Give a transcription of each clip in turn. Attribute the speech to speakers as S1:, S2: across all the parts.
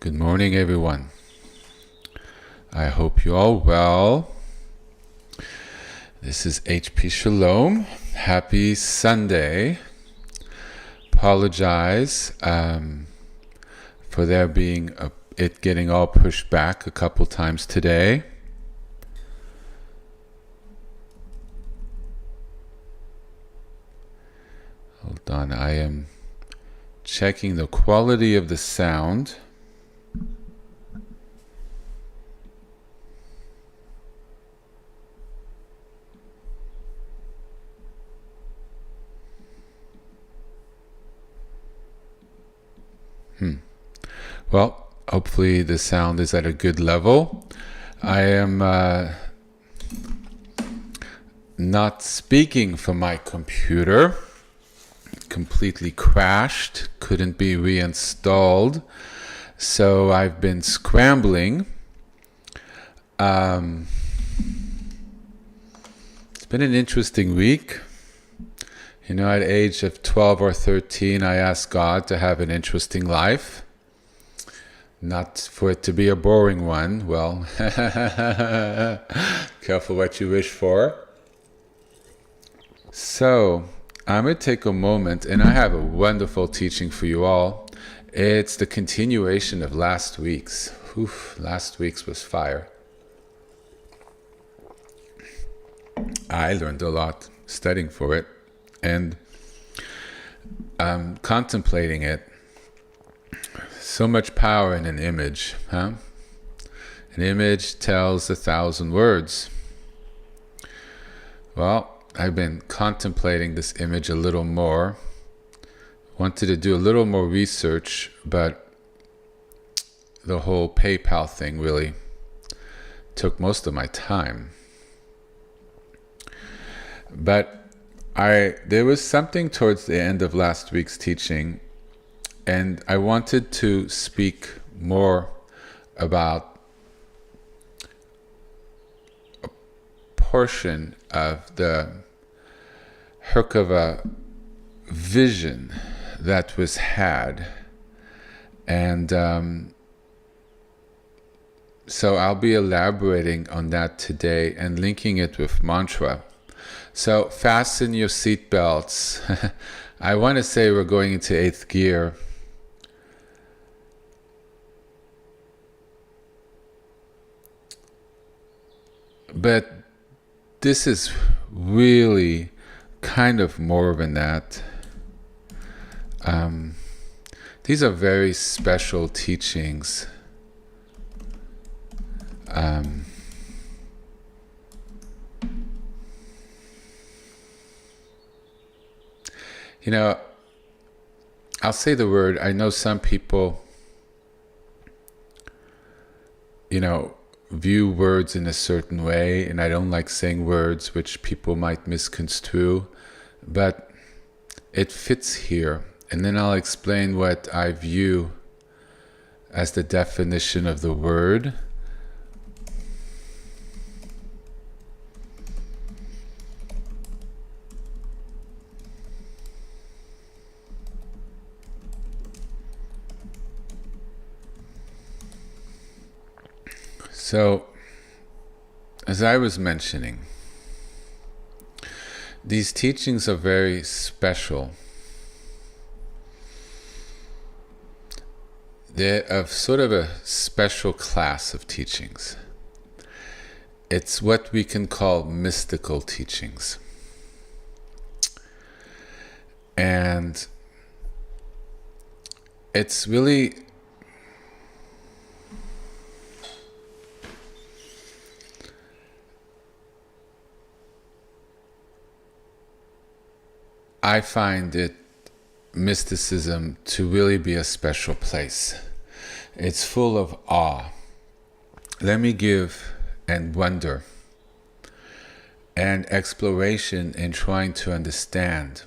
S1: Good morning, everyone. I hope you're all well. This is HP Shalom. Happy Sunday. Apologize for there being it getting all pushed back a couple times today. Hold on, I am checking the quality of the sound. Well, hopefully the sound is at a good level. I am not speaking from my computer. Completely crashed, couldn't be reinstalled. So I've been scrambling. It's been an interesting week. You know, at the age of 12 or 13, I asked God to have an interesting life. Not for it to be a boring one. Well, careful what you wish for. So, I'm going to take a moment, and I have a wonderful teaching for you all. It's the continuation of last week's. Last week's was fire. I learned a lot studying for it. And contemplating it. So much power in an image, huh? An image tells 1,000 words. Well, I've been contemplating this image a little more. Wanted to do a little more research, but the whole PayPal thing really took most of my time. But there was something towards the end of last week's teaching, and I wanted to speak more about a portion of the Merkava vision that was had. And so I'll be elaborating on that today and linking it with mantra. So fasten your seatbelts. I want to say we're going into 8th gear. But this is really kind of more than that. These are very special teachings. You know, I'll say the word. I know some people, view words in a certain way, and I don't like saying words which people might misconstrue, but it fits here. And then I'll explain what I view as the definition of the word. So, as I was mentioning, these teachings are very special. They're of sort of a special class of teachings. It's what we can call mystical teachings. And it's really I find mysticism to really be a special place. It's full of awe. Let me give and wonder and exploration in trying to understand.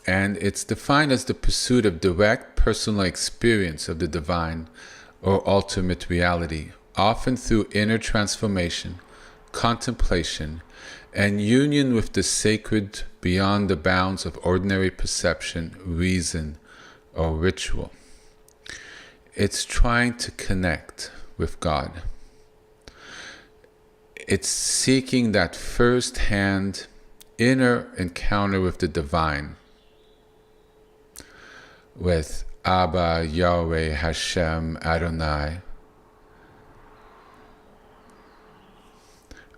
S1: And it's defined as the pursuit of direct personal experience of the divine or ultimate reality, often through inner transformation, contemplation, and union with the sacred beyond the bounds of ordinary perception, reason, or ritual. it's trying to connect with God. It's seeking that first-hand inner encounter with the divine, with Abba, Yahweh, Hashem, Adonai,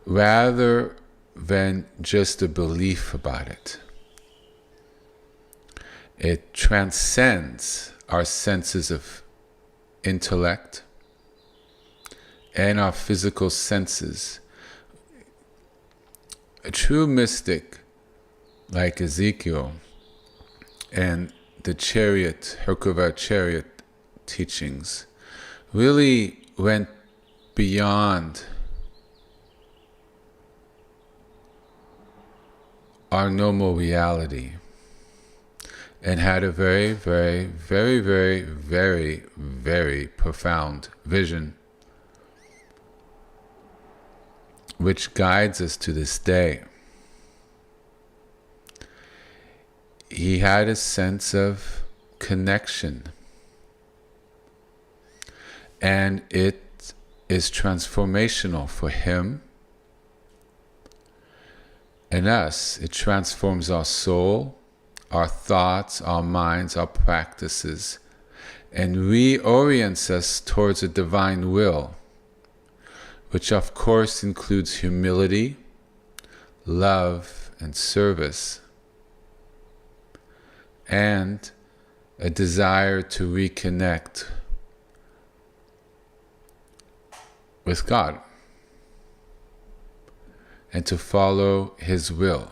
S1: rather than just a belief about it. It transcends our senses of intellect and our physical senses. A true mystic like Ezekiel and the Chariot, Merkava Chariot teachings really went beyond our normal reality and had a very, very, very, very, very, very profound vision, which guides us to this day. He had a sense of connection, and it is transformational for him and us. It transforms our soul, our thoughts, our minds, our practices, and reorients us towards a divine will, which of course includes humility, love, and service, and a desire to reconnect with God and to follow His will.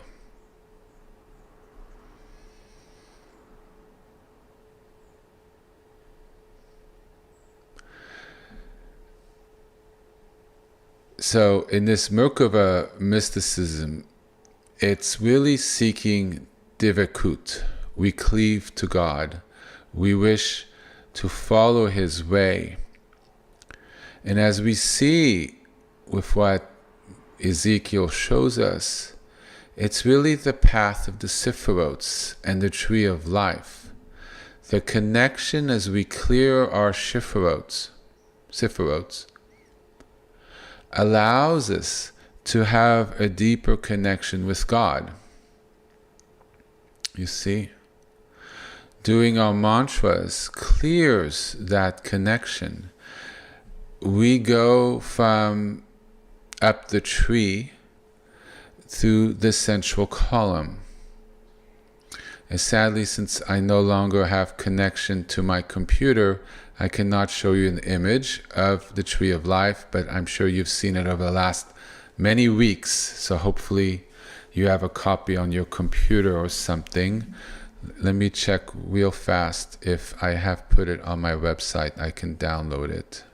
S1: So in this Merkava mysticism, it's really seeking divekut. We cleave to God. We wish to follow His way. And as we see with what Ezekiel shows us, it's really the path of the Sefirot and the tree of life. The connection as we clear our Sefirot allows us to have a deeper connection with God. You see? Doing our mantras clears that connection. We go from up the tree through the central column. And sadly, since I no longer have connection to my computer, I cannot show you an image of the tree of life, but I'm sure you've seen it over the last many weeks. So hopefully you have a copy on your computer or something. Let me check real fast if I have put it on my website. I can download it.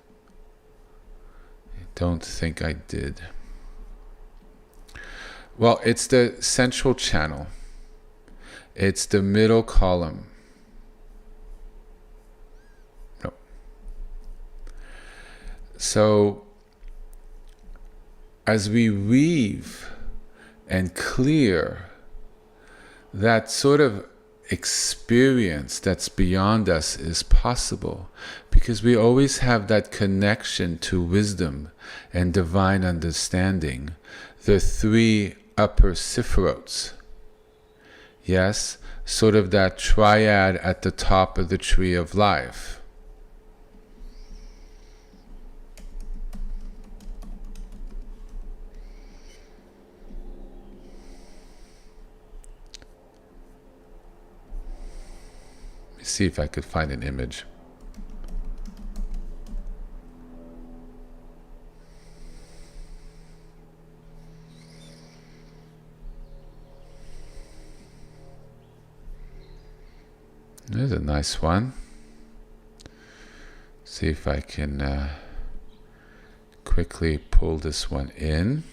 S1: I don't think I did. Well, it's the central channel. It's the middle column. No. So, as we weave and clear that sort of experience that's beyond us is possible, because we always have that connection to wisdom and divine understanding, the three upper Sefirot. Yes, sort of that triad at the top of the tree of life. See if I could find an image. There's a nice one. See if I can quickly pull this one in.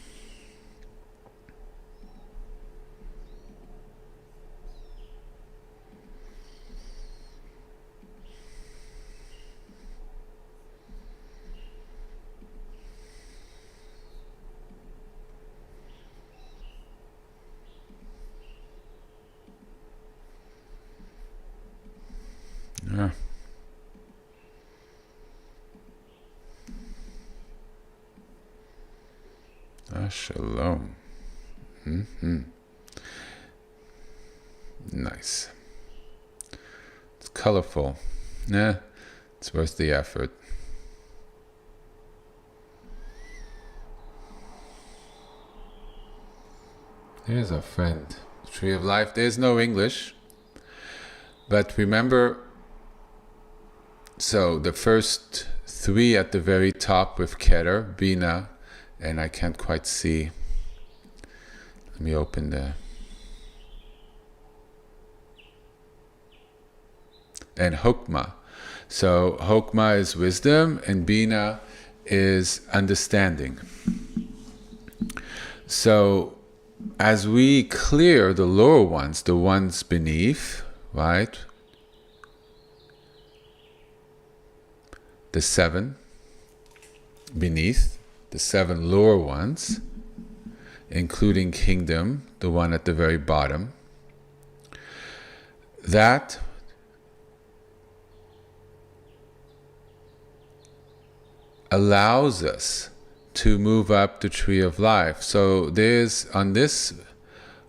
S1: Yeah. Shalom. Nice. It's colorful. It's worth the effort. There's our friend. Tree of Life. There's no English. But remember, so the first three at the very top with Keter, Bina, and I can't quite see. Let me open and Hokmah. So Hokmah is wisdom and Bina is understanding. So as we clear the lower ones, the ones beneath, right? The 7 beneath, the 7 lower ones, including kingdom, the one at the very bottom, that allows us to move up the tree of life. So there's, on this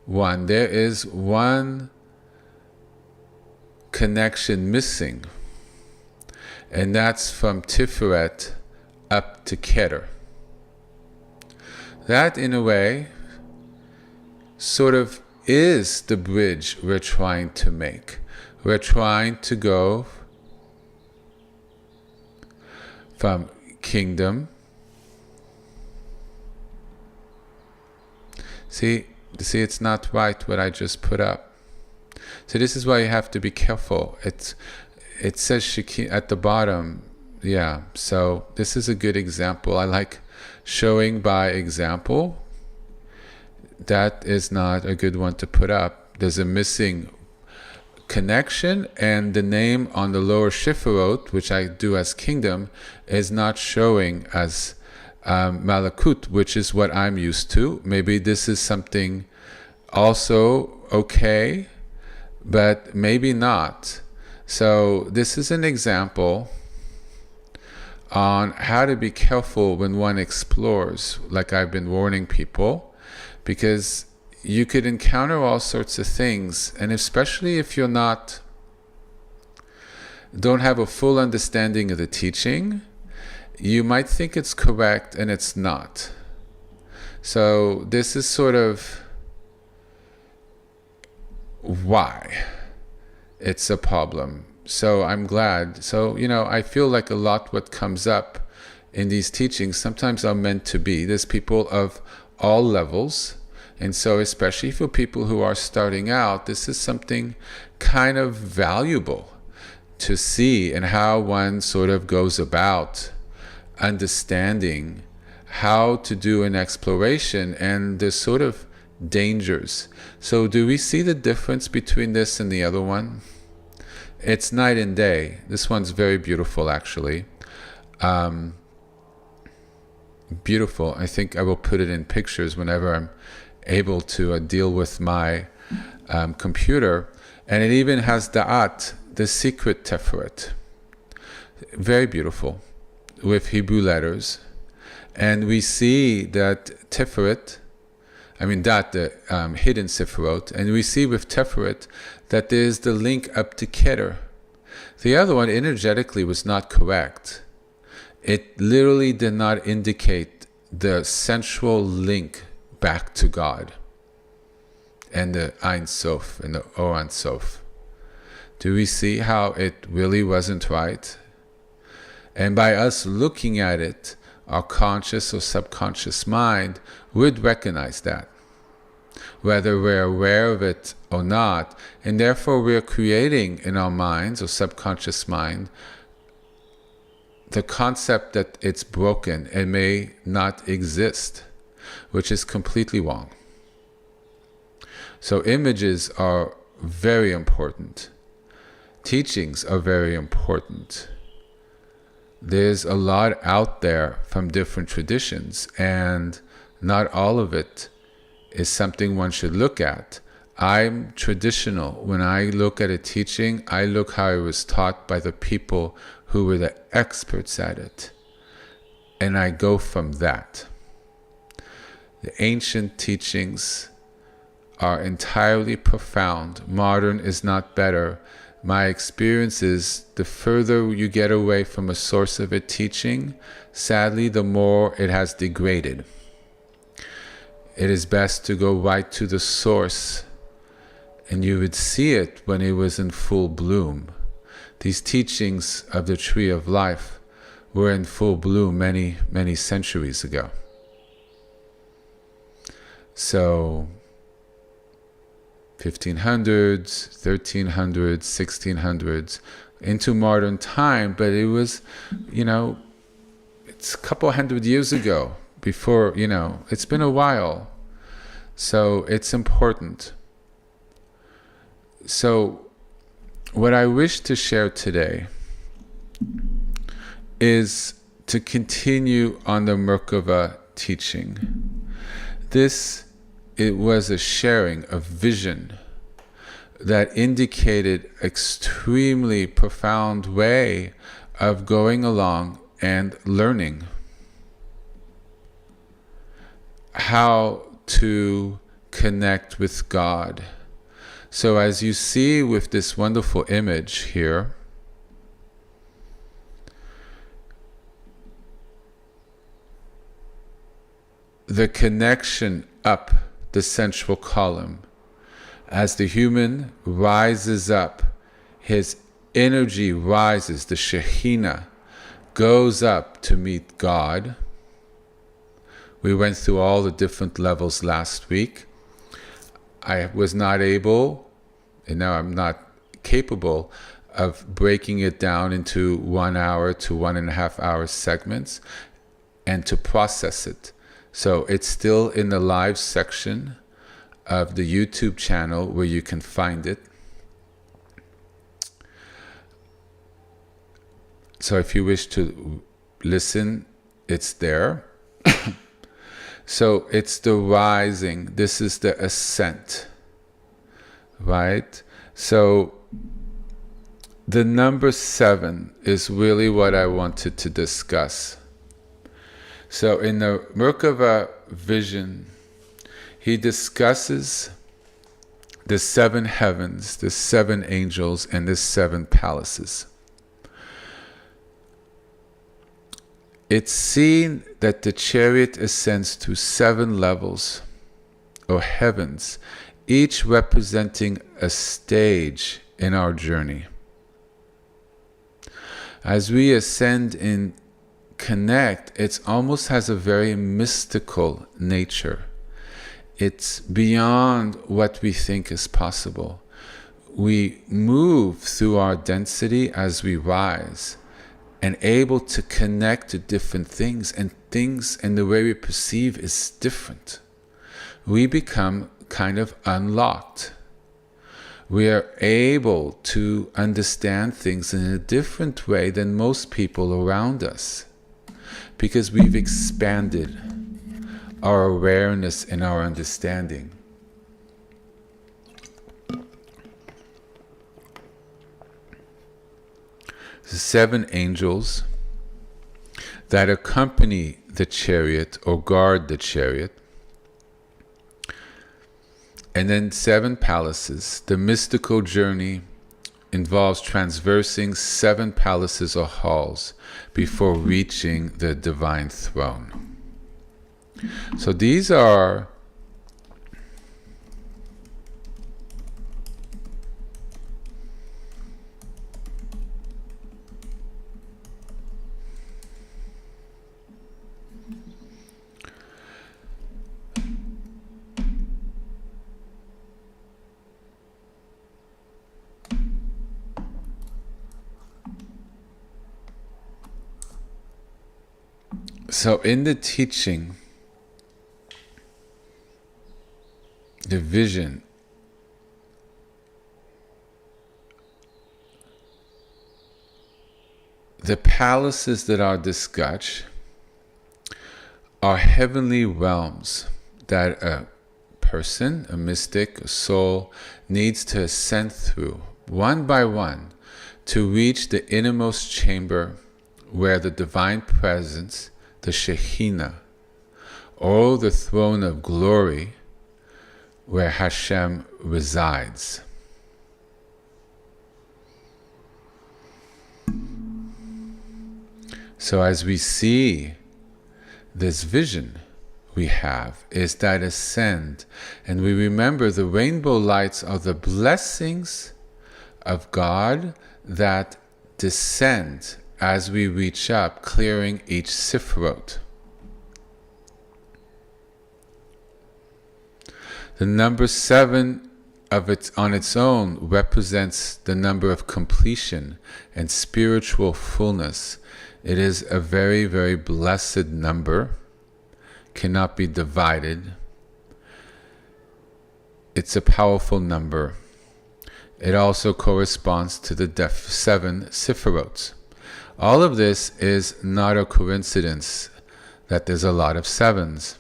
S1: one, there is one connection missing, and that's from Tiferet up to Keter. That, in a way, sort of is the bridge we're trying to make. We're trying to go from kingdom. See, it's not right what I just put up. So this is why you have to be careful. It says Shekhinah at the bottom. Yeah, so this is a good example. I like showing by example. That is not a good one to put up. There's a missing connection, and the name on the lower Sefirot, which I do as kingdom, is not showing as Malakut, which is what I'm used to. Maybe this is something also okay, but maybe not. So this is an example on how to be careful when one explores, like I've been warning people, because you could encounter all sorts of things, and especially if you're don't have a full understanding of the teaching, you might think it's correct and it's not. So this is sort of why it's a problem. So I'm glad. So, I feel like a lot what comes up in these teachings sometimes are meant to be. There's people of all levels. And so especially for people who are starting out, this is something kind of valuable to see, and how one sort of goes about understanding how to do an exploration and the sort of dangers. So do we see the difference between this and the other one? It's night and day. This one's very beautiful, actually. Beautiful. I think I will put it in pictures whenever I'm able to deal with my computer. And it even has Da'at, the secret Tiferet. Very beautiful, with Hebrew letters. And we see that Tiferet, that the hidden Sefirot, and we see with Tiferet that there's the link up to Keter. The other one energetically was not correct. It literally did not indicate the sensual link back to God, and the Ein Sof and the Oran Sof. Do we see how it really wasn't right? And by us looking at it, our conscious or subconscious mind would recognize that, whether we're aware of it or not, and therefore we're creating in our minds or subconscious mind the concept that it's broken and may not exist, which is completely wrong. So images are very important. Teachings are very important. There's a lot out there from different traditions, and not all of it is something one should look at. I'm traditional. When I look at a teaching, I look how it was taught by the people who were the experts at it, and I go from that. The ancient teachings are entirely profound. Modern is not better. My experience is the further you get away from a source of a teaching, sadly, the more it has degraded. It is best to go right to the source, and you would see it when it was in full bloom. These teachings of the Tree of Life were in full bloom many, many centuries ago. So 1500s, 1300s, 1600s, into modern time, but it was, it's a couple hundred years ago before, it's been a while. So it's important. So what I wish to share today is to continue on the Merkava teaching. It was a sharing of vision that indicated extremely profound way of going along and learning how to connect with God. So as you see with this wonderful image here, the connection up the central column. As the human rises up, his energy rises, the Shekhinah goes up to meet God. We went through all the different levels last week. I was not able, and now I'm not capable of breaking it down into 1 hour to 1.5 hour segments and to process it. So it's still in the live section of the YouTube channel where you can find it. So if you wish to listen, it's there. So it's the rising. This is the ascent, right? So the number 7 is really what I wanted to discuss. So in the Merkava vision, he discusses the 7 heavens, the 7 angels, and the 7 palaces. It's seen that the chariot ascends to 7 levels, or heavens, each representing a stage in our journey. As we ascend and connect, it almost has a very mystical nature. It's beyond what we think is possible. We move through our density as we rise, and able to connect to different things, and the way we perceive is different. We become kind of unlocked. We are able to understand things in a different way than most people around us, because we've expanded our awareness and our understanding. The 7 angels that accompany the chariot or guard the chariot, and then 7 palaces. The mystical journey involves traversing 7 palaces or halls before reaching the divine throne. So these are so in the teaching, the vision, the palaces that are discussed are heavenly realms that a person, a mystic, a soul, needs to ascend through, one by one, to reach the innermost chamber where the divine presence, the Shekhinah, or the throne of glory where Hashem resides. So as we see this vision we have is that ascend, and we remember the rainbow lights are the blessings of God that descend as we reach up, clearing each Sefirot. The number 7 on its own represents the number of completion and spiritual fullness. It is a very, very blessed number, cannot be divided. It's a powerful number. It also corresponds to the 7 Sefirot. All of this is not a coincidence that there's a lot of 7s.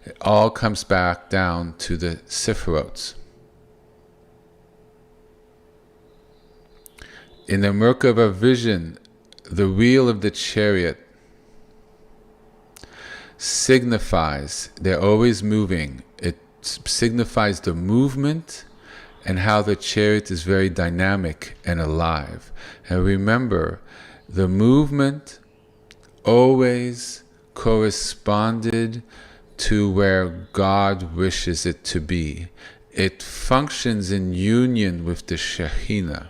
S1: It all comes back down to the Sefirot. In the Merkava vision, the wheel of the chariot signifies, they're always moving. It signifies the movement and how the chariot is very dynamic and alive. And remember, the movement always corresponded to where God wishes it to be. It functions in union with the Shekhinah.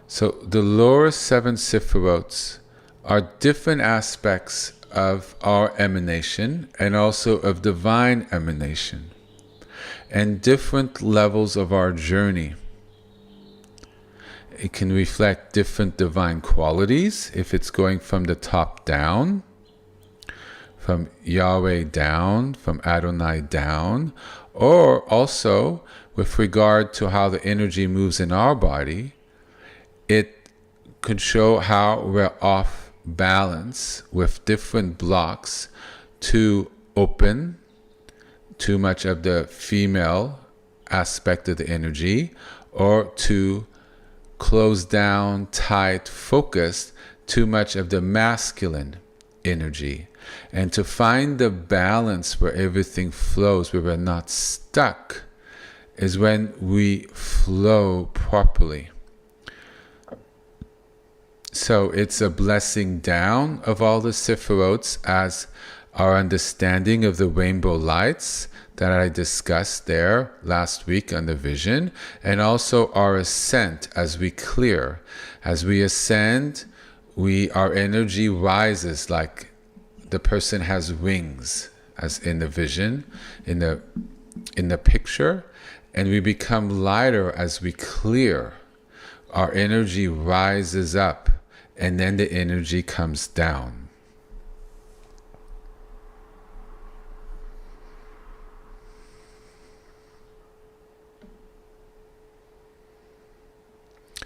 S1: So the lower 7 Sefirot are different aspects of our emanation and also of divine emanation, and different levels of our journey. It can reflect different divine qualities if it's going from the top down, from Yahweh down, from Adonai down, or also with regard to how the energy moves in our body. It could show how we're off balance with different blocks to open too much of the female aspect of the energy, or to close down, tight, focused too much of the masculine energy. And to find the balance where everything flows, where we're not stuck, is when we flow properly. So it's a blessing down of all the Sefirot as our understanding of the rainbow lights that I discussed there last week on the vision, and also our ascent as we clear. As we ascend, our energy rises like the person has wings, as in the vision, in the picture, and we become lighter as we clear. Our energy rises up, and then the energy comes down.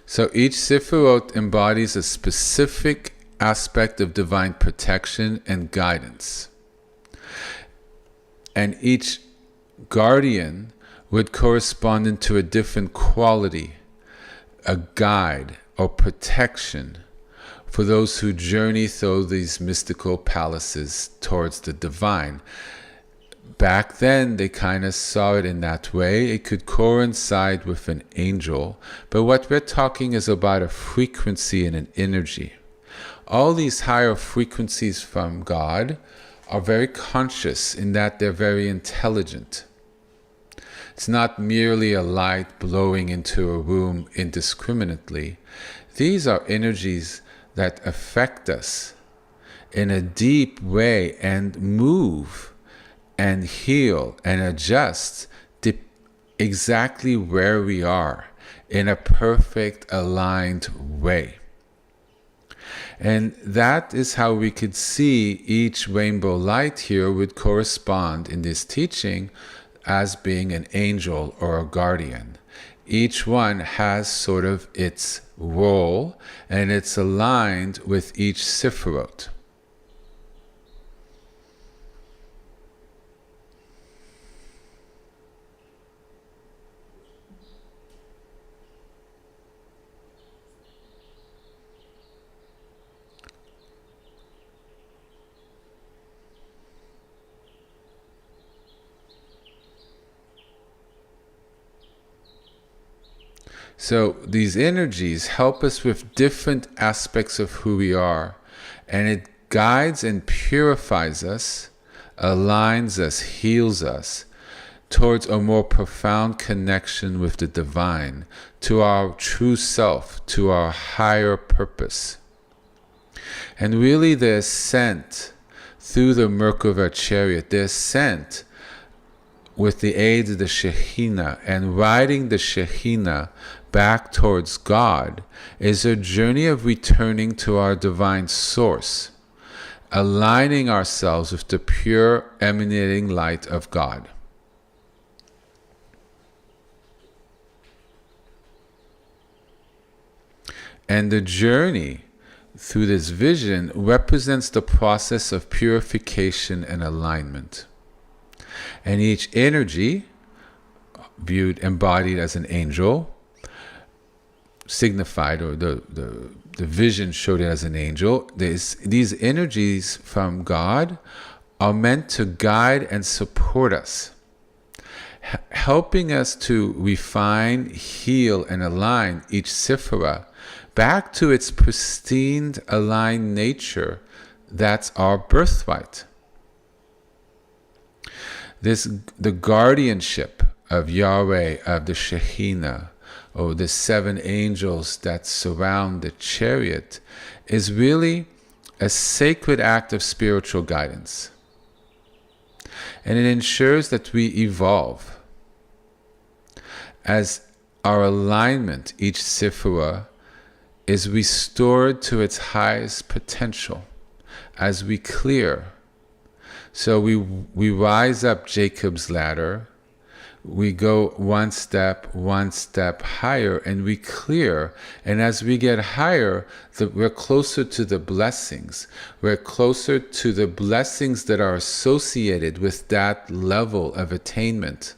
S1: So each Sefirot embodies a specific aspect of divine protection and guidance. And each guardian would correspond to a different quality, a guide or protection for those who journey through these mystical palaces towards the divine. Back then, they kind of saw it in that way. It could coincide with an angel, but what we're talking is about a frequency and an energy. All these higher frequencies from God are very conscious in that they're very intelligent. It's not merely a light blowing into a room indiscriminately. These are energies that affect us in a deep way and move and heal and adjust exactly where we are in a perfect aligned way. And that is how we could see each rainbow light here would correspond in this teaching as being an angel or a guardian. Each one has sort of its role, and it's aligned with each Sefirot. So these energies help us with different aspects of who we are, and it guides and purifies us, aligns us, heals us towards a more profound connection with the divine, to our true self, to our higher purpose. And really the ascent through the Merkava chariot, the ascent with the aid of the Shekhinah and riding the Shekhinah back towards God, is a journey of returning to our divine source, aligning ourselves with the pure emanating light of God. And the journey through this vision represents the process of purification and alignment. And each energy, viewed, embodied as an angel, signified, or the vision showed it as an angel. These energies from God are meant to guide and support us, helping us to refine, heal, and align each Sefirot back to its pristine, aligned nature. That's our birthright. The guardianship of Yahweh, of the Shekhinah, or the 7 angels that surround the chariot, is really a sacred act of spiritual guidance. And it ensures that we evolve. As our alignment, each Sefirot, is restored to its highest potential, as we clear. So we rise up Jacob's ladder, we go one step higher, and we clear. And as we get higher, we're closer to the blessings. We're closer to the blessings that are associated with that level of attainment.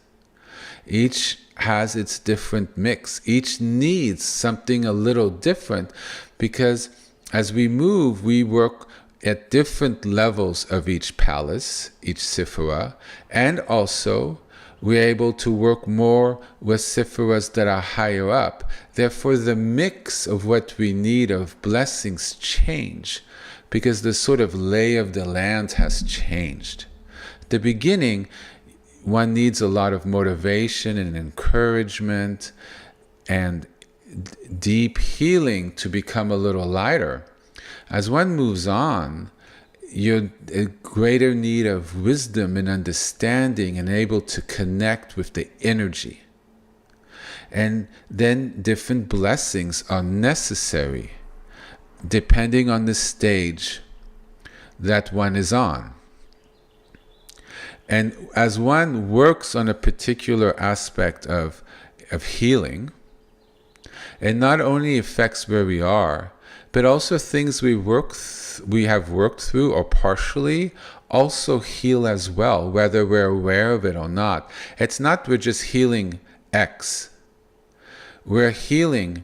S1: Each has its different mix. Each needs something a little different, because as we move, we work at different levels of each palace, each Sefirot, and also we're able to work more with Sefirots that are higher up. Therefore, the mix of what we need of blessings change, because the sort of lay of the land has changed. At the beginning, one needs a lot of motivation and encouragement and deep healing to become a little lighter. As one moves on, you're in greater need of wisdom and understanding and able to connect with the energy. And then different blessings are necessary depending on the stage that one is on. And as one works on a particular aspect of healing, it not only affects where we are, but also things we have worked through or partially also heal as well, whether we're aware of it or not. It's not we're just healing X. We're healing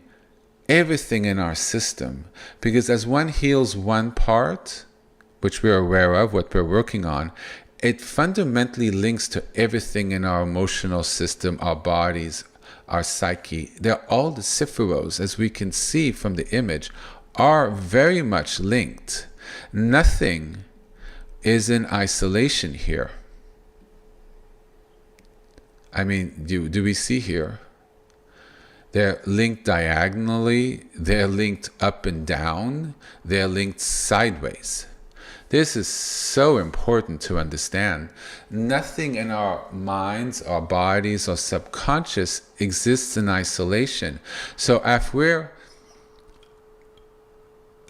S1: everything in our system, because as one heals one part, which we're aware of, what we're working on, it fundamentally links to everything in our emotional system, our bodies, our psyche. They're all the Sefirots, as we can see from the image, are very much linked. Nothing is in isolation here. I mean, do we see here? They're linked diagonally, they're linked up and down, they're linked sideways. This is so important to understand. Nothing in our minds, our bodies, or subconscious exists in isolation. So if we're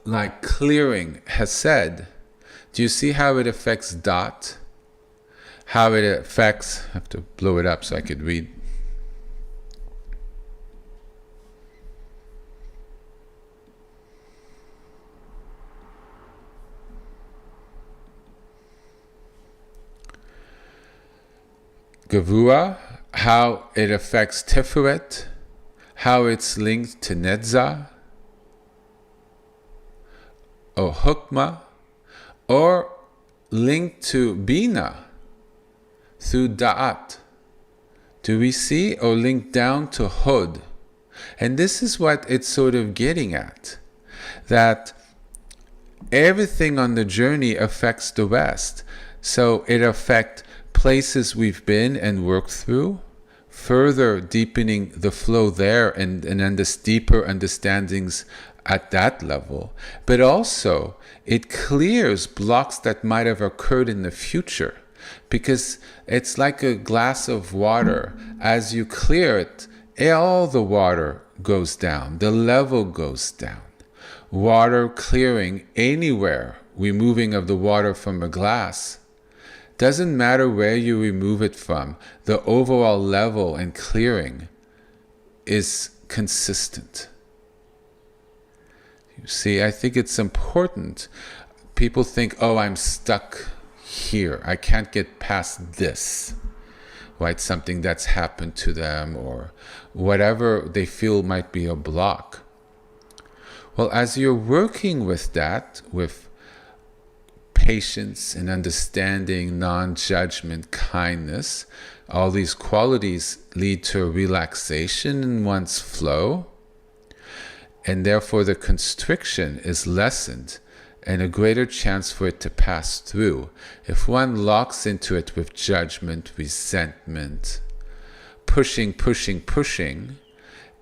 S1: like clearing Hesed, do you see how it affects Dot? How it affects, I have to blow it up so I could read. Gavua, how it affects Tiferet, how it's linked to Netzah, or Hukmah, or linked to Bina through Da'at. Do we see? Or linked down to Hod. And this is what it's sort of getting at, that everything on the journey affects the rest. So it affects places we've been and worked through, further deepening the flow there and then this deeper understandings at that level. But also it clears blocks that might have occurred in the future, because it's like a glass of water. As you clear it, all the water goes down, the level goes down. Water clearing anywhere, removing of the water from a glass, doesn't matter where you remove it from, the overall level and clearing is consistent. You see, I think it's important. People think, oh, I'm stuck here, I can't get past this, right? Something that's happened to them or whatever they feel might be a block. Well, as you're working with that, with patience and understanding, non-judgment, kindness, all these qualities lead to a relaxation in one's flow, and therefore the constriction is lessened and a greater chance for it to pass through. If one locks into it with judgment, resentment, pushing,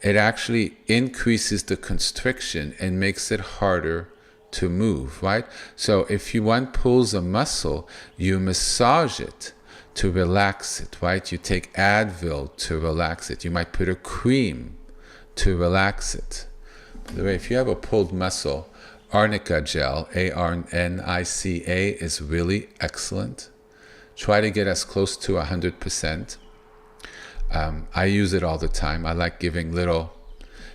S1: it actually increases the constriction and makes it harder to move, right? So if one pulls a muscle, you massage it to relax it, right? You take Advil to relax it. You might put a cream to relax it. By the way, if you have a pulled muscle, Arnica gel, Arnica, is really excellent. Try to get as close to 100%. I use it all the time. I like giving little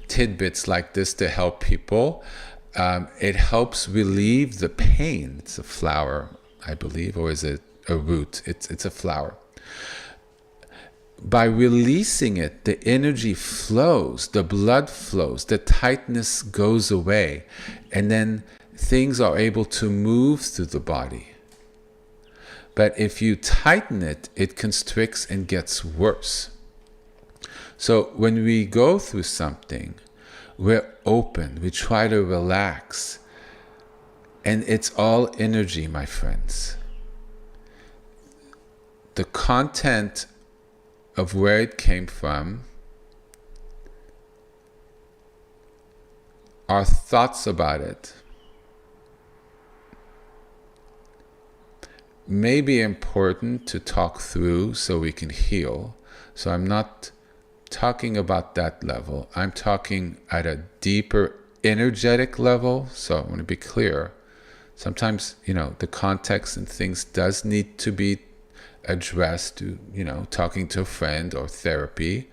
S1: tidbits like this to help people. It helps relieve the pain. It's a flower, I believe, or is it a root? It's a flower. By releasing it, the energy flows, the blood flows, the tightness goes away, and then things are able to move through the body. But if you tighten it, it constricts and gets worse. So when we go through something, we're open, we try to relax, and it's all energy, my friends. The content of where it came from, our thoughts about it, may be important to talk through so we can heal. So I'm not talking about that level. I'm talking at a deeper energetic level. So I want to be clear. Sometimes, the context and things does need to be addressed to, talking to a friend or therapy.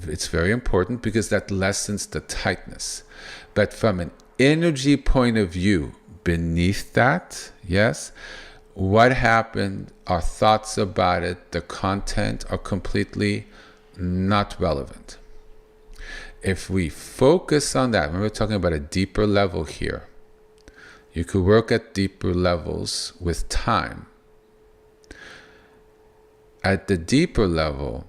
S1: It's very important because that lessens the tightness. But from an energy point of view, beneath that, yes, what happened, our thoughts about it, the content are completely not relevant. If we focus on that, remember we're talking about a deeper level here. You could work at deeper levels with time. At the deeper level,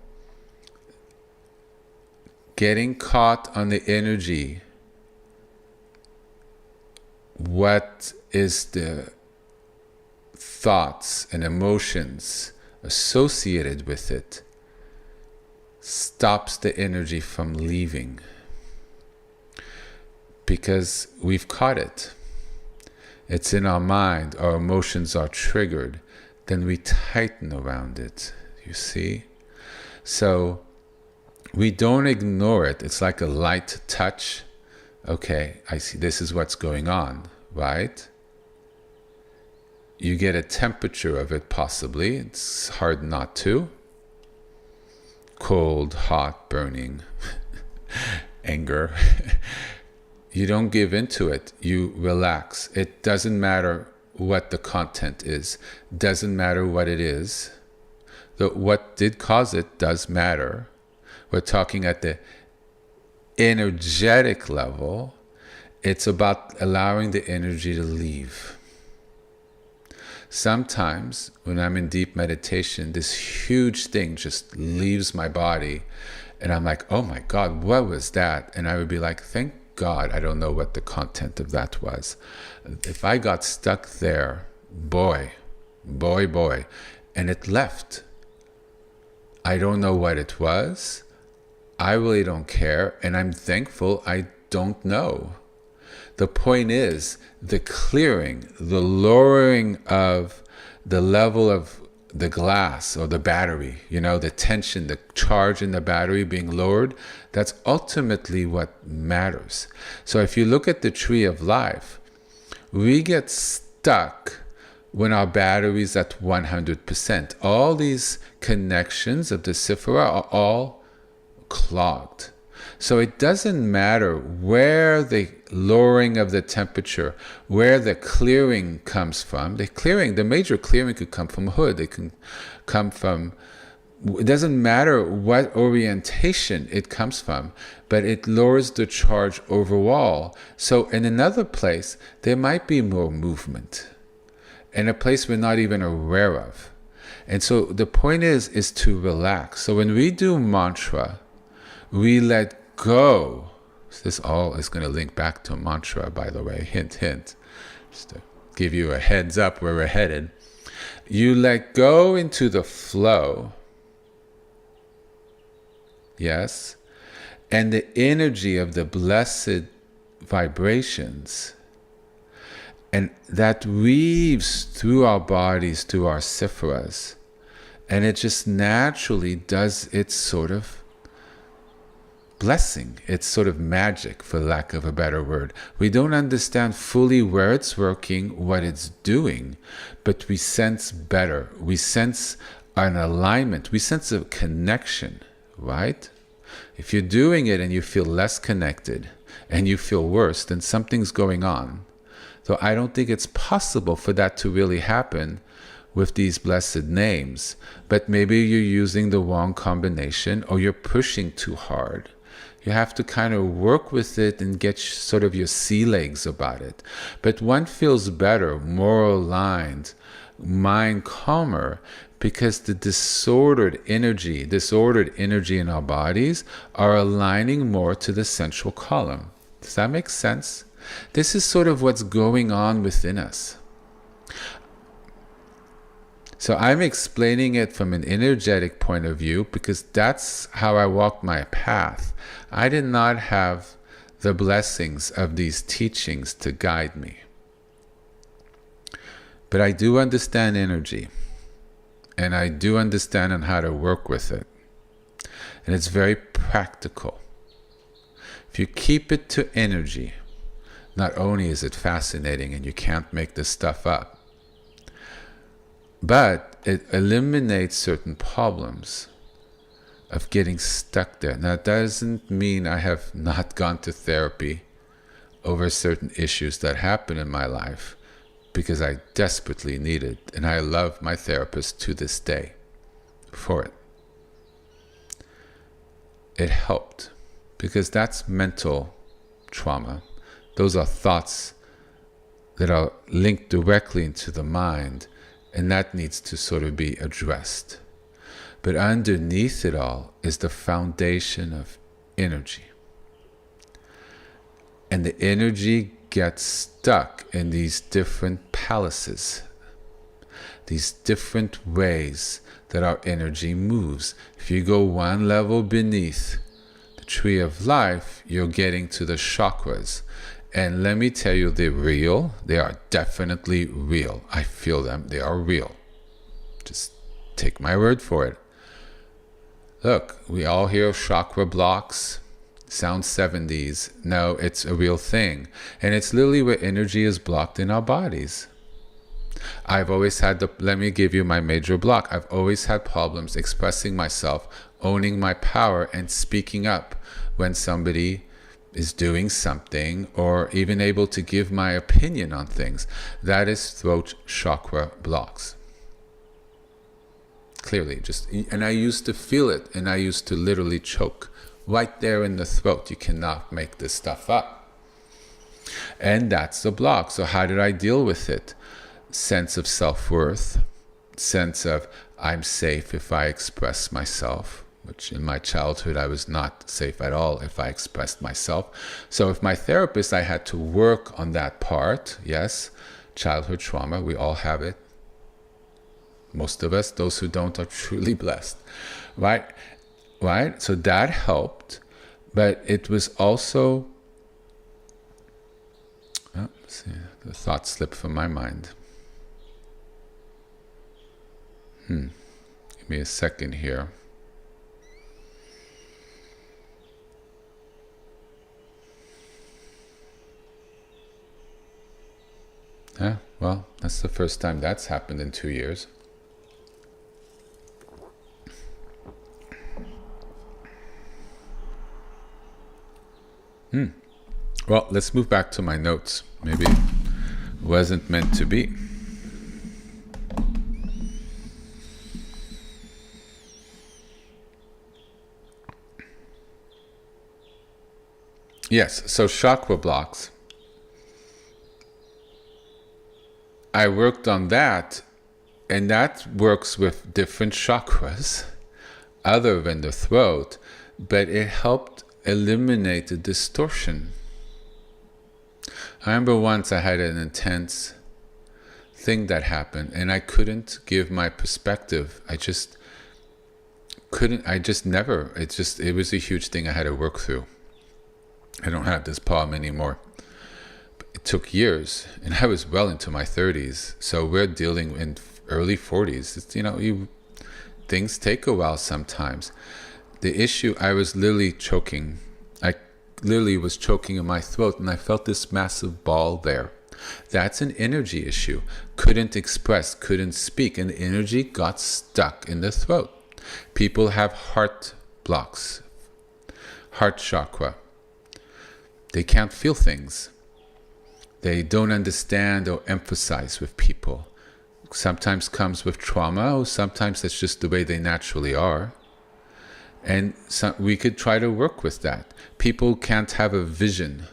S1: getting caught on the energy, what is the thoughts and emotions associated with it, stops the energy from leaving. Because we've caught it. It's in our mind, our emotions are triggered, then we tighten around it. You see? So we don't ignore it. It's like a light touch. Okay, I see this is what's going on, right? You get a temperature of it possibly. It's hard not to. Cold, hot, burning, anger. You don't give into it. You relax. It doesn't matter what the content is. Doesn't matter what it is. What did cause it does matter. We're talking at the energetic level. It's about allowing the energy to leave. Sometimes when I'm in deep meditation, this huge thing just leaves my body And I'm like, oh my God, what was that? And I would be like, thank God I don't know what the content of that was. If I got stuck there, boy, and it left. I don't know what it was. I really don't care. And I'm thankful I don't know. The point is the clearing, the lowering of the level of the glass or the battery, the tension, the charge in the battery being lowered. That's ultimately what matters. So if you look at the tree of life, we get stuck when our battery is at 100%. All these connections of the Sefirot are all clogged. So it doesn't matter where the lowering of the temperature, where the clearing comes from. The major clearing could come from hood. It can come from, it doesn't matter what orientation it comes from, but it lowers the charge overall. So in another place, there might be more movement. In a place we're not even aware of. And so the point is to relax. So when we do mantra, we let go. This all is going to link back to mantra, by the way. Hint, hint. Just to give you a heads up where we're headed. You let go into the flow. Yes. And the energy of the blessed vibrations. And that weaves through our bodies, through our Sefiros. And it just naturally does its sort of blessing. It's sort of magic, for lack of a better word. We don't understand fully where it's working, what it's doing, but we sense better. We sense an alignment. We sense a connection, right? If you're doing it and you feel less connected and you feel worse, then something's going on. So I don't think it's possible for that to really happen with these blessed names. But maybe you're using the wrong combination or you're pushing too hard. You have to kind of work with it and get sort of your sea legs about it. But one feels better, more aligned, mind calmer, because the disordered energy in our bodies are aligning more to the central column. Does that make sense? This is sort of what's going on within us. So I'm explaining it from an energetic point of view because that's how I walked my path. I did not have the blessings of these teachings to guide me. But I do understand energy. And I do understand on how to work with it. And it's very practical. If you keep it to energy, not only is it fascinating and you can't make this stuff up, but it eliminates certain problems of getting stuck there. Now, that doesn't mean I have not gone to therapy over certain issues that happen in my life, because I desperately need it. And I love my therapist to this day for it. It helped, because that's mental trauma. Those are thoughts that are linked directly into the mind, and that needs to sort of be addressed. But underneath it all is the foundation of energy. And the energy gets stuck in these different palaces, these different ways that our energy moves. If you go one level beneath the tree of life, you're getting to the chakras. And let me tell you, they're real. They are definitely real. I feel them. They are real. Just take my word for it. Look, we all hear of chakra blocks. Sounds 70s. No, it's a real thing. And it's literally where energy is blocked in our bodies. I've always had let me give you my major block. I've always had problems expressing myself, owning my power, and speaking up when somebody is doing something, or even able to give my opinion on things. That is throat chakra blocks. Clearly, and I used to feel it, and I used to literally choke right there in the throat. You cannot make this stuff up. And that's the block. So how did I deal with it? Sense of self-worth, sense of I'm safe if I express myself. which in my childhood I was not safe at all if I expressed myself. So if my therapist, I had to work on that part. Yes, childhood trauma, we all have it. Most of us, those who don't, are truly blessed, right? Right? So that helped, but it was also, see, the thought slipped from my mind. Give me a second here. Yeah, well, that's the first time that's happened in 2 years. Well, let's move back to my notes. Maybe it wasn't meant to be. Yes, so chakra blocks. I worked on that, and that works with different chakras other than the throat, but it helped eliminate the distortion. I remember once I had an intense thing that happened, and I couldn't give my perspective. It was a huge thing I had to work through. I don't have this problem anymore. It took years, and I was well into my 30s. So we're dealing in early 40s. It's, things take a while sometimes. The issue, I was literally choking. I literally was choking in my throat, and I felt this massive ball there. That's an energy issue. Couldn't express, couldn't speak, and the energy got stuck in the throat. People have heart blocks, heart chakra. They can't feel things. They don't understand or emphasize with people. Sometimes comes with trauma, or sometimes that's just the way they naturally are. And we could try to work with that. People can't have a vision.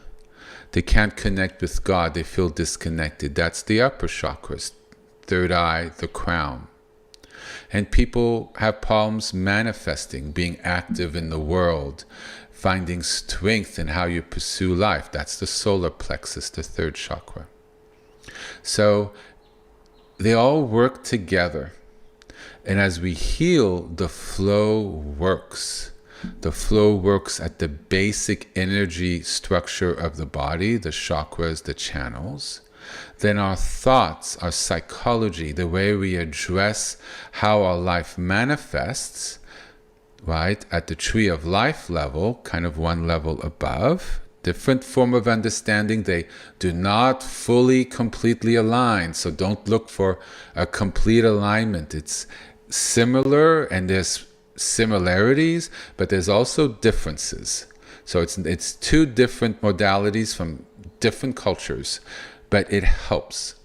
S1: They can't connect with God. They feel disconnected. That's the upper chakras, third eye, the crown. And people have problems manifesting, being active in the world, finding strength in how you pursue life. That's the solar plexus, the third chakra. So they all work together. And as we heal, the flow works. The flow works at the basic energy structure of the body, the chakras, the channels. Then our thoughts, our psychology, the way we address how our life manifests, right, at the tree of life level, kind of one level above, different form of understanding. They do not fully, completely align. So don't look for a complete alignment. It's similar, and there's similarities, but there's also differences. So it's two different modalities from different cultures, but it helps.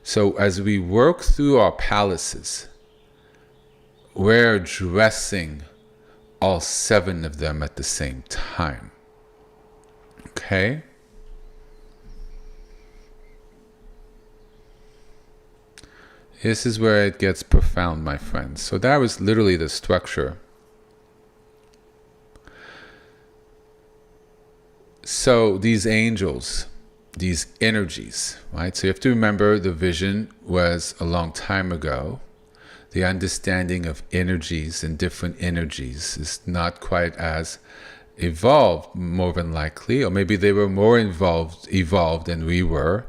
S1: So as we work through our palaces, we're addressing all 7 of them at the same time. Okay? This is where it gets profound, my friends. So that was literally the structure. So these angels, these energies, right? So you have to remember the vision was a long time ago. The understanding of energies and different energies is not quite as evolved, more than likely, or maybe they were more evolved than we were.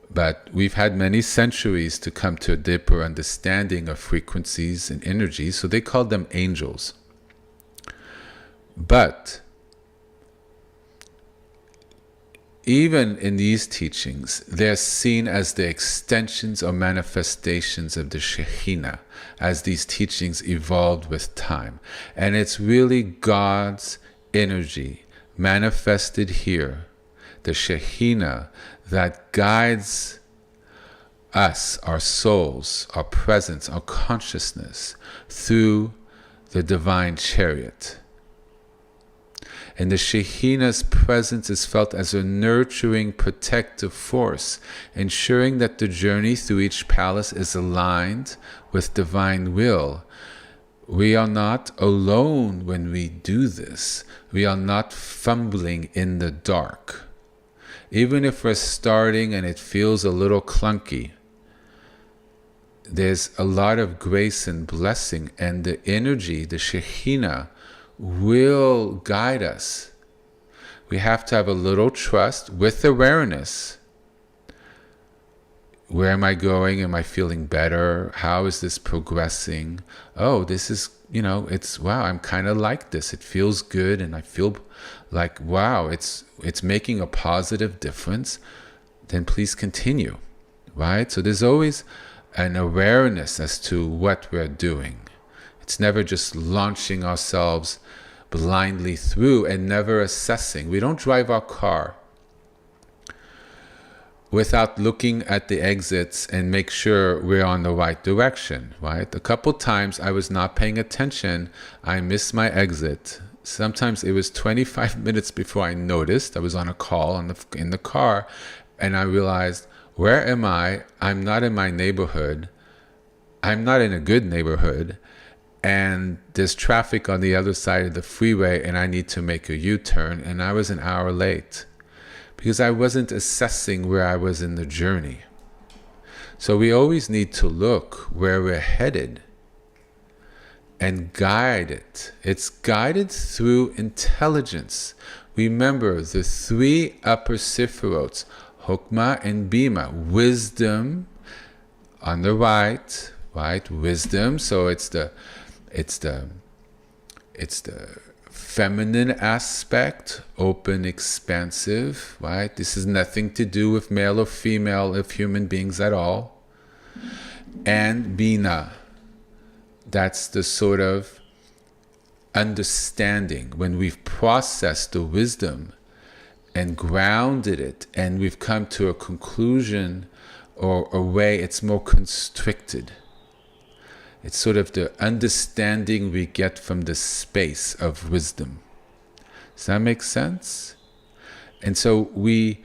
S1: But we've had many centuries to come to a deeper understanding of frequencies and energies, so they called them angels. But even in these teachings, they're seen as the extensions or manifestations of the Shekhinah, as these teachings evolved with time. And it's really God's energy manifested here, the Shekhinah, that guides us, our souls, our presence, our consciousness through the divine chariot. And the Shekhinah's presence is felt as a nurturing, protective force, ensuring that the journey through each palace is aligned with divine will, We are not alone when we do this. We are not fumbling in the dark. Even if we're starting and it feels a little clunky, there's a lot of grace and blessing, and the energy, the Shekhinah, will guide us. We have to have a little trust with awareness. Where am I going? Am I feeling better? How is this progressing? Oh, this is, it's, wow, I'm kind of like this. It feels good, and I feel like, wow, it's making a positive difference. Then please continue, right? So there's always an awareness as to what we're doing. It's never just launching ourselves blindly through and never assessing. We don't drive our car without looking at the exits and make sure we're on the right direction, right? A couple times I was not paying attention. I missed my exit. Sometimes it was 25 minutes before I noticed. I was on a call in the car, and I realized, where am I? I'm not in my neighborhood. I'm not in a good neighborhood. And there's traffic on the other side of the freeway, and I need to make a U-turn. And I was an hour late because I wasn't assessing where I was in the journey. So we always need to look where we're headed and guide it. It's guided through intelligence. Remember the three upper Sefirot, Chokmah and Bima, wisdom on the right, wisdom. So it's the feminine aspect, open, expansive, right? This has nothing to do with male or female of human beings at all. And Bina, that's the sort of understanding when we've processed the wisdom and grounded it, and we've come to a conclusion or a way it's more constricted. It's sort of the understanding we get from the space of wisdom. Does that make sense? And so we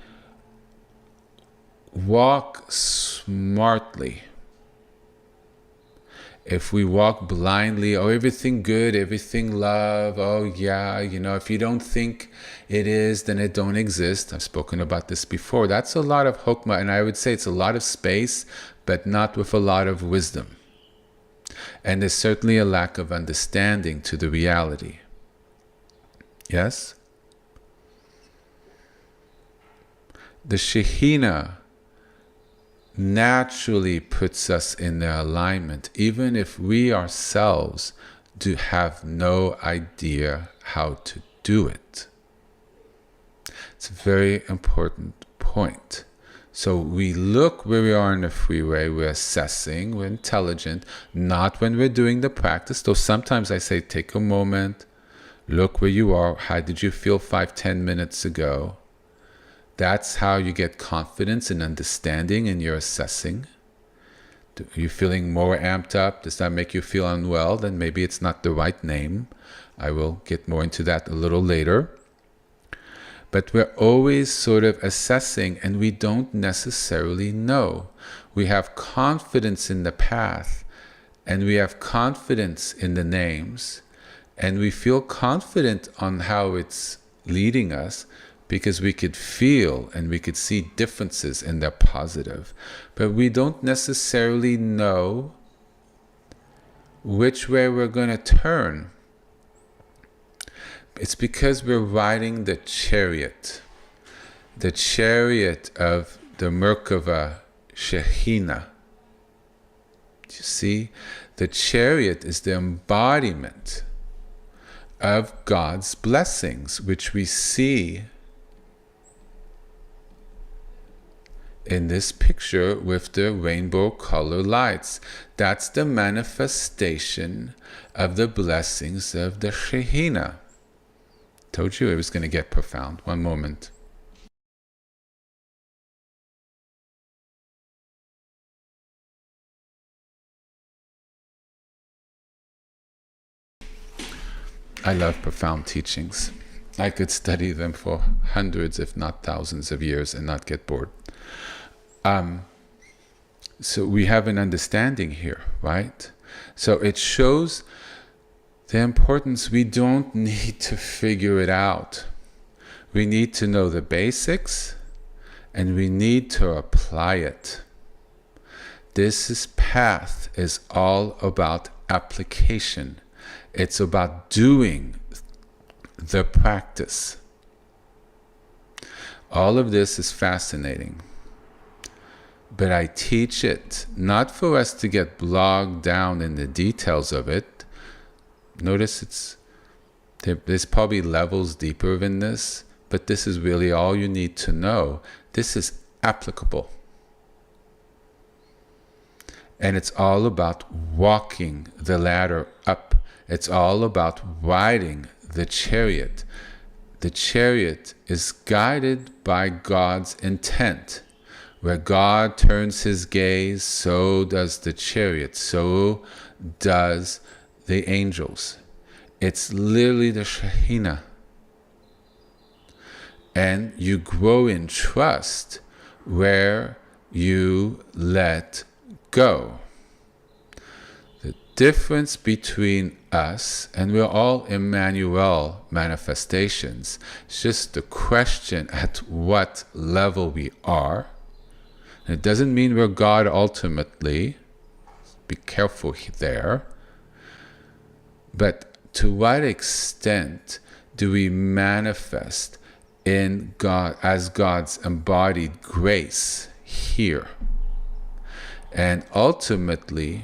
S1: walk smartly. If we walk blindly, oh, everything good, everything love, oh yeah, if you don't think it is, then it don't exist. I've spoken about this before. That's a lot of chokmah, and I would say it's a lot of space, but not with a lot of wisdom. And there's certainly a lack of understanding to the reality. Yes? The Shekhinah naturally puts us in the alignment, even if we ourselves do have no idea how to do it. It's a very important point. So we look where we are in the freeway, we're assessing, we're intelligent, not when we're doing the practice. Though sometimes I say, take a moment, look where you are. How did you feel 5-10 minutes ago? That's how you get confidence and understanding in your assessing. Are you feeling more amped up? Does that make you feel unwell? Then maybe it's not the right name. I will get more into that a little later. But we're always sort of assessing, and we don't necessarily know. We have confidence in the path, and we have confidence in the names, and we feel confident on how it's leading us, because we could feel and we could see differences, and they're positive. But we don't necessarily know which way we're going to turn. It's because we're riding the chariot of the Merkava, Shekhinah. You see, the chariot is the embodiment of God's blessings, which we see in this picture with the rainbow color lights. That's the manifestation of the blessings of the Shekhinah. Told you it was going to get profound. One moment. I love profound teachings. I could study them for hundreds, if not thousands of years and not get bored. So we have an understanding here, right? So it shows The importance, we don't need to figure it out. We need to know the basics, and we need to apply it. This path is all about application. It's about doing the practice. All of this is fascinating. But I teach it not for us to get bogged down in the details of it. Notice there's probably levels deeper than this, but this is really all you need to know. This is applicable. And it's all about walking the ladder up. It's all about riding the chariot. The chariot is guided by God's intent. Where God turns his gaze, so does the chariot, so does the angels. It's literally the Shekhinah. And you grow in trust where you let go. The difference between us, and we're all Emmanuel manifestations, it's just the question at what level we are. And it doesn't mean we're God ultimately. Be careful there. But to what extent do we manifest in God as God's embodied grace here? And ultimately,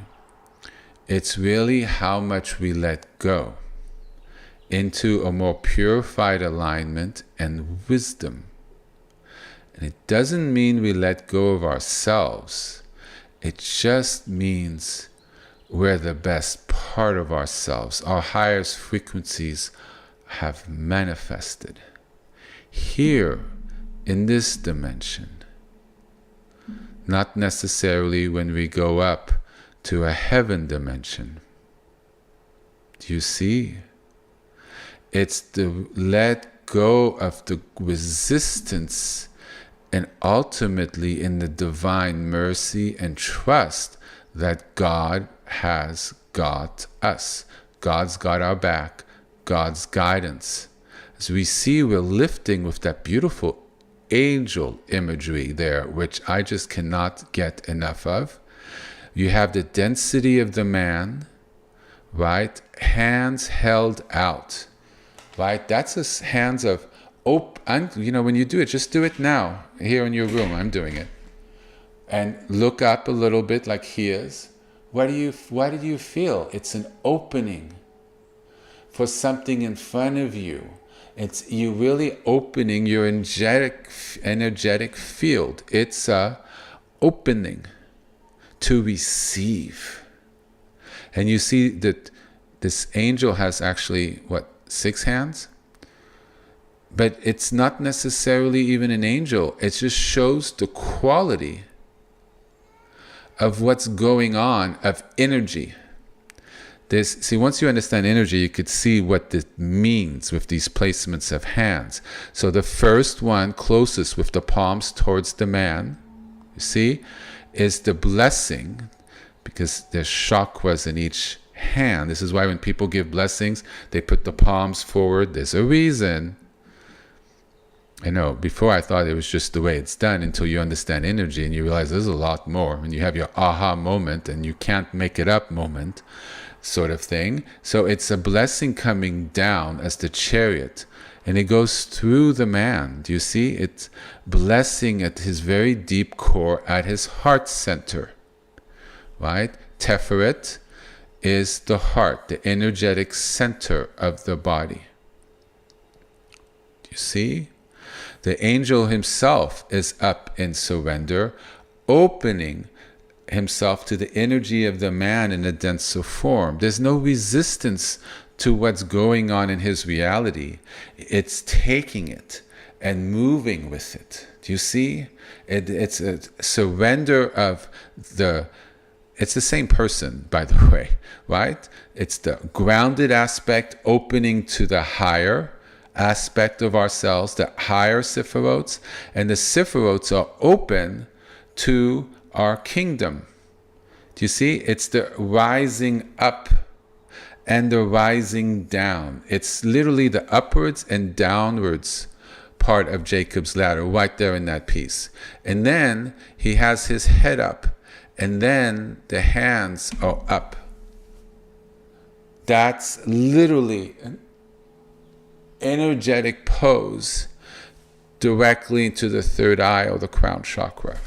S1: it's really how much we let go into a more purified alignment and wisdom. And it doesn't mean we let go of ourselves. It just means we're the best part of ourselves. Our highest frequencies have manifested here in this dimension. Not necessarily when we go up to a heaven dimension. Do you see? It's the let go of the resistance, and ultimately in the divine mercy and trust that God has got us. God's got our back. God's guidance. As we see, we're lifting with that beautiful angel imagery there, which I just cannot get enough of. You have the density of the man, right? Hands held out, right? That's a hands of when you do it, just do it now. Here in your room, I'm doing it. And look up a little bit like he is. What do you feel? It's an opening for something in front of you. It's you really opening your energetic field. It's a opening to receive. And you see that this angel has actually, 6 hands? But it's not necessarily even an angel. It just shows the quality of what's going on, of energy. Once you understand energy, you could see what this means with these placements of hands. So the first one, closest with the palms towards the man, you see, is the blessing, because there's chakras in each hand. This is why when people give blessings, they put the palms forward. There's a reason. I know, before I thought it was just the way it's done, until you understand energy and you realize there's a lot more. When you have your aha moment and you can't make it up moment, sort of thing. So it's a blessing coming down as the chariot, and it goes through the man. Do you see? It's blessing at his very deep core, at his heart center, right? Sefirot is the heart, the energetic center of the body. Do you see? The angel himself is up in surrender, opening himself to the energy of the man in a denser form. There's no resistance to what's going on in his reality. It's taking it and moving with it. Do you see? It's a surrender of it's the same person, by the way, right? It's the grounded aspect opening to the higher aspect of ourselves, the higher Sefirots, and the Sefirots are open to our kingdom. Do you see? It's the rising up and the rising down. It's literally the upwards and downwards part of Jacob's ladder right there in that piece. And then he has his head up, and then the hands are up. That's literally an energetic pose directly into the third eye or the crown chakra.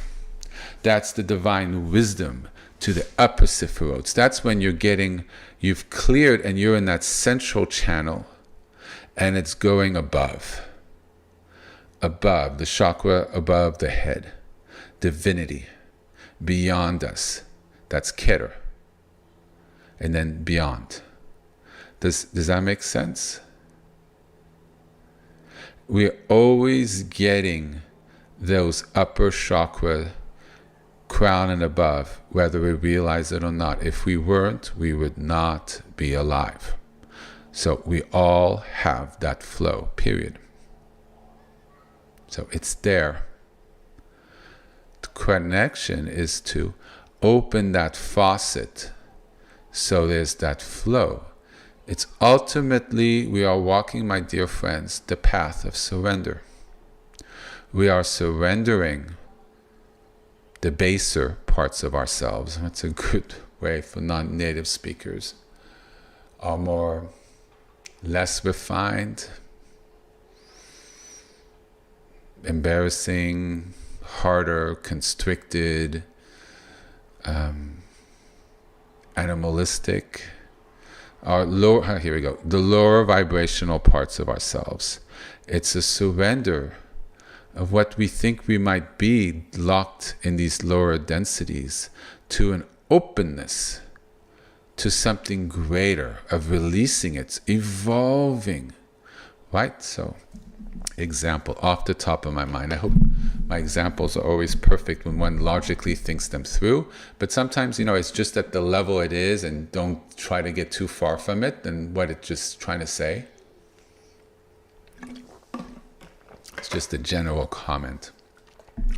S1: That's the divine wisdom to the upper Sefirot. That's when you've cleared and you're in that central channel, and it's going above the chakra, above the head, divinity, beyond us. That's Keter. And then beyond. Does that make sense? We're always getting those upper chakra, crown and above, whether we realize it or not. If we weren't, we would not be alive. So we all have that flow, period. So it's there. The connection is to open that faucet so there's that flow. It's ultimately, we are walking, my dear friends, the path of surrender. We are surrendering the baser parts of ourselves. That's a good way for non-native speakers. Are less refined, embarrassing, harder, constricted, animalistic. Our lower, here we go, the lower vibrational parts of ourselves. It's a surrender of what we think we might be locked in these lower densities to an openness to something greater, of releasing it, evolving, right? So, example off the top of my mind. I hope my examples are always perfect when one logically thinks them through, but sometimes, it's just at the level it is, and don't try to get too far from it than what it's just trying to say. It's just a general comment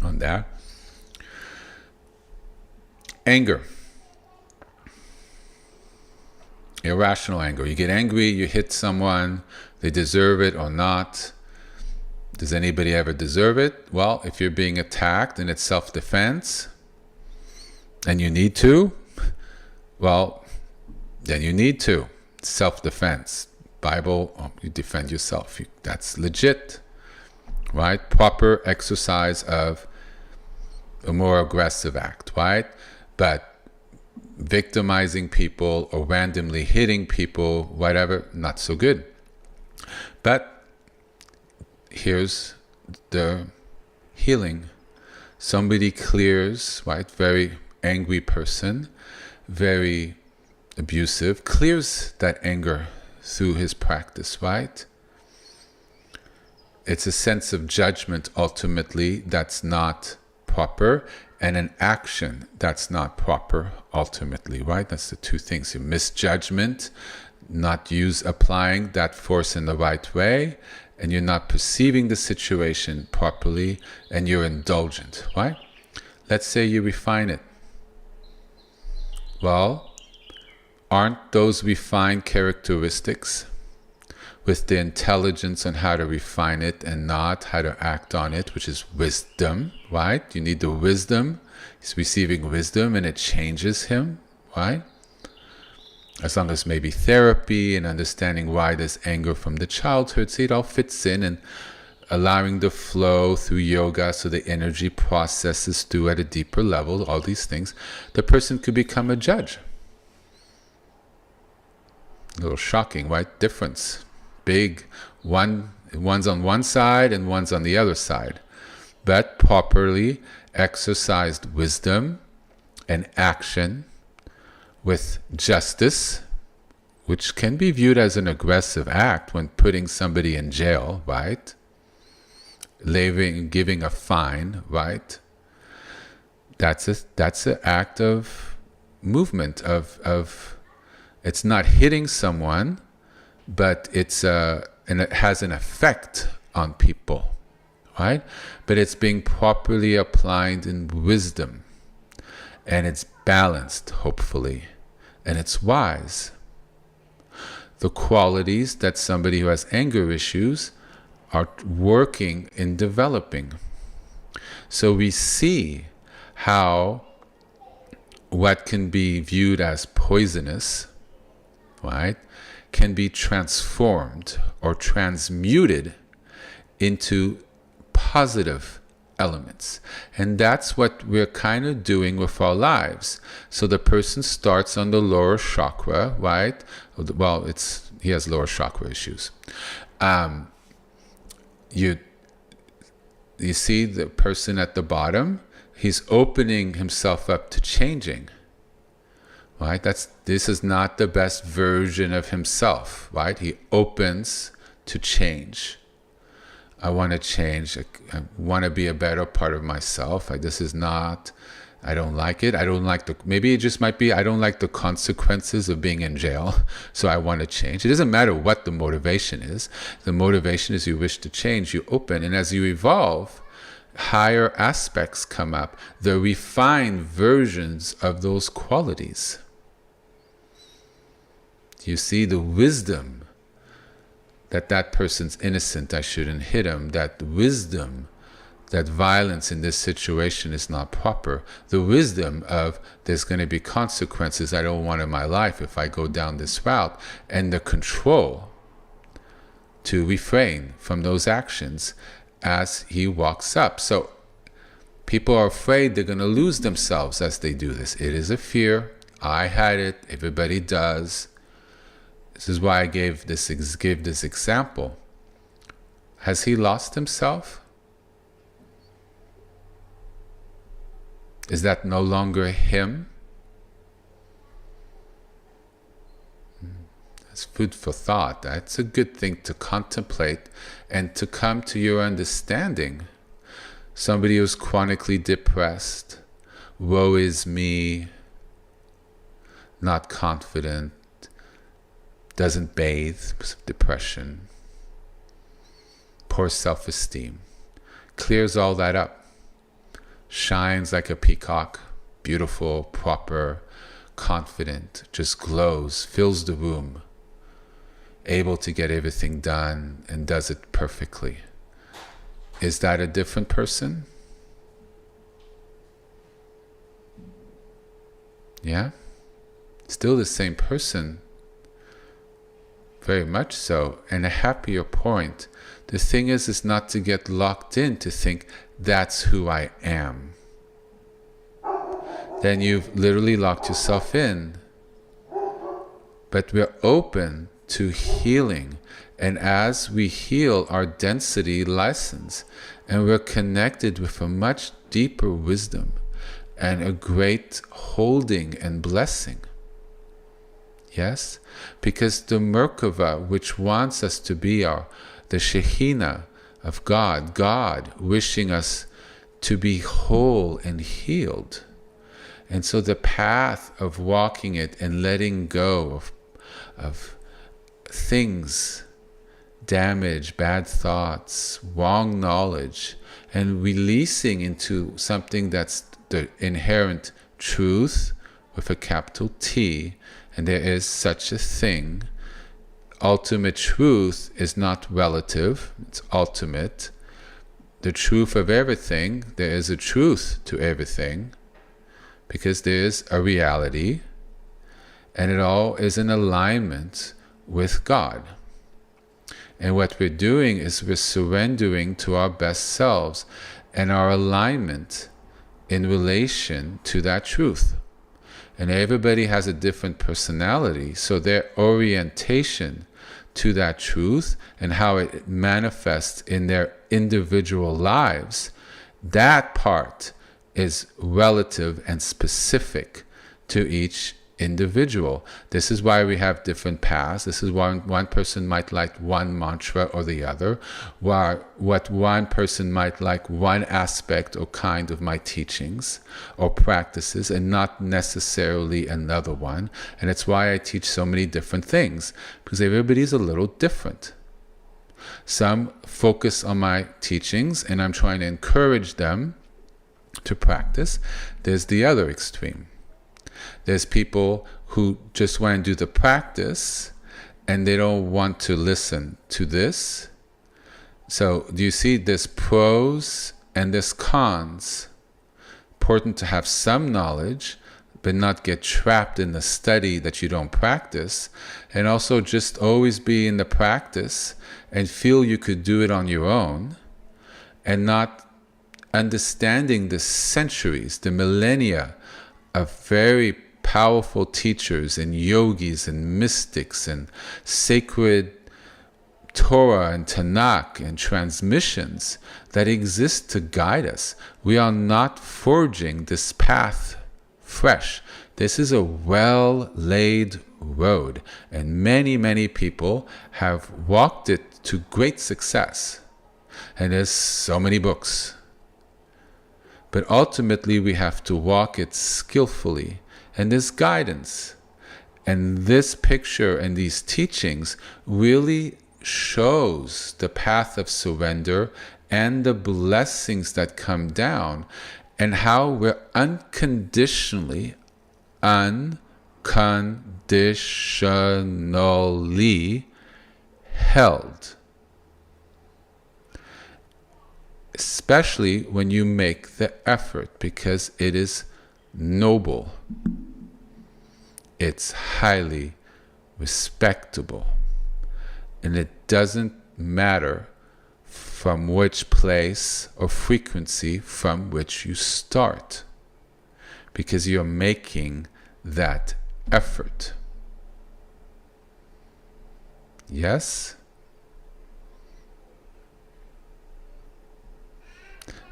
S1: on that. Anger. Irrational anger. You get angry, you hit someone, they deserve it or not. Does anybody ever deserve it? Well, if you're being attacked and it's self-defense, and you need to, well, then you need to. Self-defense. Bible, you defend yourself. That's legit, right? Proper exercise of a more aggressive act, right? But victimizing people or randomly hitting people, whatever, not so good. But here's the healing. Somebody clears, right? Very angry person, very abusive, clears that anger through his practice, right? It's a sense of judgment ultimately that's not proper, and an action that's not proper ultimately, right? That's the two things. Your misjudgment, not applying that force in the right way, and you're not perceiving the situation properly, and you're indulgent, right? Let's say you refine it. Well, aren't those refined characteristics with the intelligence on how to refine it and not how to act on it, which is wisdom, right? You need the wisdom. He's receiving wisdom and it changes him, right? As long as maybe therapy and understanding why there's anger from the childhood, see, it all fits in, and allowing the flow through yoga so the energy processes through at a deeper level, all these things, the person could become a judge. A little shocking, right? Difference. Big. One's on one side and one's on the other side. But properly exercised wisdom and action with justice, which can be viewed as an aggressive act when putting somebody in jail, right? Giving a fine, right? That's an act of movement, of it's not hitting someone, but and it has an effect on people, right? But it's being properly applied in wisdom, and it's balanced, hopefully, and it's wise. the qualities that somebody who has anger issues are working in developing. So we see how what can be viewed as poisonous, right, can be transformed or transmuted into positive elements. And that's what we're kind of doing with our lives. So the person starts on the lower chakra, right? Well, he has lower chakra issues. You see the person at the bottom, he's opening himself up to changing, right? This is not the best version of himself, right? He opens to change. I want to change. I want to be a better part of myself. I don't like it. Maybe it just might be, I don't like the consequences of being in jail, so I want to change. It doesn't matter what the motivation is. The motivation is you wish to change, you open. And as you evolve, higher aspects come up, the refined versions of those qualities. You see the wisdom that person's innocent, I shouldn't hit him, that wisdom, that violence in this situation is not proper, the wisdom of there's going to be consequences I don't want in my life if I go down this route, and the control to refrain from those actions as he walks up. So people are afraid they're going to lose themselves as they do this. It is a fear. I had it. Everybody does. This is why I gave this example. Has he lost himself? Is that no longer him? That's food for thought. That's a good thing to contemplate and to come to your understanding. Somebody who's chronically depressed, woe is me, not confident, doesn't bathe because of depression, poor self-esteem, clears all that up, shines like a peacock, beautiful, proper, confident, just glows, fills the room, able to get everything done and does it perfectly. Is that a different person? Yeah? Still the same person. Very much so, and a happier point. The thing is not to get locked in to think that's who I am. Then you've literally locked yourself in. But we're open to healing, and as we heal, our density lessens, and we're connected with a much deeper wisdom and a great holding and blessing. Yes? Because the Merkava, which wants us to be the Shekhinah of God wishing us to be whole and healed. And so the path of walking it and letting go of things, damage, bad thoughts, wrong knowledge, and releasing into something that's the inherent truth with a capital T, and there is such a thing. Ultimate truth is not relative, it's ultimate. The truth of everything, there is a truth to everything, because there is a reality, and it all is in alignment with God. And what we're doing is we're surrendering to our best selves and our alignment in relation to that truth. And everybody has a different personality, so their orientation to that truth and how it manifests in their individual lives, that part is relative and specific to each individual. This is why we have different paths. This is why one person might like one mantra or the other, while what one person might like one aspect or kind of my teachings or practices and not necessarily another one. And it's why I teach so many different things, because everybody's a little different. Some focus on my teachings and I'm trying to encourage them to practice. There's the other extreme. There's people who just want to do the practice and they don't want to listen to this. So do you see there's pros and there's cons? Important to have some knowledge, but not get trapped in the study that you don't practice, and also just always be in the practice and feel you could do it on your own, and not understanding the centuries, the millennia of very powerful teachers and yogis and mystics and sacred Torah and Tanakh and transmissions that exist to guide us. We are not forging this path fresh. This is a well-laid road, and many, many people have walked it to great success. And there's so many books. But ultimately, we have to walk it skillfully, and there's guidance. And this picture and these teachings really shows the path of surrender and the blessings that come down, and how we're unconditionally held. Especially when you make the effort, because it is noble. It's highly respectable. And it doesn't matter from which place or frequency from which you start, because you're making that effort. Yes?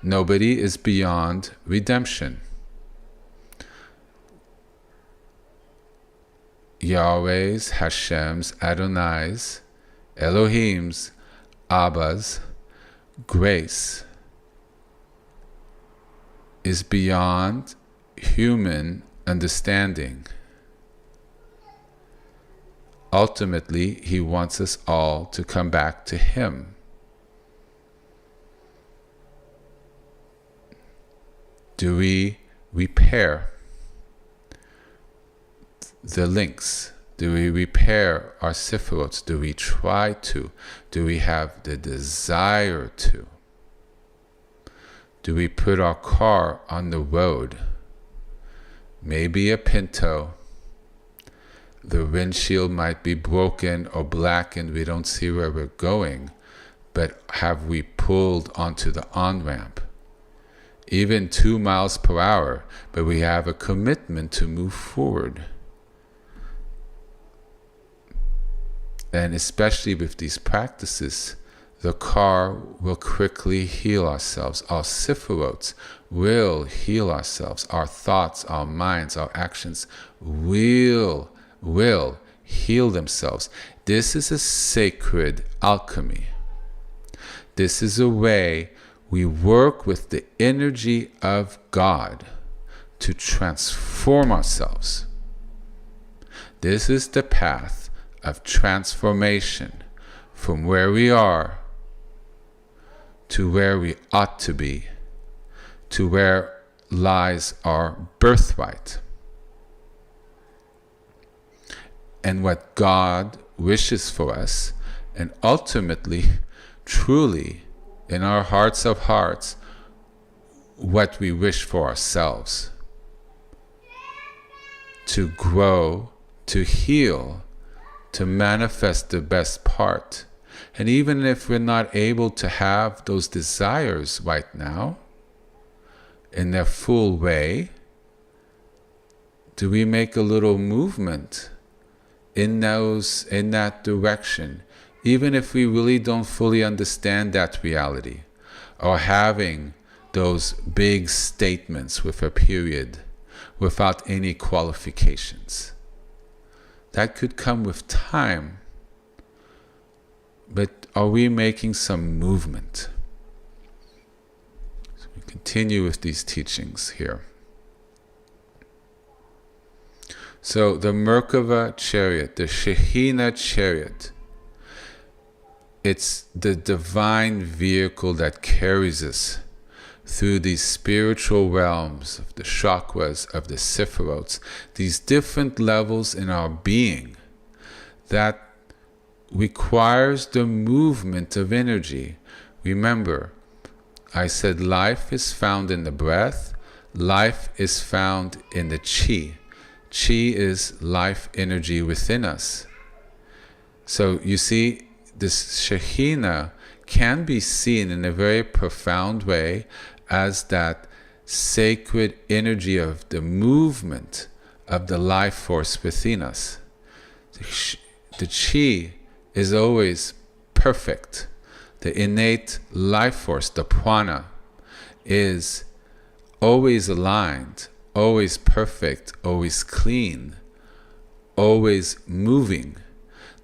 S1: Nobody is beyond redemption. Yahweh's, Hashem's, Adonai's, Elohim's, Abba's grace is beyond human understanding. Ultimately, he wants us all to come back to him. Do we repair the links? Do we repair our Sefirot? Do we try to? Do we have the desire to? Do we put our car on the road? Maybe a Pinto. The windshield might be broken or blackened. We don't see where we're going. But have we pulled onto the on-ramp? Even 2 miles per hour, but we have a commitment to move forward. And especially with these practices, the car will quickly heal ourselves. Our Sefirot will heal ourselves. Our thoughts, our minds, our actions will heal themselves. This is a sacred alchemy. This is a way we work with the energy of God to transform ourselves. This is the path of transformation from where we are to where we ought to be, to where lies our birthright. And what God wishes for us, and ultimately, truly, in our hearts of hearts, what we wish for ourselves. To grow, to heal, to manifest the best part. And even if we're not able to have those desires right now in their full way, do we make a little movement in that direction, even if we really don't fully understand that reality, or having those big statements with a period without any qualifications? That could come with time, but are we making some movement? So we continue with these teachings here. So the Merkava chariot, the Shekhinah chariot, it's the divine vehicle that carries us through these spiritual realms of the chakras, of the Sefirot, these different levels in our being that requires the movement of energy. Remember, I said life is found in the breath. Life is found in the chi. Chi is life energy within us. So you see, this Shekhinah can be seen in a very profound way as that sacred energy of the movement of the life force within us. The chi is always perfect. The innate life force, the prana, is always aligned, always perfect, always clean, always moving.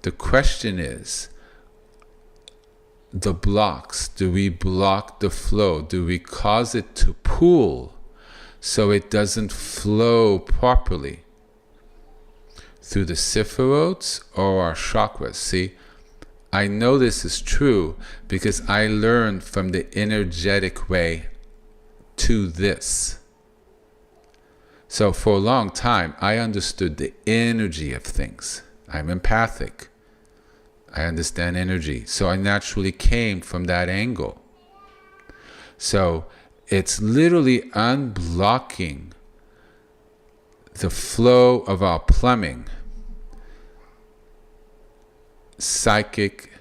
S1: The question is, the blocks, do we block the flow? Do we cause it to pool so it doesn't flow properly through the Sefirot or our chakras? See, I know this is true because I learned from the energetic way to this. So for a long time, I understood the energy of things. I'm empathic. I understand energy. So I naturally came from that angle. So it's literally unblocking the flow of our plumbing, psychic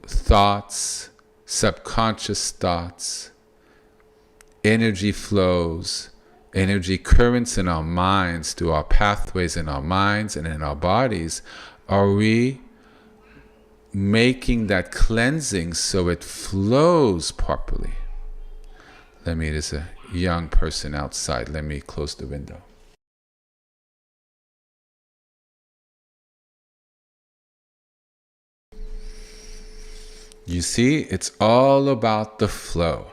S1: thoughts, subconscious thoughts, energy flows, energy currents in our minds, through our pathways in our minds and in our bodies. Are we making that cleansing so it flows properly? There's a young person outside. Let me close the window. You see, it's all about the flow.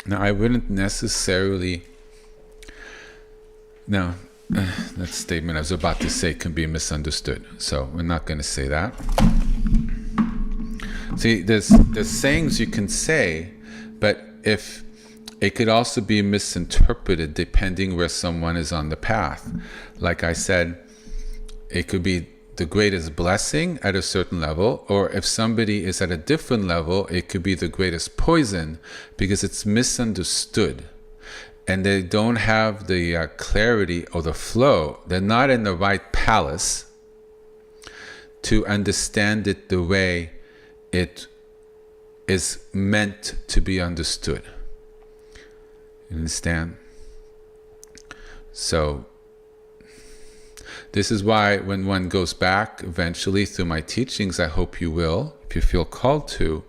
S1: Now, I wouldn't necessarily... Now, that statement I was about to say can be misunderstood, so we're not going to say that. See, there's sayings you can say, but if it could also be misinterpreted depending where someone is on the path. Like I said, it could be the greatest blessing at a certain level, or if somebody is at a different level, it could be the greatest poison because it's misunderstood. And they don't have the clarity or the flow. They're not in the right palace to understand it the way it is meant to be understood. You understand? So, this is why when one goes back eventually through my teachings, I hope you will, if you feel called to,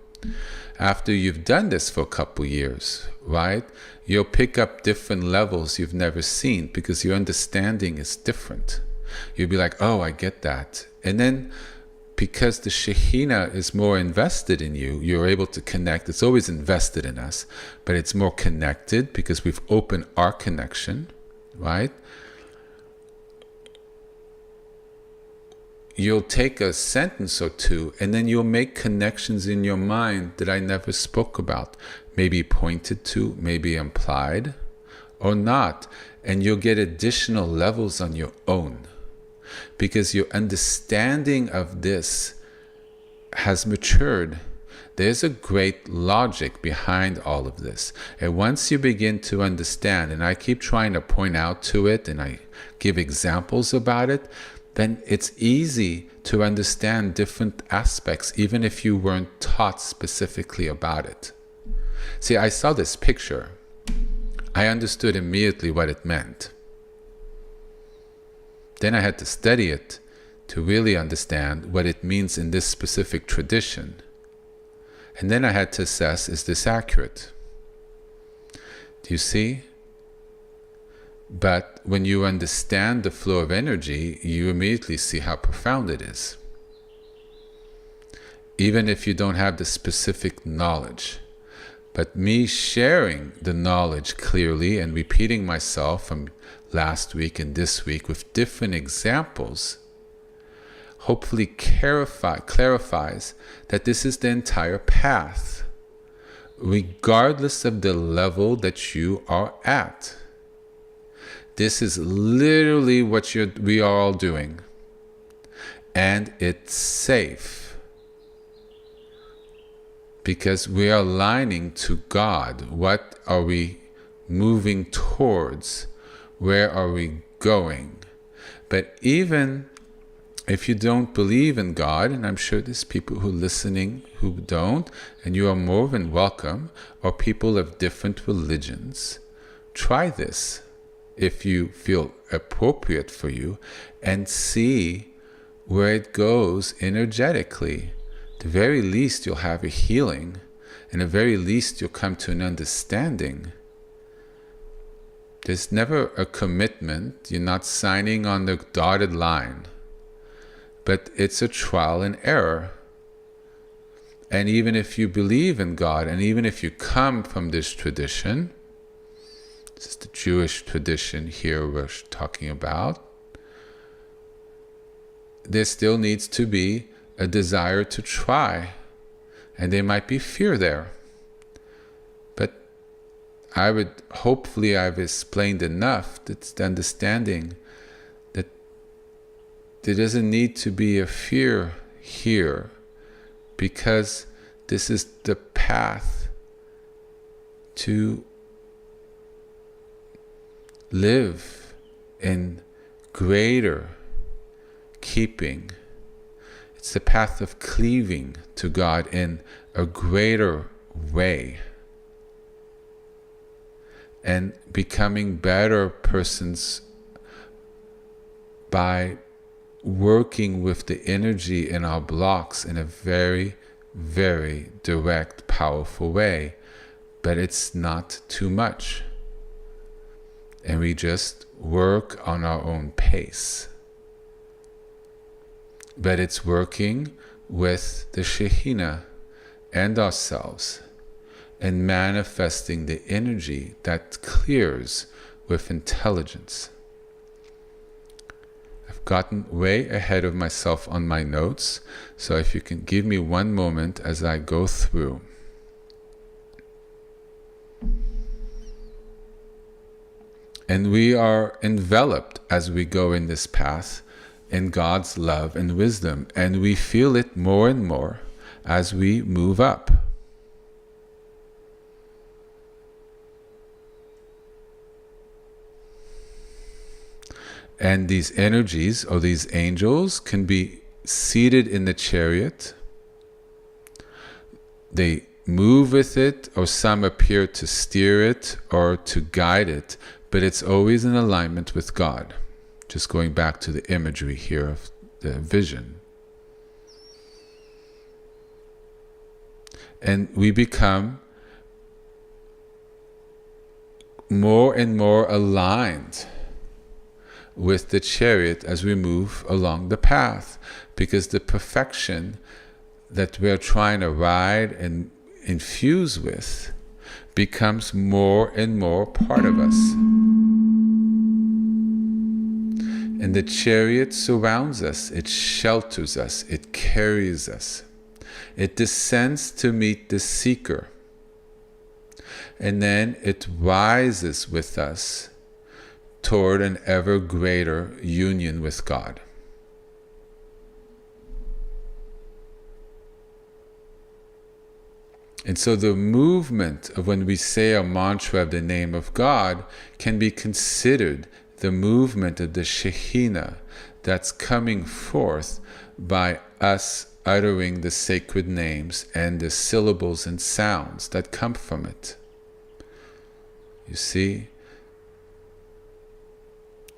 S1: after you've done this for a couple years, right? You'll pick up different levels you've never seen because your understanding is different. You'll be like, oh, I get that. And then because the Shekhinah is more invested in you, you're able to connect. It's always invested in us, but it's more connected because we've opened our connection, right? You'll take a sentence or two and then you'll make connections in your mind that I never spoke about, maybe pointed to, maybe implied, or not. And you'll get additional levels on your own because your understanding of this has matured. There's a great logic behind all of this. And once you begin to understand, and I keep trying to point out to it and I give examples about it, then it's easy to understand different aspects, even if you weren't taught specifically about it. See, I saw this picture. I understood immediately what it meant. Then I had to study it to really understand what it means in this specific tradition. And then I had to assess, is this accurate? Do you see? But when you understand the flow of energy, you immediately see how profound it is. Even if you don't have the specific knowledge. But me sharing the knowledge clearly and repeating myself from last week and this week with different examples, hopefully clarifies that this is the entire path, regardless of the level that you are at. This is literally what we are all doing. And it's safe. Because we are aligning to God. What are we moving towards? Where are we going? But even if you don't believe in God, and I'm sure there's people who are listening who don't, and you are more than welcome, or people of different religions, try this if you feel appropriate for you, and see where it goes energetically. At the very least, you'll have a healing, and at the very least, you'll come to an understanding. There's never a commitment. You're not signing on the dotted line. But it's a trial and error. And even if you believe in God, and even if you come from this tradition, this is the Jewish tradition here we're talking about, there still needs to be a desire to try. And there might be fear there. But hopefully I've explained enough that's the understanding that there doesn't need to be a fear here, because this is the path to live in greater keeping. It's the path of cleaving to God in a greater way and becoming better persons by working with the energy in our blocks in a very, very direct, powerful way. But it's not too much. And we just work on our own pace. But it's working with the Shekhinah and ourselves and manifesting the energy that clears with intelligence. I've gotten way ahead of myself on my notes, so if you can give me one moment as I go through. And we are enveloped as we go in this path in God's love and wisdom, and we feel it more and more as we move up. And these energies, or these angels, can be seated in the chariot. They move with it, or some appear to steer it or to guide it, but it's always in alignment with God. Just going back to the imagery here of the vision. And we become more and more aligned with the chariot as we move along the path, because the perfection that we're trying to ride and infuse with becomes more and more part of us. And the chariot surrounds us, it shelters us, it carries us. It descends to meet the seeker. And then it rises with us toward an ever greater union with God. And so the movement of when we say a mantra of the name of God can be considered the movement of the Shekhinah that's coming forth by us uttering the sacred names and the syllables and sounds that come from it. You see?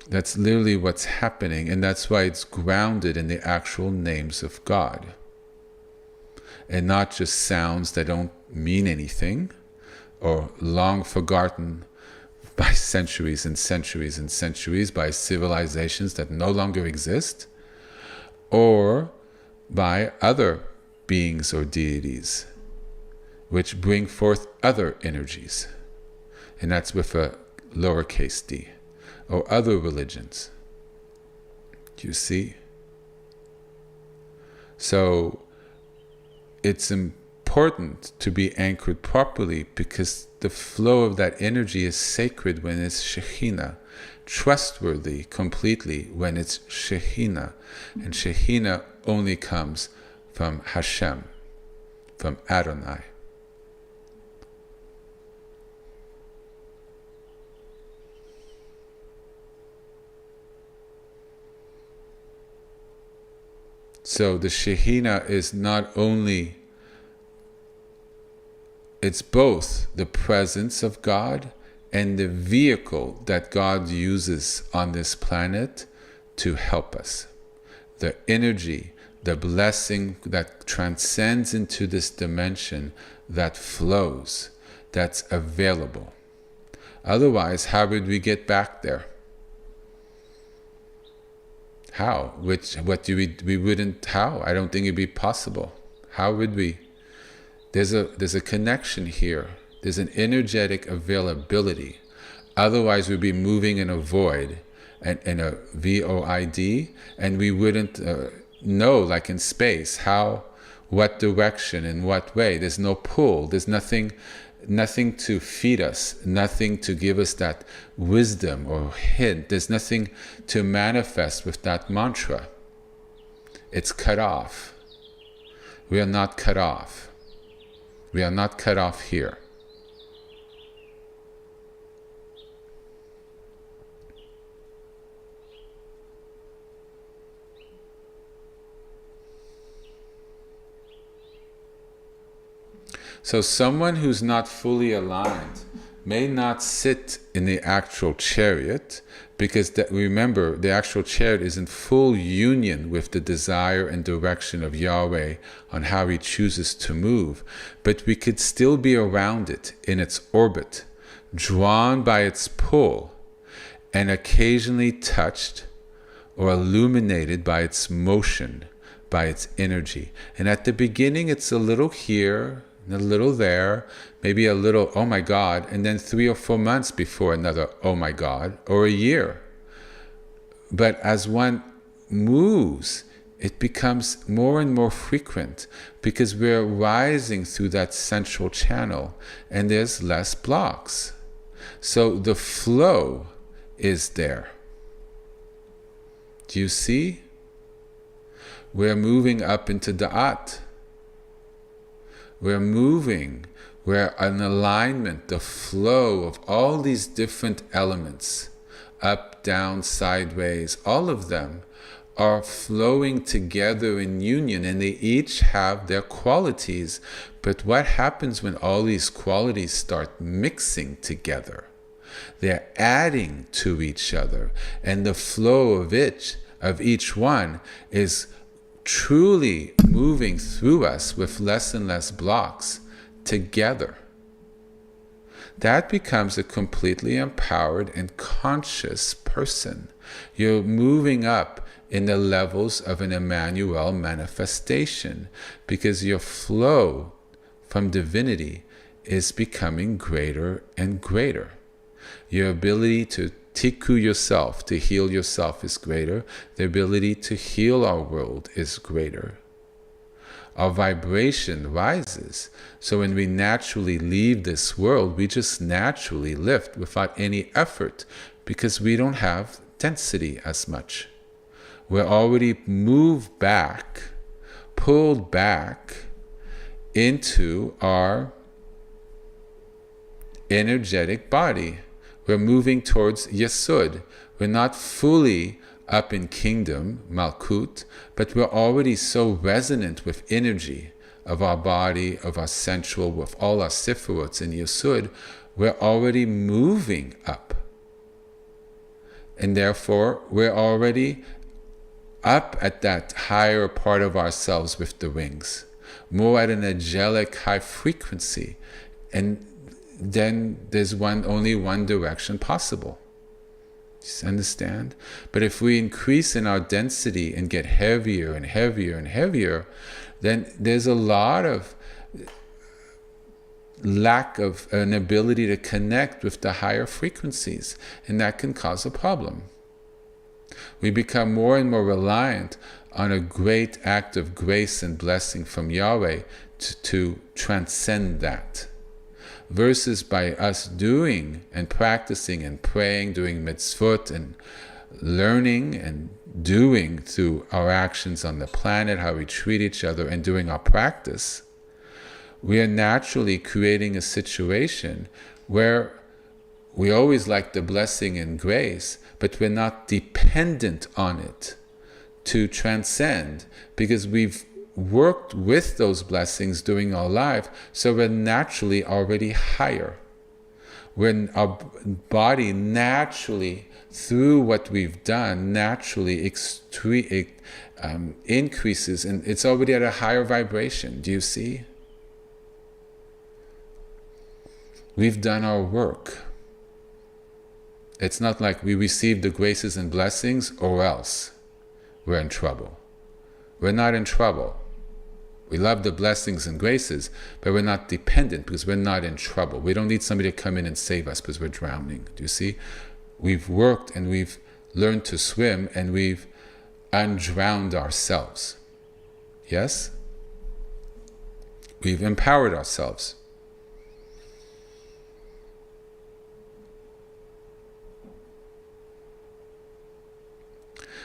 S1: That's literally what's happening, and that's why it's grounded in the actual names of God. And not just sounds that don't mean anything, or long forgotten by centuries and centuries and centuries, by civilizations that no longer exist, or by other beings or deities, which bring forth other energies. And that's with a lowercase d, or other religions. Do you see? So it's important important to be anchored properly because the flow of that energy is sacred when it's Shekhinah, trustworthy completely when it's Shekhinah. And Shekhinah only comes from Hashem, from Adonai. So the Shekhinah is not only, it's both the presence of God and the vehicle that God uses on this planet to help us. The energy, the blessing that transcends into this dimension, that flows, that's available. Otherwise, how would we get back there? How? What do we wouldn't, how? I don't think it'd be possible. How would we? There's a connection here. There's an energetic availability. Otherwise, we'd be moving in a void, and in a void, and we wouldn't know, like in space, how, what direction, in what way. There's no pull. There's nothing to feed us, nothing to give us that wisdom or hint. There's nothing to manifest with that mantra. It's cut off. We are not cut off. We are not cut off here. So someone who's not fully aligned may not sit in the actual chariot, because remember, the actual chariot is in full union with the desire and direction of Yahweh on how he chooses to move. But we could still be around it in its orbit, drawn by its pull, and occasionally touched or illuminated by its motion, by its energy. And at the beginning, it's a little here, a little there, maybe a little, oh my God, and then 3 or 4 months before another, oh my God, or a year. But as one moves, it becomes more and more frequent because we're rising through that central channel and there's less blocks. So the flow is there. Do you see? We're moving up into Da'at. We're moving, we're in alignment, the flow of all these different elements, up, down, sideways, all of them are flowing together in union, and they each have their qualities. But what happens when all these qualities start mixing together? They're adding to each other, and the flow of each one is truly moving through us with less and less blocks together. That becomes a completely empowered and conscious person. You're moving up in the levels of an Emmanuel manifestation because your flow from divinity is becoming greater and greater. Your ability to tikkun yourself, to heal yourself, is greater. The ability to heal our world is greater. Our vibration rises. So when we naturally leave this world, we just naturally lift without any effort because we don't have density as much. We're already moved back, pulled back into our energetic body. We're moving towards Yesod. We're not fully up in kingdom, Malkut, but we're already so resonant with energy of our body, of our central, with all our Sefirots in Yesod, we're already moving up. And therefore, we're already up at that higher part of ourselves with the wings, more at an angelic high frequency. And then there's only one direction possible. You understand? But if we increase in our density and get heavier and heavier and heavier, then there's a lot of lack of an ability to connect with the higher frequencies, and that can cause a problem. We become more and more reliant on a great act of grace and blessing from Yahweh to transcend that. Versus by us doing and practicing and praying, doing mitzvot and learning and doing through our actions on the planet, how we treat each other, and doing our practice, we are naturally creating a situation where we always like the blessing and grace, but we're not dependent on it to transcend, because we've worked with those blessings during our life, so we're naturally already higher. When our body naturally, through what we've done, naturally increases, and it's already at a higher vibration. Do you see? We've done our work. It's not like we received the graces and blessings or else we're in trouble. We're not in trouble. We love the blessings and graces, but we're not dependent because we're not in trouble. We don't need somebody to come in and save us because we're drowning. Do you see? We've worked and we've learned to swim and we've undrowned ourselves. Yes? We've empowered ourselves.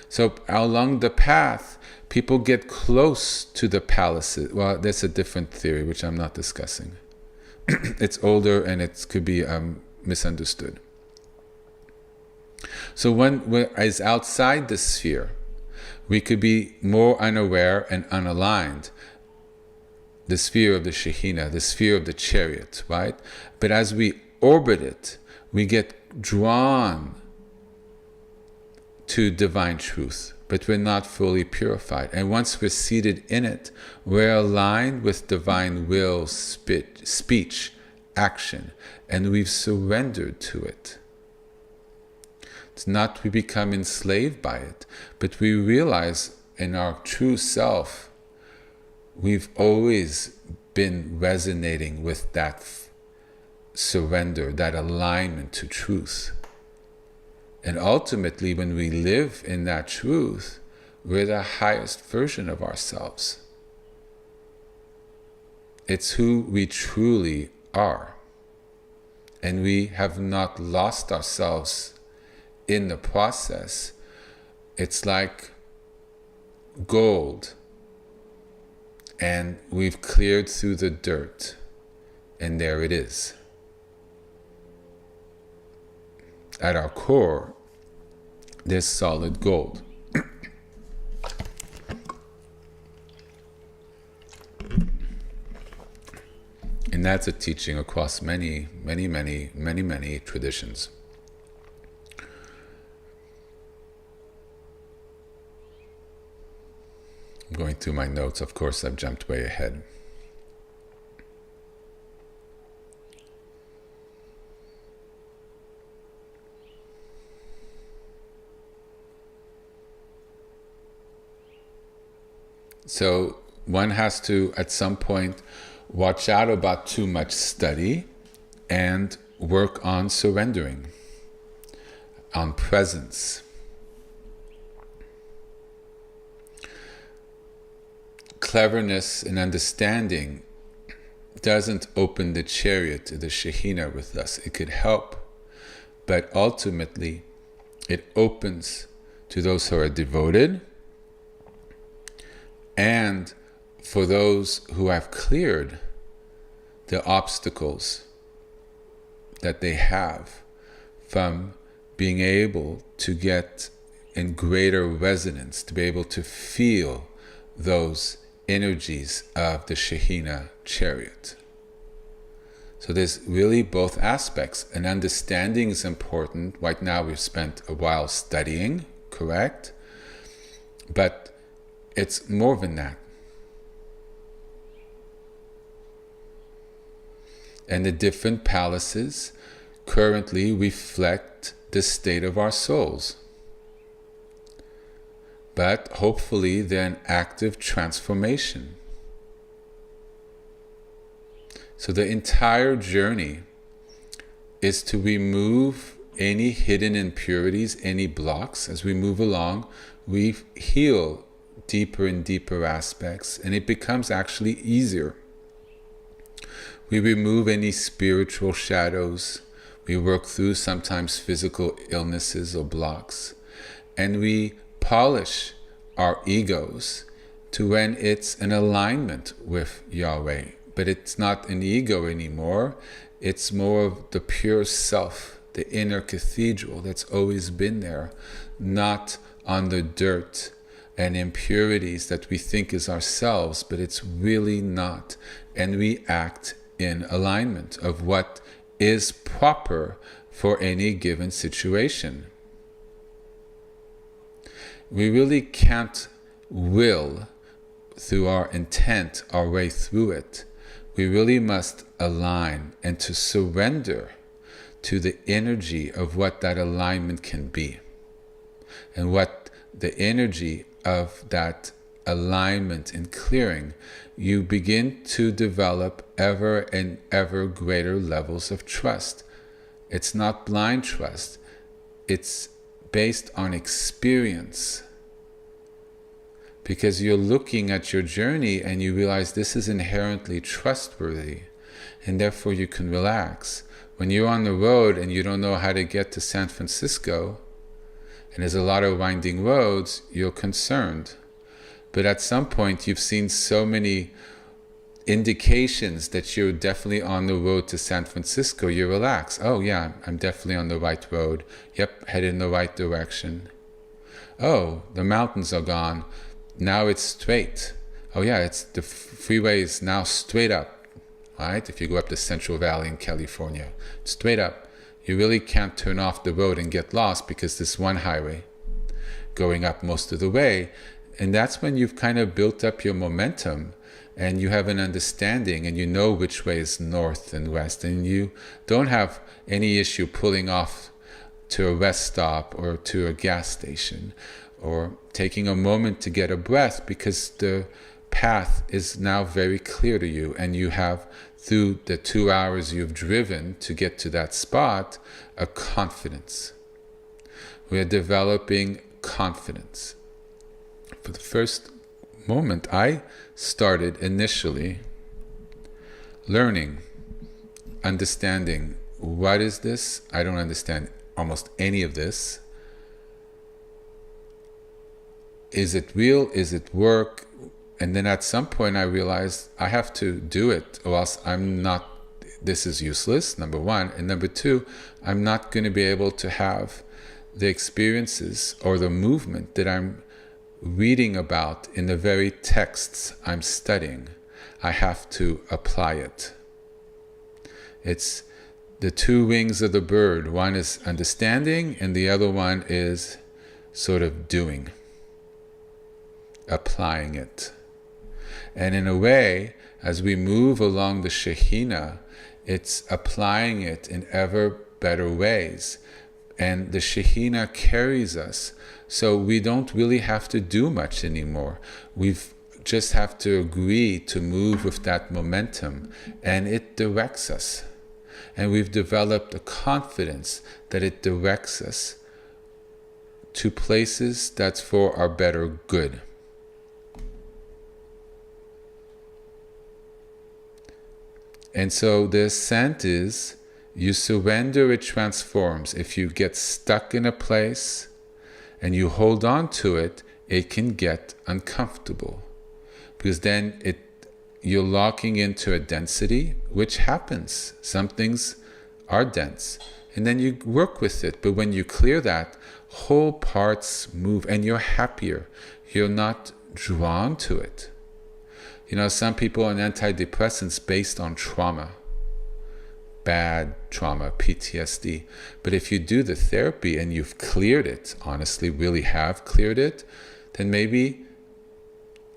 S1: So along the path, people get close to the palaces. Well, that's a different theory, which I'm not discussing. It's older and it could be misunderstood. So when we're outside the sphere, we could be more unaware and unaligned. The sphere of the Shekhinah, the sphere of the Chariot, right? But as we orbit it, we get drawn to divine truth, but we're not fully purified. And once we're seated in it, we're aligned with divine will, speech, action, and we've surrendered to it. It's not we become enslaved by it, but we realize in our true self, we've always been resonating with that surrender, that alignment to truth. And ultimately, when we live in that truth, we're the highest version of ourselves. It's who we truly are. And we have not lost ourselves in the process. It's like gold. And we've cleared through the dirt. And there it is. At our core, there's solid gold. And that's a teaching across many traditions. I'm going through my notes. Of course, I've jumped way ahead. So one has to, at some point, watch out about too much study and work on surrendering, on presence. Cleverness and understanding doesn't open the chariot to the Shekhinah with us. It could help, but ultimately it opens to those who are devoted, and for those who have cleared the obstacles that they have from being able to get in greater resonance, to be able to feel those energies of the Shekhinah chariot. So there's really both aspects. And understanding is important. Right now we've spent a while studying, correct? But it's more than that. And the different palaces currently reflect the state of our souls. But hopefully they're an active transformation. So the entire journey is to remove any hidden impurities, any blocks. As we move along, we heal deeper and deeper aspects, and it becomes actually easier. We remove any spiritual shadows. We work through sometimes physical illnesses or blocks. And we polish our egos to when it's in alignment with Yahweh. But it's not an ego anymore. It's more of the pure self, the inner cathedral that's always been there, not on the dirt and impurities that we think is ourselves, but it's really not. And we act in alignment of what is proper for any given situation. We really can't will through our intent our way through it. We really must align and to surrender to the energy of what that alignment can be, and what the energy of that alignment and clearing. You begin to develop ever and ever greater levels of trust. It's not blind trust. It's based on experience. Because you're looking at your journey and you realize this is inherently trustworthy, and therefore you can relax. When you're on the road and you don't know how to get to San Francisco, and there's a lot of winding roads, you're concerned. But at some point you've seen so many indications that you're definitely on the road to San Francisco, you relax. Oh yeah, I'm definitely on the right road. Yep, headed in the right direction. Oh, the mountains are gone. Now it's straight. Oh yeah, it's the freeway is now straight up, right? If you go up the Central Valley in California, straight up. You really can't turn off the road and get lost because there's one highway going up most of the way. And that's when you've kind of built up your momentum and you have an understanding and you know which way is north and west, and you don't have any issue pulling off to a rest stop or to a gas station or taking a moment to get a breath, because the path is now very clear to you, and you have, through the 2 hours you've driven to get to that spot, a confidence. We are developing confidence. For the first moment, I started initially learning, understanding, what is this? I don't understand almost any of this. Is it real? Is it work? And then at some point I realized I have to do it, or else I'm not, this is useless, number one. And number two, I'm not going to be able to have the experiences or the movement that I'm reading about in the very texts I'm studying. I have to apply it. It's the two wings of the bird. One is understanding and the other one is sort of doing, applying it. And in a way, as we move along the Shekhinah, it's applying it in ever better ways. And the Shekhinah carries us. So we don't really have to do much anymore. We just have to agree to move with that momentum, and it directs us. And we've developed a confidence that it directs us to places that's for our better good. And so the ascent is, you surrender, it transforms. If you get stuck in a place and you hold on to it, it can get uncomfortable. Because then you're locking into a density, which happens. Some things are dense. And then you work with it. But when you clear that, whole parts move and you're happier. You're not drawn to it. You know, some people on antidepressants based on trauma, bad trauma, PTSD. But if you do the therapy and you've cleared it, honestly, really have cleared it, then maybe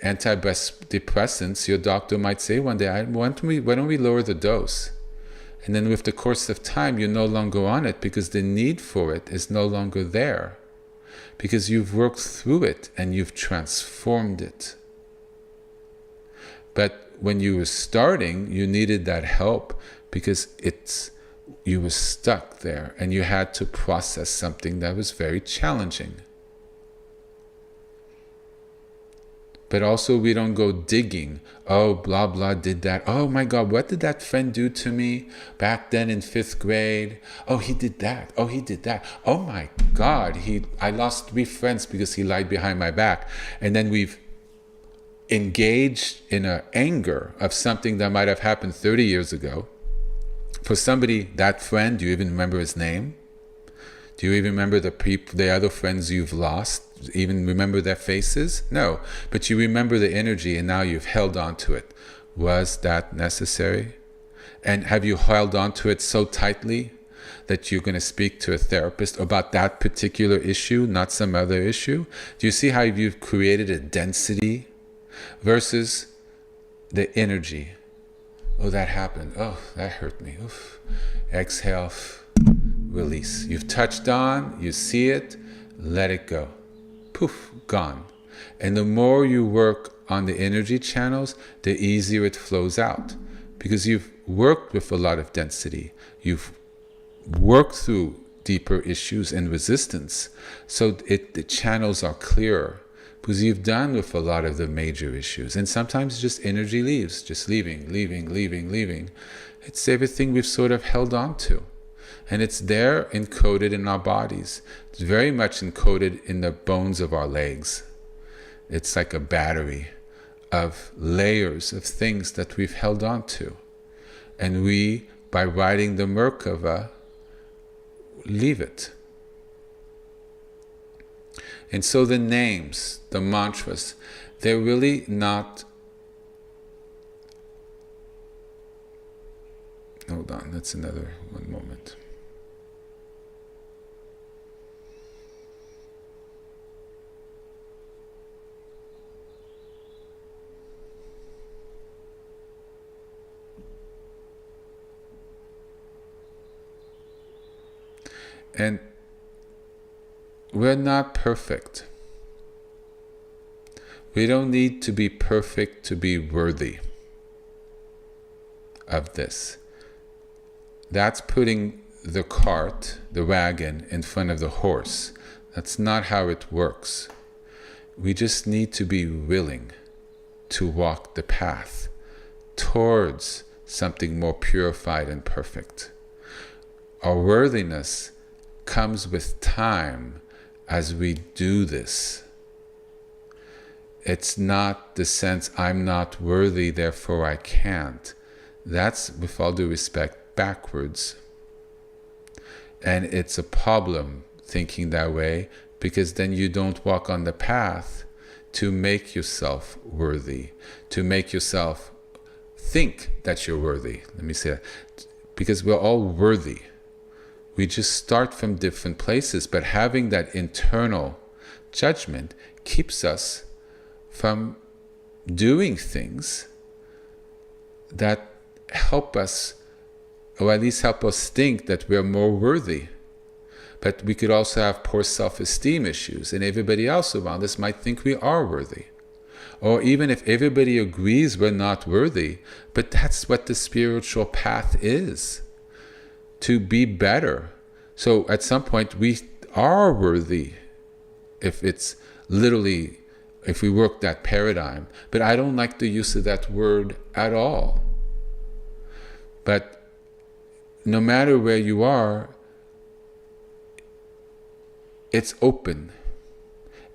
S1: antidepressants, your doctor might say one day, why don't we lower the dose? And then with the course of time, you're no longer on it because the need for it is no longer there. Because you've worked through it and you've transformed it. But when you were starting, you needed that help because you were stuck there and you had to process something that was very challenging. But also we don't go digging. Oh, blah, blah, did that. Oh my God, what did that friend do to me back then in 5th grade? Oh, he did that. Oh, he did that. Oh my God, I lost 3 friends because he lied behind my back. And then we've engaged in an anger of something that might have happened 30 years ago. For somebody, that friend, do you even remember his name? Do you even remember the other friends you've lost? Even remember their faces? No, but you remember the energy, and now you've held on to it. Was that necessary? And have you held on to it so tightly that you're going to speak to a therapist about that particular issue, not some other issue? Do you see how you've created a density versus the energy? Oh, that happened. Oh, that hurt me. Oof. Exhale, release. You've touched on, you see it, let it go. Poof, gone. And the more you work on the energy channels, the easier it flows out. Because you've worked with a lot of density. You've worked through deeper issues and resistance. So the channels are clearer. Because you've done with a lot of the major issues. And sometimes just energy leaves, just leaving. It's everything we've sort of held on to. And it's there encoded in our bodies. It's very much encoded in the bones of our legs. It's like a battery of layers of things that we've held on to. And we, by writing the Merkava, leave it. And so the names, the mantras, they're really not... Hold on, that's another one moment. And we're not perfect. We don't need to be perfect to be worthy of this. That's putting the cart, the wagon, in front of the horse. That's not how it works. We just need to be willing to walk the path towards something more purified and perfect. Our worthiness comes with time as we do this. It's not the sense, I'm not worthy, therefore I can't. That's, with all due respect, backwards. And it's a problem thinking that way, because then you don't walk on the path to make yourself worthy, to make yourself think that you're worthy. Let me say that. Because we're all worthy. We just start from different places, but having that internal judgment keeps us from doing things that help us, or at least help us think that we're more worthy. But we could also have poor self-esteem issues, and everybody else around us might think we are worthy. Or even if everybody agrees we're not worthy, but that's what the spiritual path is. To be better. So at some point we are worthy, if it's literally, if we work that paradigm. But I don't like the use of that word at all. But no matter where you are, it's open.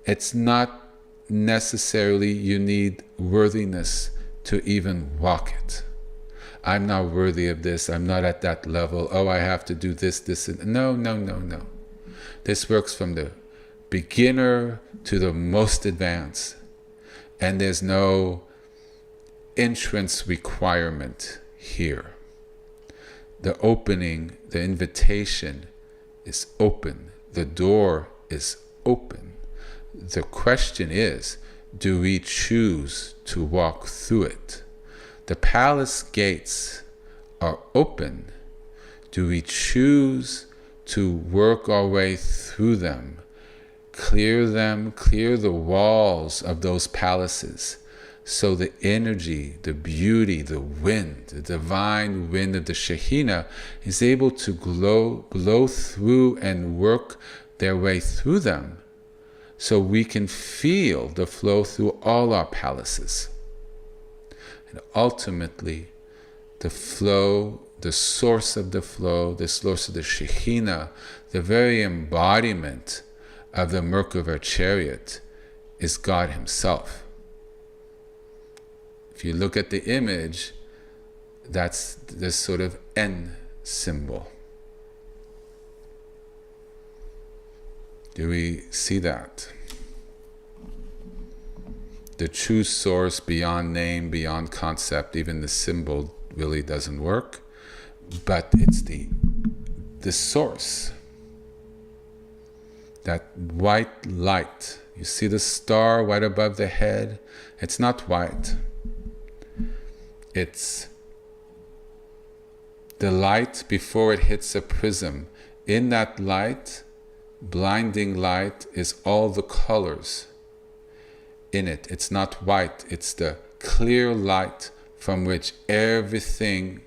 S1: It's not necessarily you need worthiness to even walk it. I'm not worthy of this, I'm not at that level, oh, I have to do this, and... No. This works from the beginner to the most advanced. And there's no entrance requirement here. The opening, the invitation is open. The door is open. The question is, do we choose to walk through it? The palace gates are open. Do we choose to work our way through them, clear the walls of those palaces, so the energy, the beauty, the wind, the divine wind of the Shekhinah is able to blow through and work their way through them, so we can feel the flow through all our palaces. And ultimately, the flow, the source of the flow, the source of the Shekhinah, the very embodiment of the Merkava chariot is God himself. If you look at the image, that's this sort of N symbol. Do we see that? The true source, beyond name, beyond concept, even the symbol really doesn't work, but it's the source. That white light. You see the star right above the head? It's not white. It's the light before it hits a prism. In that light, blinding light, is all the colors in it. It's not white. It's the clear light from which everything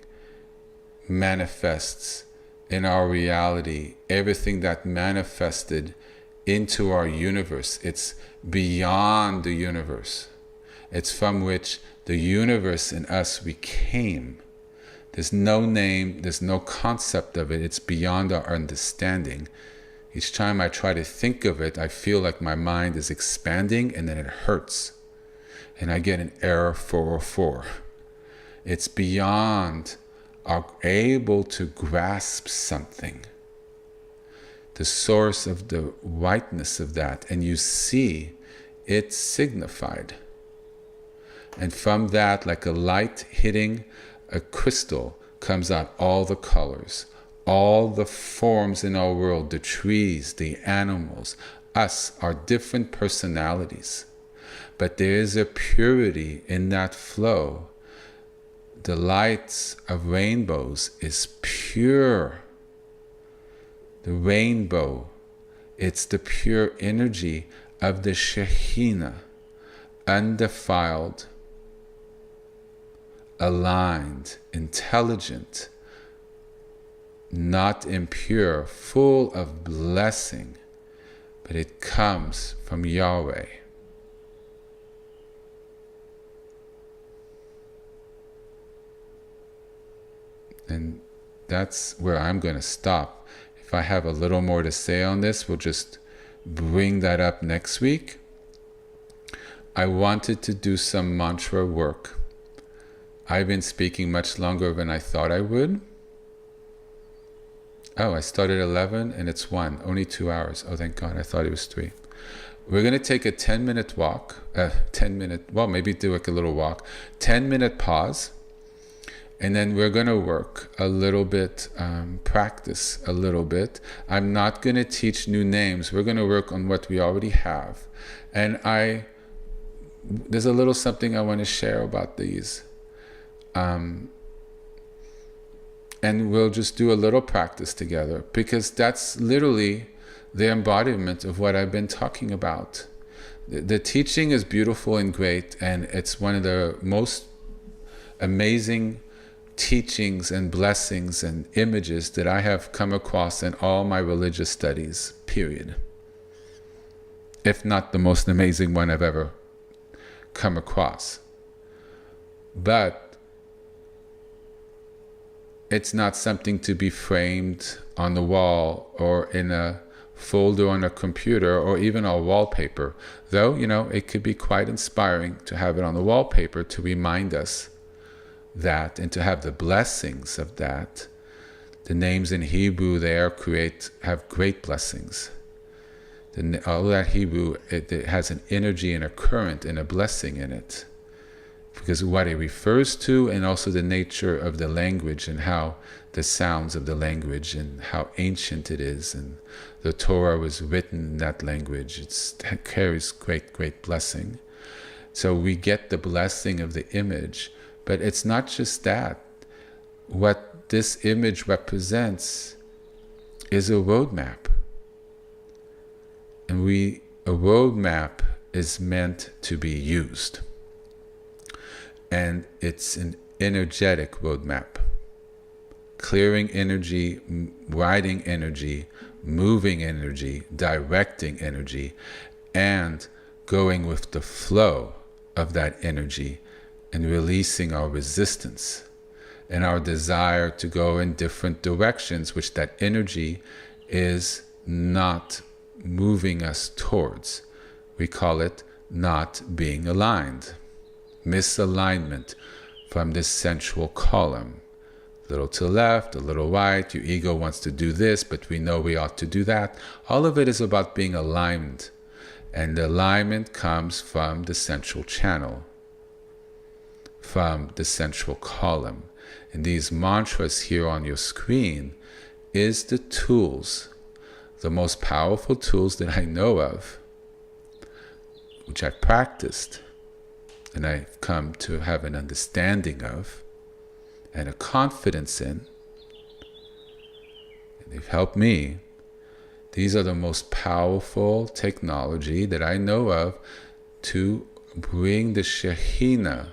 S1: manifests in our reality. Everything that manifested into our universe. It's beyond the universe. It's from which the universe in us became. There's no name, there's no concept of it. It's beyond our understanding. Each time I try to think of it, I feel like my mind is expanding, and then it hurts. And I get an error 404. It's beyond our able to grasp something. The source of the whiteness of that, and you see it signified. And from that, like a light hitting a crystal, comes out all the colors, all the forms in our world, the trees, the animals, us, our different personalities. But there is a purity in that flow. The lights of rainbows is pure. The rainbow, it's the pure energy of the Shekhinah, undefiled, aligned, intelligent, not impure, full of blessing, but it comes from Yahweh. And that's where I'm going to stop. If I have a little more to say on this, we'll just bring that up next week. I wanted to do some mantra work. I've been speaking much longer than I thought I would. Oh, I started at 11 and it's 1, only 2 hours. Oh, thank God, I thought it was 3. We're going to take a 10-minute walk, maybe do like a little walk, 10-minute pause. And then we're going to work a little bit, practice a little bit. I'm not going to teach new names. We're going to work on what we already have. And there's a little something I want to share about these. And we'll just do a little practice together, because that's literally the embodiment of what I've been talking about. The teaching is beautiful and great, and it's one of the most amazing teachings and blessings and images that I have come across in all my religious studies, period. If not the most amazing one I've ever come across. But it's not something to be framed on the wall or in a folder on a computer or even a wallpaper. Though, it could be quite inspiring to have it on the wallpaper to remind us that, and to have the blessings of that. The names in Hebrew there have great blessings. All that Hebrew, it has an energy and a current and a blessing in it, because what it refers to, and also the nature of the language and how the sounds of the language and how ancient it is, and the Torah was written in that language. It carries great blessing. So we get the blessing of the image. But it's not just that. What this image represents is a roadmap. And a roadmap is meant to be used. And it's an energetic roadmap. Clearing energy, writing energy, moving energy, directing energy. and going with the flow of that energy and releasing our resistance and our desire to go in different directions, which that energy is not moving us towards. We call it not being aligned. Misalignment from this sensual column. A little to the left, a little right. Your ego wants to do this, but we know we ought to do that. All of it is about being aligned. And the alignment comes from the central channel, from the central column. And these mantras here on your screen is the tools, the most powerful tools that I know of, which I've practiced and I've come to have an understanding of and a confidence in. And they've helped me. These are the most powerful technology that I know of to bring the Shekhinah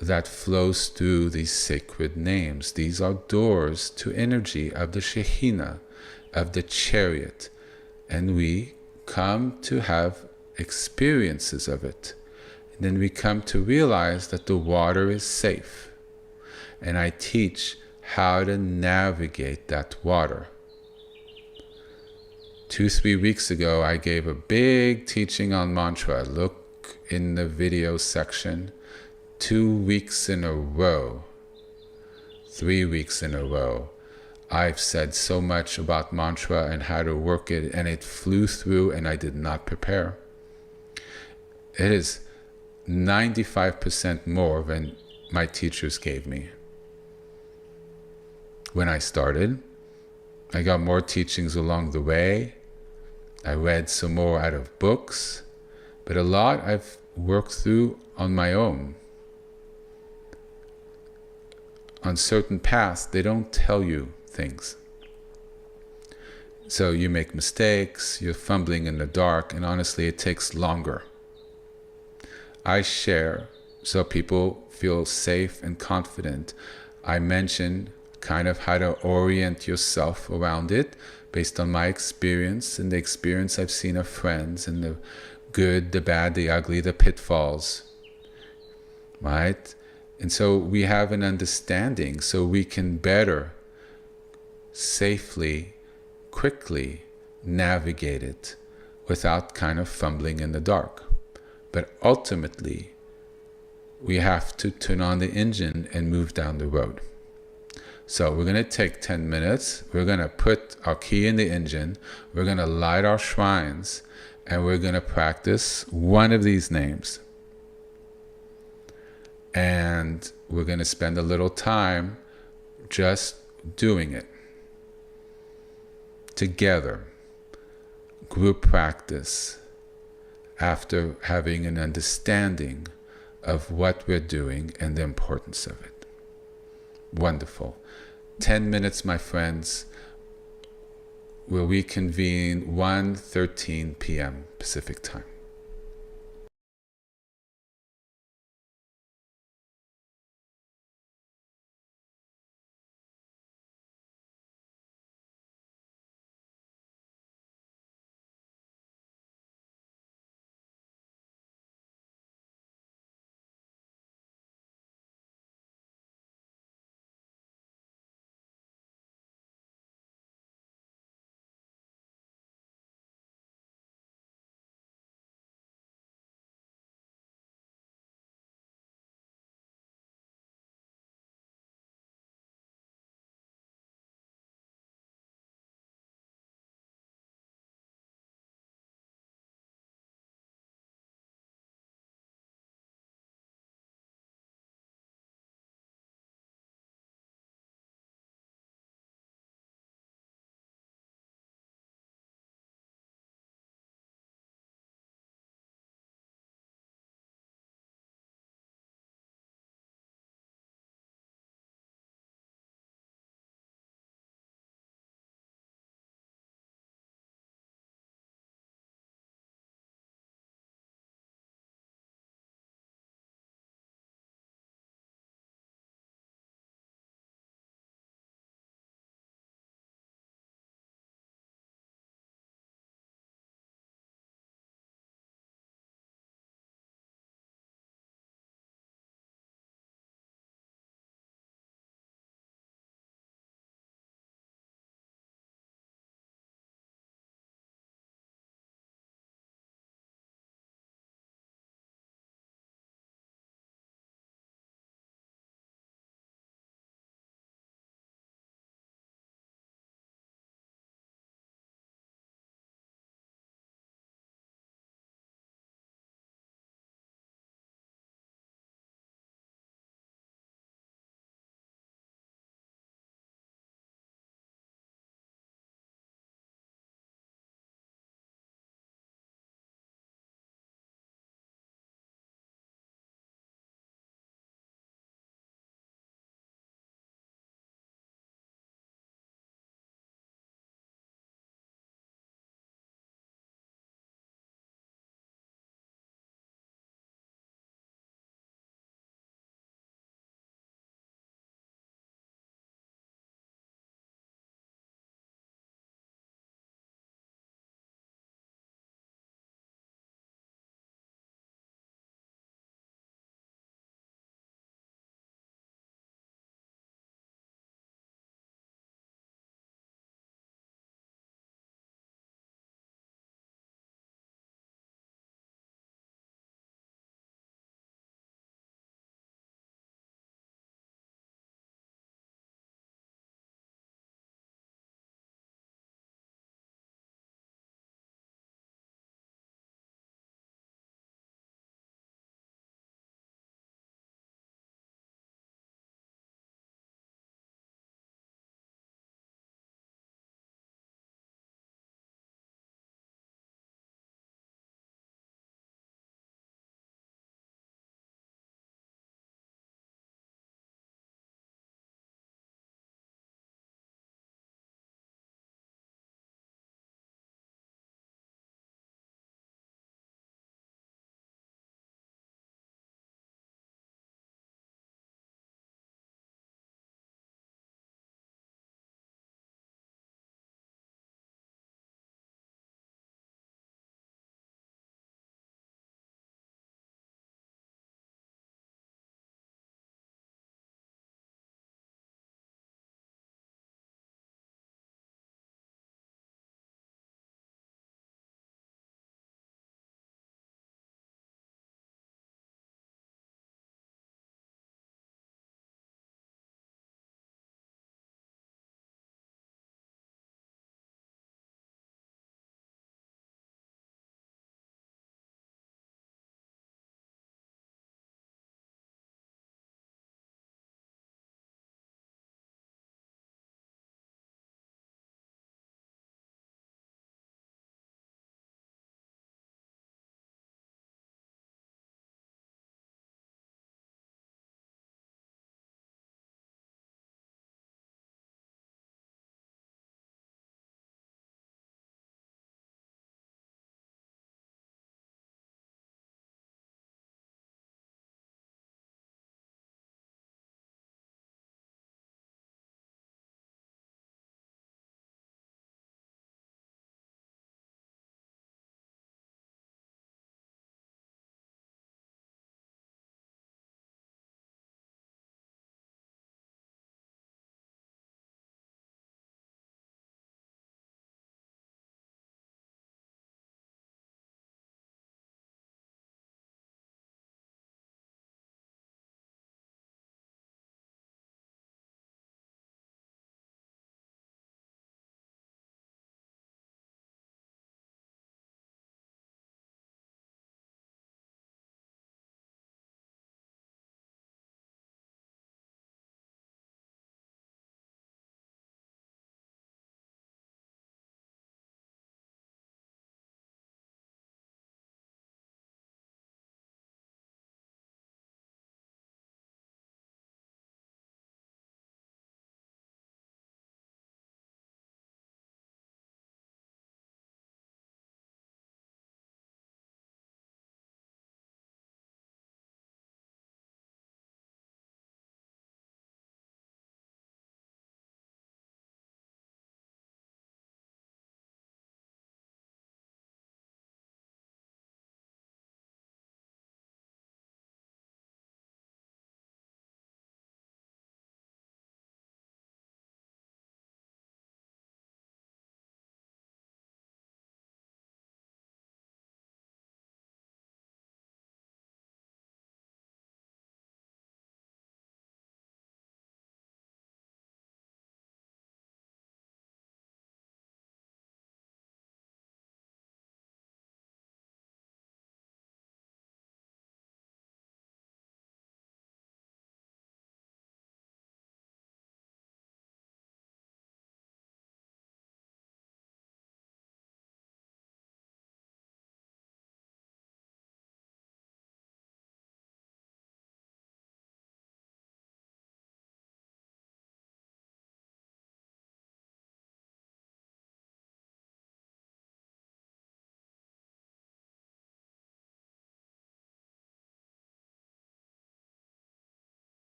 S1: that flows through these sacred names. These are doors to energy of the Shekhinah, of the Chariot. And we come to have experiences of it. And then we come to realize that the water is safe. And I teach how to navigate that water. 2-3 weeks ago, I gave a big teaching on mantra. Look in the video section. 2 weeks in a row, 3 weeks in a row, I've said so much about mantra and how to work it, and it flew through, and I did not prepare. It is 95% more than my teachers gave me. When I started, I got more teachings along the way. I read some more out of books, but a lot I've worked through on my own. On certain paths, they don't tell you things. So you make mistakes, you're fumbling in the dark, and honestly, it takes longer. I share so people feel safe and confident. I mention kind of how to orient yourself around it based on my experience and the experience I've seen of friends and the good, the bad, the ugly, the pitfalls, right? And so we have an understanding so we can better, safely, quickly navigate it without kind of fumbling in the dark. But ultimately, we have to turn on the engine and move down the road. So we're going to take 10 minutes. We're going to put our key in the engine. We're going to light our shrines, and we're going to practice one of these names. And we're going to spend a little time just doing it together. Group practice after having an understanding of what we're doing and the importance of it. Wonderful. 10 minutes, my friends, where we convene 1:13 p.m. Pacific time.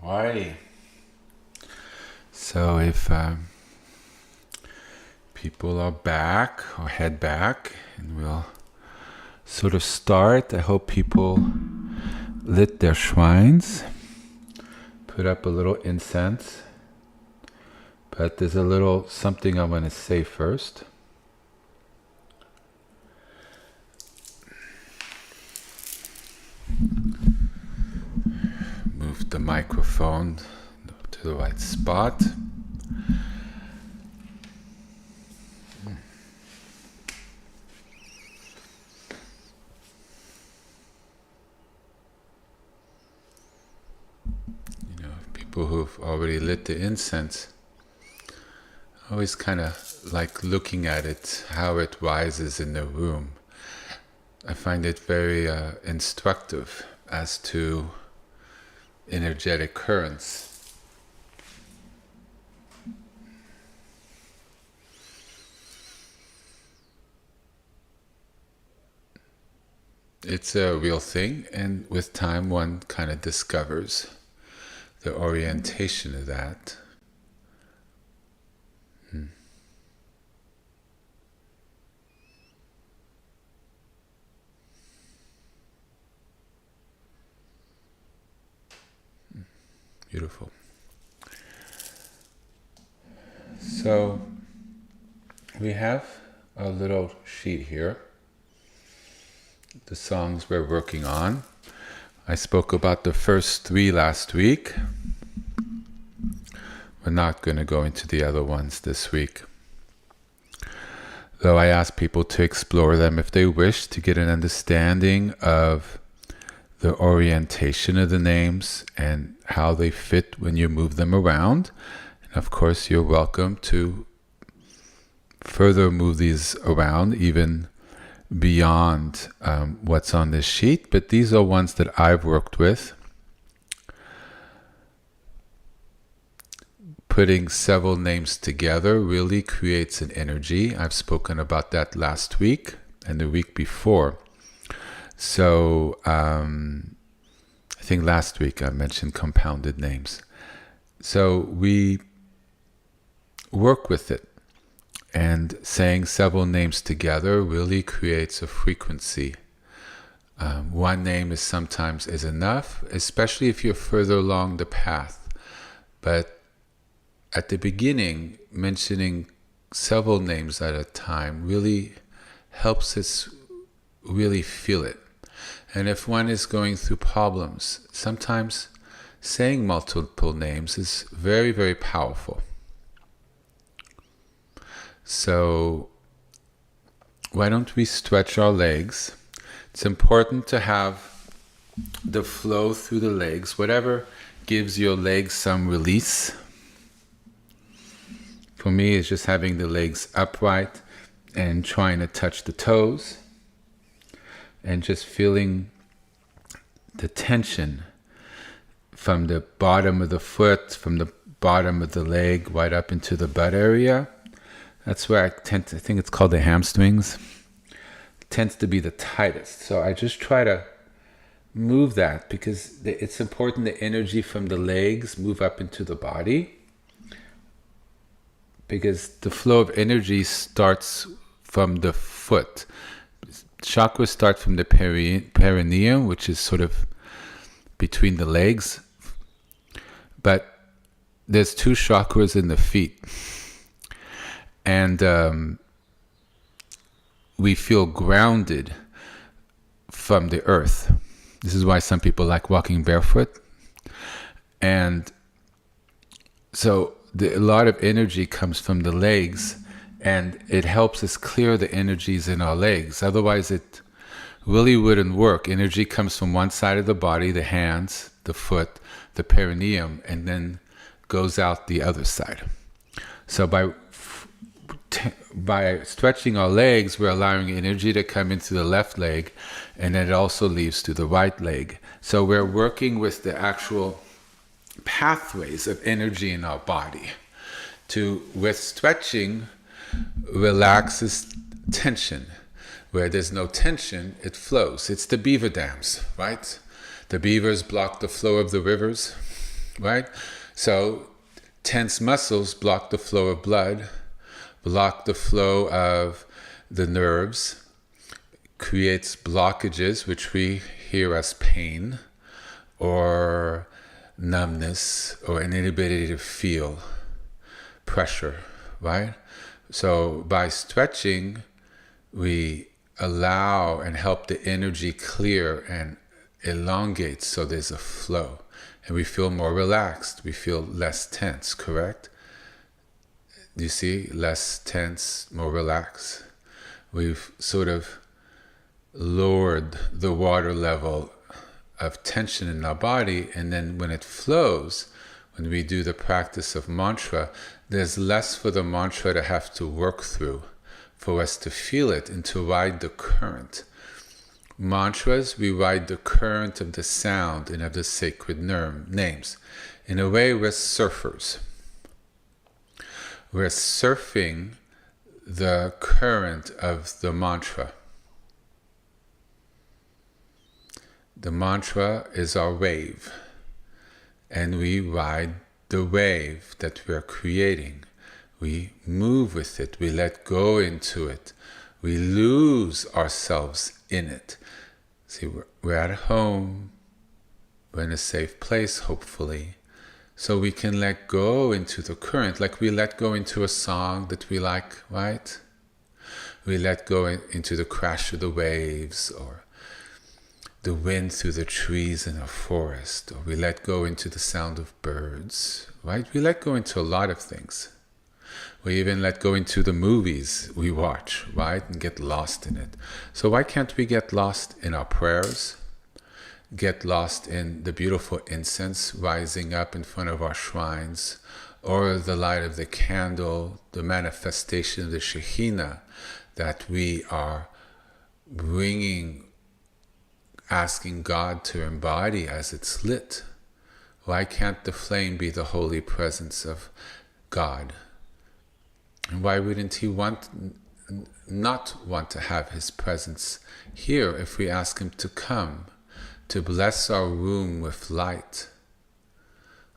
S1: Alrighty. So if people are back or head back, and we'll sort of start. I hope people lit their shrines, put up a little incense. But there's a little something I want to say first. Move the microphone to the right spot. You know, people who've already lit the incense, I always kind of like looking at it, how it rises in the room. I find it very instructive as to energetic currents. It's a real thing, and with time one kind of discovers the orientation of that. Beautiful. So we have a little sheet here, the songs we're working on. I spoke about the first 3 last week. We're not going to go into the other ones this week, though I ask people to explore them if they wish, to get an understanding of the orientation of the names and how they fit when you move them around. And of course, you're welcome to further move these around, even beyond what's on this sheet. But these are ones that I've worked with. Putting several names together really creates an energy. I've spoken about that last week and the week before. So I think last week I mentioned compounded names. So we work with it, and saying several names together really creates a frequency. One name is sometimes is enough, especially if you're further along the path. But at the beginning, mentioning several names at a time really helps us really feel it. And if one is going through problems, sometimes saying multiple names is very, very powerful. So why don't we stretch our legs? It's important to have the flow through the legs, whatever gives your legs some release. For me, it's just having the legs upright and trying to touch the toes. And just feeling the tension from the bottom of the foot, from the bottom of the leg, right up into the butt area. That's where I think it's called the hamstrings. It tends to be the tightest. So I just try to move that because it's important the energy from the legs move up into the body. Because the flow of energy starts from the foot. Chakras start from the perineum, which is sort of between the legs. But there's 2 chakras in the feet. And we feel grounded from the earth. This is why some people like walking barefoot. And so a lot of energy comes from the legs. And it helps us clear the energies in our legs. Otherwise, it really wouldn't work. Energy comes from one side of the body, the hands, the foot, the perineum, and then goes out the other side. So by stretching our legs, we're allowing energy to come into the left leg, and then it also leaves to the right leg. So we're working with the actual pathways of energy in our body. With stretching, relaxes tension. Where there's no tension, it flows. It's the beaver dams, right? The beavers block the flow of the rivers. right? So tense muscles block the flow of blood, block the flow of the nerves, creates blockages, which we hear as pain or numbness or inability to feel pressure, right? So by stretching, we allow and help the energy clear and elongate, so there's a flow. And we feel more relaxed. We feel less tense, correct? You see, less tense, more relaxed. We've sort of lowered the water level of tension in our body, and then when it flows, when we do the practice of mantra, there's less for the mantra to have to work through, for us to feel it and to ride the current. Mantras, we ride the current of the sound and of the sacred names. In a way, we're surfers. We're surfing the current of the mantra. The mantra is our wave, and we ride the wave that we're creating. We move with it, we let go into it, we lose ourselves in it. See, we're at home, we're in a safe place, hopefully, so we can let go into the current, like we let go into a song that we like, right? We let go into the crash of the waves, or the wind through the trees in a forest, or we let go into the sound of birds, right? We let go into a lot of things. We even let go into the movies we watch, right? And get lost in it. So why can't we get lost in our prayers? Get lost in the beautiful incense rising up in front of our shrines, or the light of the candle, the manifestation of the Shekhinah that we are bringing, asking God to embody as it's lit. Why can't the flame be the holy presence of God? And why wouldn't he not want to have his presence here if we ask him to come, to bless our room with light?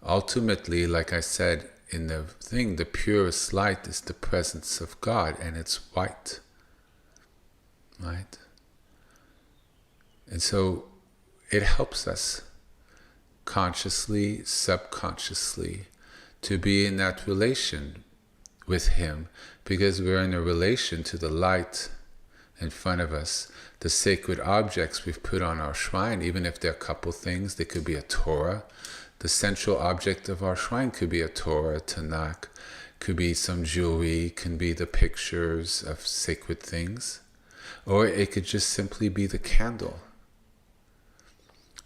S1: Ultimately, like I said in the thing, the purest light is the presence of God, and it's white, right? And so it helps us consciously, subconsciously, to be in that relation with him, because we're in a relation to the light in front of us, the sacred objects we've put on our shrine, even if they're a couple things. They could be a Torah. The central object of our shrine could be a Torah, Tanakh, could be some jewelry, can be the pictures of sacred things, or it could just simply be the candle.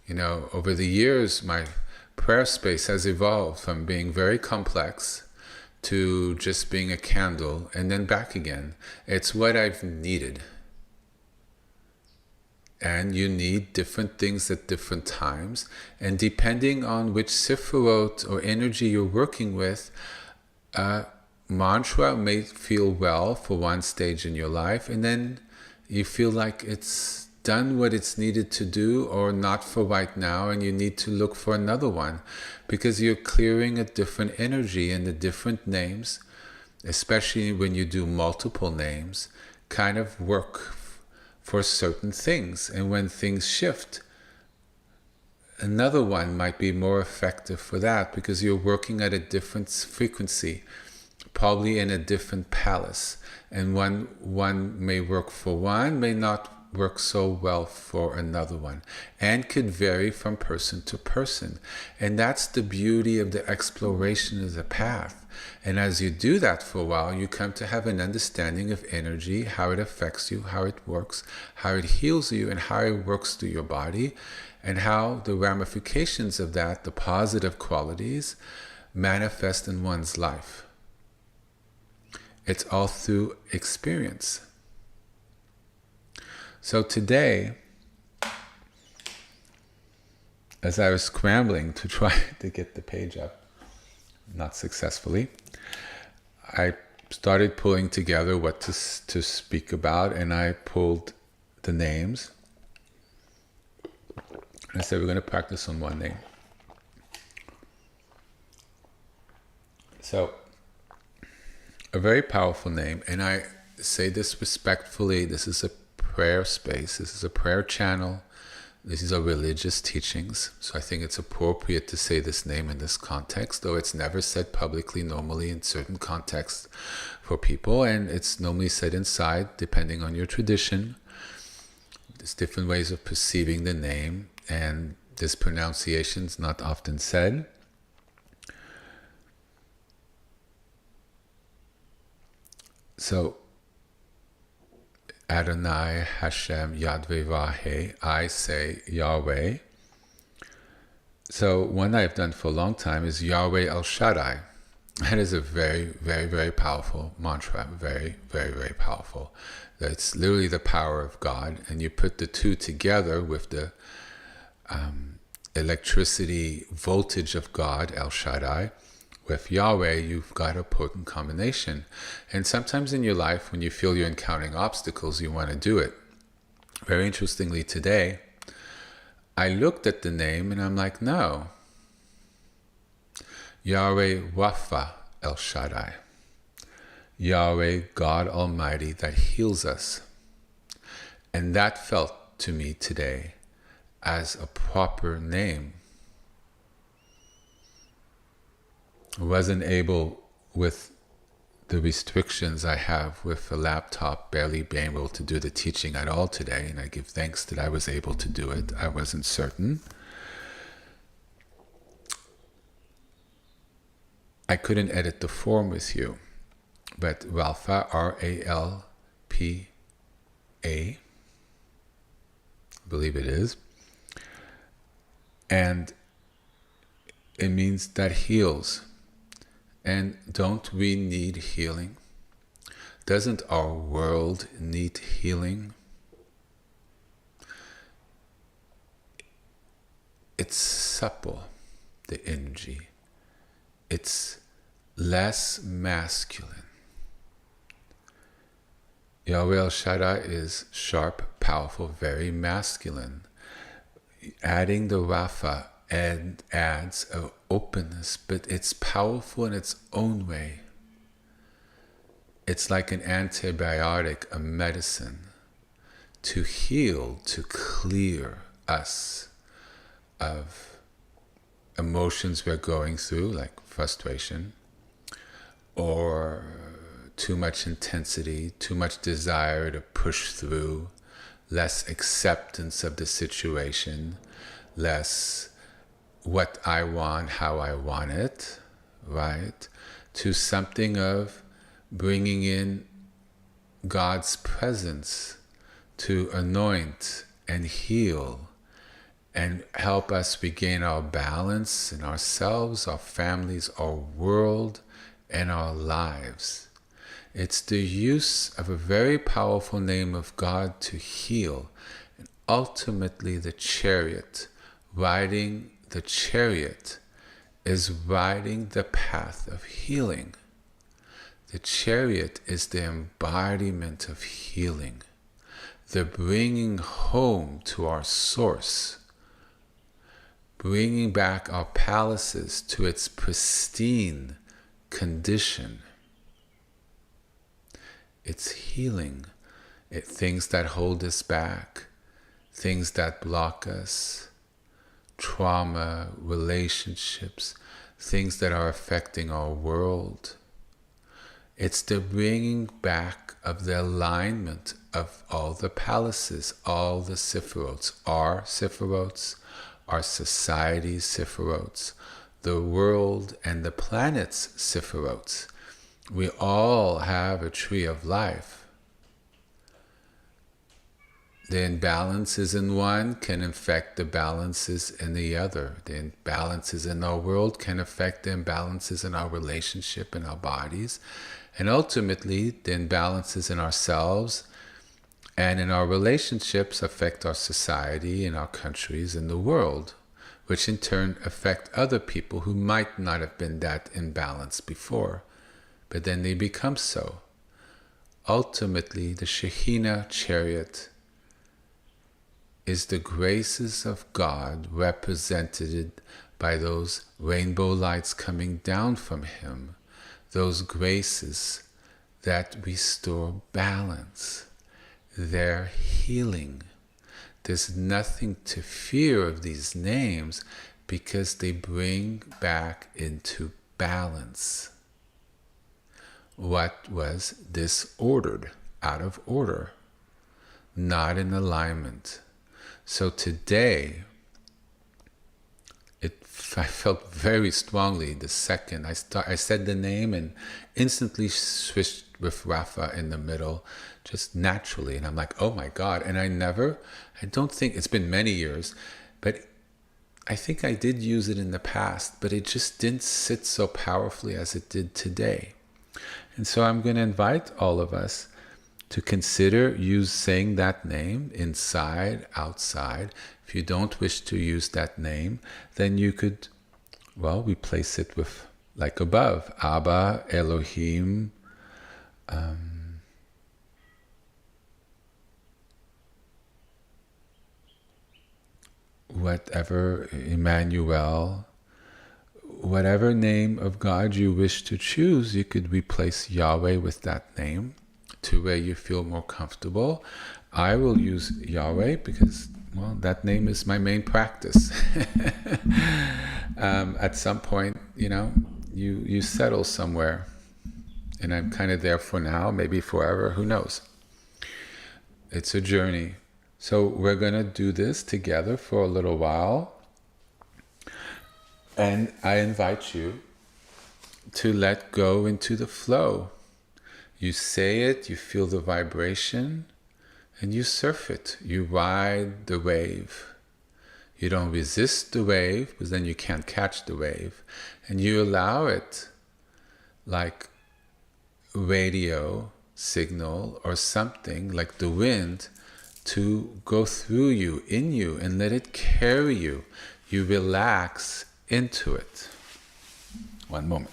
S1: You know, over the years, my prayer space has evolved from being very complex to just being a candle, and then back again. It's what I've needed. And you need different things at different times, and depending on which Sefirot or energy you're working with, mantra may feel well for one stage in your life, and then you feel like it's done what it's needed to do, or not for right now, and you need to look for another one, because you're clearing a different energy, and the different names, especially when you do multiple names, kind of work for certain things. And when things shift, another one might be more effective for that, because you're working at a different frequency, probably in a different palace, and one may work for one, may not work so well for another one, and could vary from person to person. And that's the beauty of the exploration of the path. And as you do that for a while, you come to have an understanding of energy, how it affects you, how it works, how it heals you, and how it works through your body, and how the ramifications of that, the positive qualities, manifest in one's life. It's all through experience. So today, as I was scrambling to try to get the page up, not successfully, I started pulling together what to speak about, and I pulled the names. I said we're going to practice on one name. So, a very powerful name, and I say this respectfully. This is a prayer space. This is a prayer channel. These are religious teachings, so I think it's appropriate to say this name in this context, though it's never said publicly normally in certain contexts for people, and it's normally said inside, depending on your tradition. There's different ways of perceiving the name, and this pronunciation is not often said. So, Adonai Hashem Yadveh Vahe, I say Yahweh. So one I've done for a long time is Yahweh El Shaddai. That is a very, very, very powerful mantra. Very, very, very powerful. It's literally the power of God. And you put the two together with the electricity voltage of God, El Shaddai. With Yahweh, you've got a potent combination. And sometimes in your life, when you feel you're encountering obstacles, you want to do it. Very interestingly, today, I looked at the name and I'm like, no. Yahweh Rapha El Shaddai. Yahweh, God Almighty, that heals us. And that felt to me today as a proper name. I wasn't able, with the restrictions I have with a laptop, barely being able to do the teaching at all today, and I give thanks that I was able to do it. I wasn't certain. I couldn't edit the form with you, but Ralpha, R-A-L-P-A, I believe it is, and it means that heals. And don't we need healing? Doesn't our world need healing? It's supple, the energy. It's less masculine. Yahweh El Shaddai is sharp, powerful, very masculine. Adding the Rapha and adds an openness, but it's powerful in its own way. It's like an antibiotic, a medicine, to heal, to clear us of emotions we're going through, like frustration, or too much intensity, too much desire to push through, less acceptance of the situation, less what I want, how I want it, right? To something of bringing in God's presence to anoint and heal and help us regain our balance in ourselves, our families, our world, and our lives. It's the use of a very powerful name of God to heal, and ultimately the chariot, riding the chariot is riding the path of healing. The chariot is the embodiment of healing, the bringing home to our source, bringing back our palaces to its pristine condition. It's healing. Things that hold us back, things that block us, trauma, relationships, things that are affecting our world. It's the bringing back of the alignment of all the palaces, all the Sefirots, our society's Sefirots, the world and the planet's Sefirots. We all have a tree of life. The imbalances in one can affect the balances in the other. The imbalances in our world can affect the imbalances in our relationship, in our bodies. And ultimately, the imbalances in ourselves and in our relationships affect our society and our countries and the world, which in turn affect other people who might not have been that imbalanced before, but then they become so. Ultimately, the Shekhinah chariot is the graces of God represented by those rainbow lights coming down from Him, those graces that restore balance. They're healing. There's nothing to fear of these names because they bring back into balance what was disordered, out of order, not in alignment. So today, I felt very strongly the second I said the name and instantly switched with Rafa in the middle, just naturally. And I'm like, oh my God. And I don't think, it's been many years, but I think I did use it in the past, but it just didn't sit so powerfully as it did today. And so I'm going to invite all of us to consider saying that name inside, outside. If you don't wish to use that name, then you could, replace it with, like above, Abba, Elohim, whatever, Emmanuel, whatever name of God you wish to choose, you could replace Yahweh with that name to where you feel more comfortable. I will use Yahweh because, that name is my main practice. At some point, you settle somewhere, and I'm kind of there for now, maybe forever, who knows? It's a journey. So we're going to do this together for a little while. And I invite you to let go into the flow. You say it, you feel the vibration, and you surf it. You ride the wave. You don't resist the wave, because then you can't catch the wave. And you allow it, like radio signal or something, like the wind, to go through you, in you, and let it carry you. You relax into it. One moment.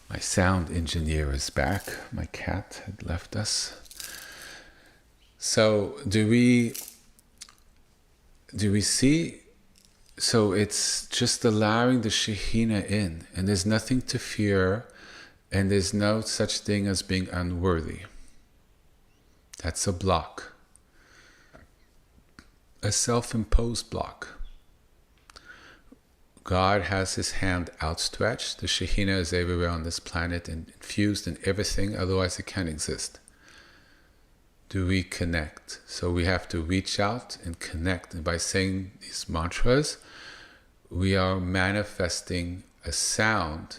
S1: My sound engineer is back. My cat had left us. So do we see? So it's just allowing the Shekhinah in, and there's nothing to fear, and there's no such thing as being unworthy. That's a block, a self-imposed block. God has his hand outstretched. The Shekhinah is everywhere on this planet and infused in everything, otherwise it can't exist. Do we connect? So we have to reach out and connect. And by saying these mantras, we are manifesting a sound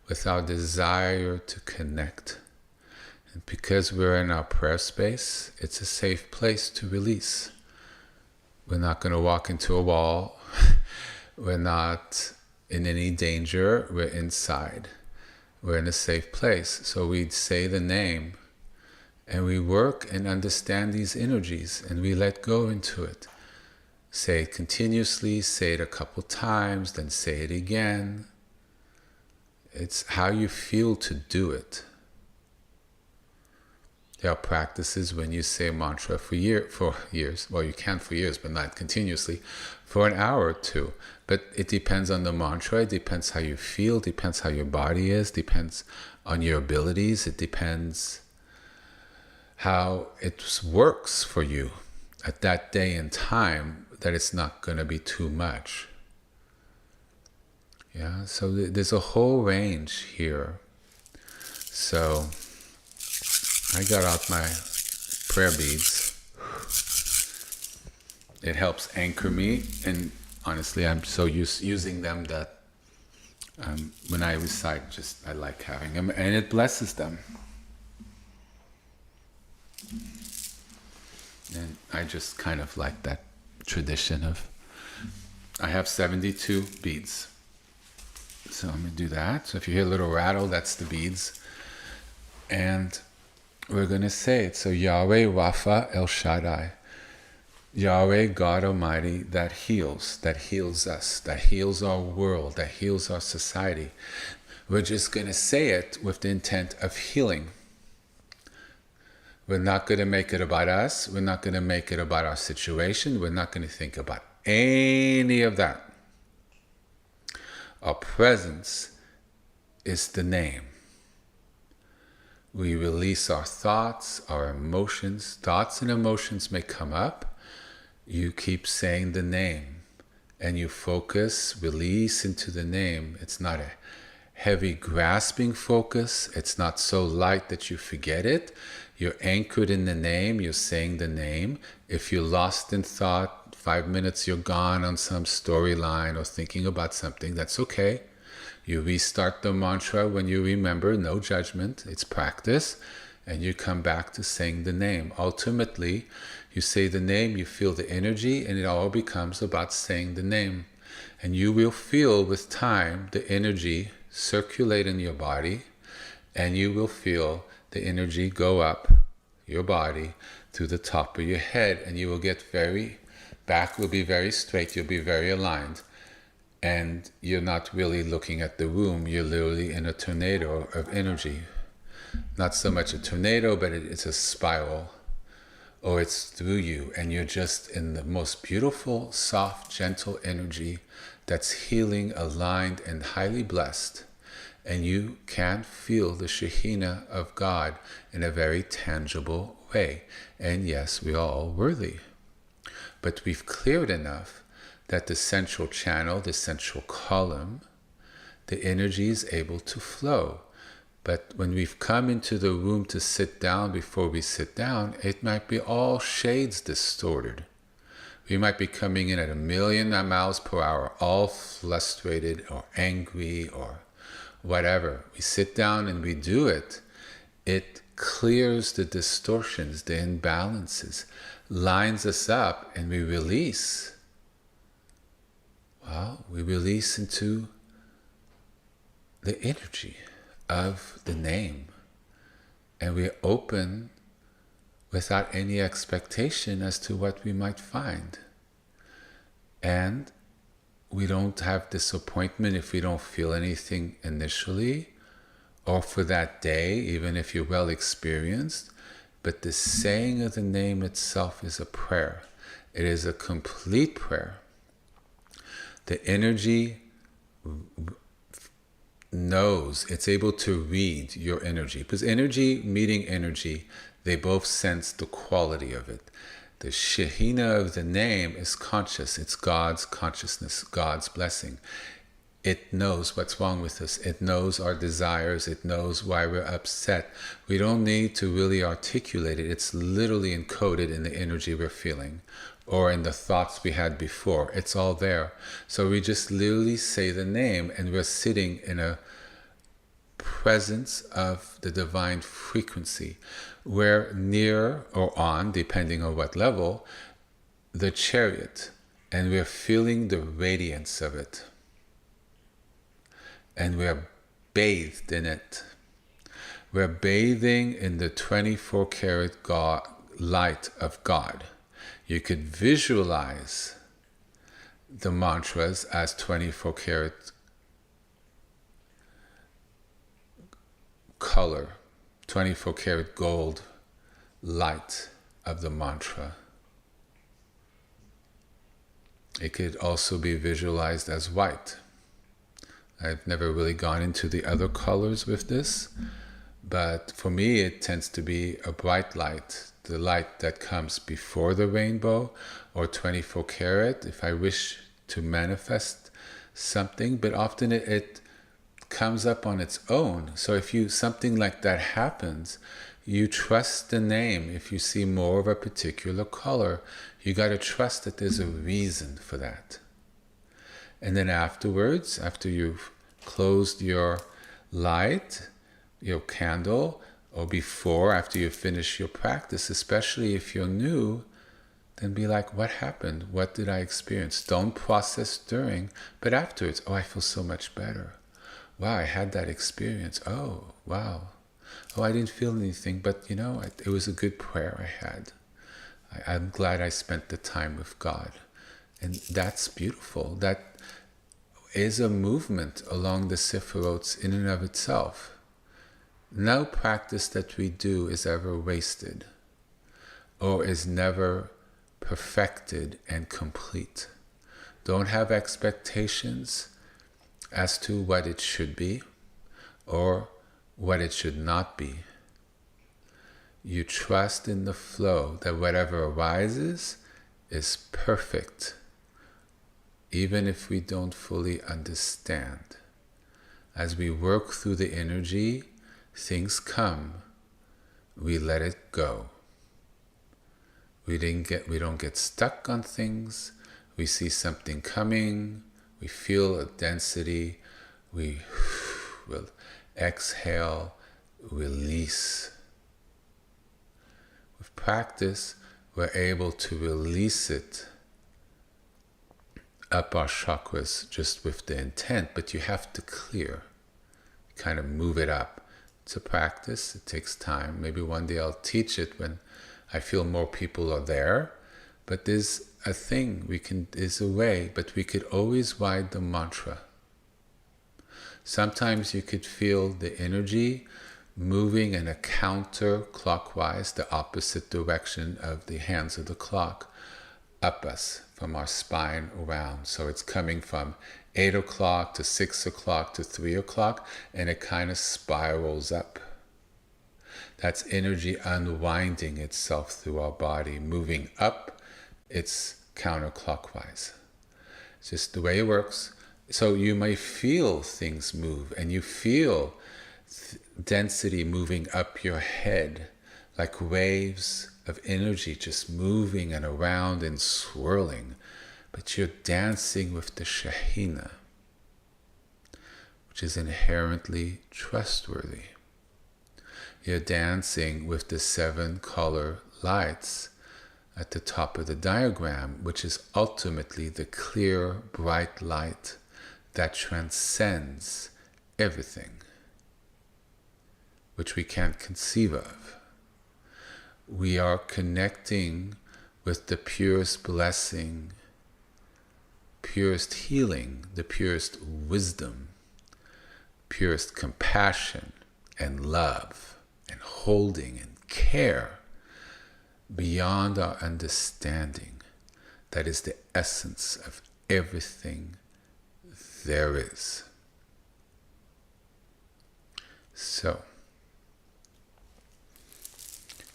S1: with our desire to connect. And because we're in our prayer space, it's a safe place to release. We're not going to walk into a wall. We're not in any danger. We're inside. We're in a safe place. So we say the name, and we work and understand these energies, and we let go into it. Say it continuously, say it a couple times, then say it again. It's how you feel to do it. There are practices when you say a mantra for years. Well, you can for years, but not continuously, for an hour or two. But it depends on the mantra, it depends how you feel, depends how your body is, depends on your abilities, it depends how it works for you at that day and time, that it's not going to be too much. Yeah, so there's a whole range here. So I got out my prayer beads. It helps anchor me, and honestly, I'm so using them that when I recite, I like having them, and it blesses them. And I just kind of like that tradition of, I have 72 beads. So I'm going to do that. So if you hear a little rattle, that's the beads. And we're going to say it. So Yahweh Rapha El Shaddai. Yahweh God Almighty that heals us, that heals our world, that heals our society. We're just going to say it with the intent of healing. We're not going to make it about us. We're not going to make it about our situation. We're not going to think about any of that. Our presence is the name. We release our thoughts, our emotions. Thoughts and emotions may come up. You keep saying the name and you focus, release into the name. It's not a heavy grasping focus. It's not so light that you forget it. You're anchored in the name. You're saying the name. If you're lost in thought, 5 minutes you're gone on some storyline or thinking about something, that's okay. You restart the mantra when you remember, no judgment, it's practice, and you come back to saying the name. Ultimately, you say the name, you feel the energy, and it all becomes about saying the name. And you will feel with time the energy circulate in your body, and you will feel the energy go up your body to the top of your head, and you will get back will be very straight, you'll be very aligned. And you're not really looking at the room, you're literally in a tornado of energy. Not so much a tornado, but it's a spiral, or it's through you, and you're just in the most beautiful, soft, gentle energy that's healing, aligned, and highly blessed. And you can feel the Shekhinah of God in a very tangible way. And yes, we are all worthy. But we've cleared enough that the central channel, the central column, the energy is able to flow. But when we've come into the room to sit down, before we sit down, it might be all shades distorted. We might be coming in at 1,000,000 miles per hour, all frustrated or angry or whatever. We sit down and we do it. It clears the distortions, the imbalances, lines us up, and we release. Well, we release into the energy of the name, and we open without any expectation as to what we might find. And we don't have disappointment if we don't feel anything initially, or for that day, even if you're well experienced. But the saying of the name itself is a prayer. It is a complete prayer. The energy knows, it's able to read your energy. Because energy meeting energy, they both sense the quality of it. The Shekhinah of the name is conscious. It's God's consciousness, God's blessing. It knows what's wrong with us. It knows our desires. It knows why we're upset. We don't need to really articulate it. It's literally encoded in the energy we're feeling, or in the thoughts we had before. It's all there. So we just literally say the name, and we're sitting in a presence of the divine frequency. We're near or on, depending on what level, the chariot, and we're feeling the radiance of it. And we're bathed in it. We're bathing in the 24-karat light of God. You could visualize the mantras as 24-karat color, 24-karat gold light of the mantra. It could also be visualized as white. I've never really gone into the other colors with this, but for me it tends to be a bright light, the light that comes before the rainbow, or 24 karat if I wish to manifest something, but often it comes up on its own. So if something like that happens, you trust the name. If you see more of a particular color, you got to trust that there's a reason for that. And then afterwards, after you've closed your light, your candle, or before, after you finish your practice, especially if you're new, then be like, what happened? What did I experience? Don't process during, but afterwards, oh, I feel so much better. Wow, I had that experience. Oh, wow. Oh, I didn't feel anything, but it was a good prayer I had. I'm glad I spent the time with God. And that's beautiful. That is a movement along the Sefirots in and of itself. No practice that we do is ever wasted or is never perfected and complete. Don't have expectations as to what it should be or what it should not be. You trust in the flow that whatever arises is perfect, even if we don't fully understand. As we work through the energy, things come, we let it go. We don't get stuck on things. We see something coming, we feel a density, we will exhale, release. With practice, we're able to release it up our chakras just with the intent, but you have to clear, kind of move it up. It's a practice, it takes time. Maybe one day I'll teach it when I feel more people are there, but there's a way, but we could always ride the mantra. Sometimes you could feel the energy moving in a counterclockwise, the opposite direction of the hands of the clock, up us from our spine around. So it's coming from 8 o'clock to 6 o'clock to 3 o'clock, and it kind of spirals up. That's energy unwinding itself through our body, moving up, it's counterclockwise. It's just the way it works. So you may feel things move, and you feel density moving up your head, like waves of energy just moving and around and swirling. But you're dancing with the Shekhinah, which is inherently trustworthy. You're dancing with the 7 color lights at the top of the diagram, which is ultimately the clear, bright light that transcends everything, which we can't conceive of. We are connecting with the purest blessing, purest healing, the purest wisdom, purest compassion and love and holding and care beyond our understanding. That is the essence of everything there is. So,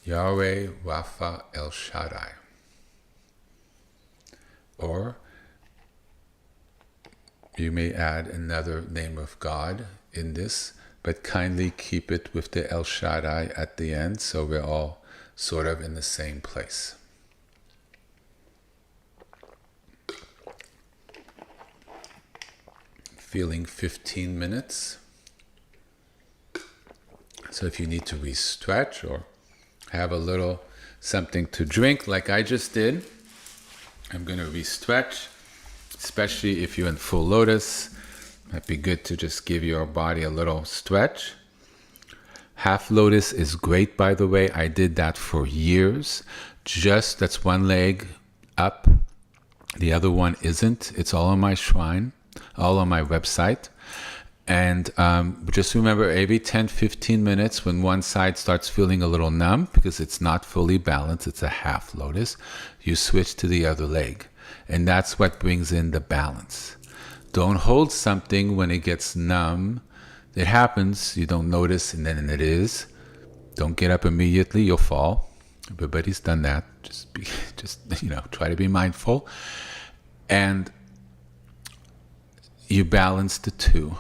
S1: Yahweh Rapha El Shaddai, or you may add another name of God in this, but kindly keep it with the El Shaddai at the end, so we're all sort of in the same place. Feeling 15 minutes. So if you need to re-stretch or have a little something to drink like I just did, I'm going to re-stretch, especially if you're in full lotus. Might be good to just give your body a little stretch. Half lotus is great, by the way. I did that for years. Just that's one leg up, the other one isn't. It's all on my shrine, all on my website. And just remember, every 10-15 minutes, when one side starts feeling a little numb because it's not fully balanced, it's a half lotus, you switch to the other leg. And that's what brings in the balance. Don't hold something when it gets numb. It happens, you don't notice, and then it is. Don't get up immediately, you'll fall. Everybody's done that. Just try to be mindful. And you balance the two.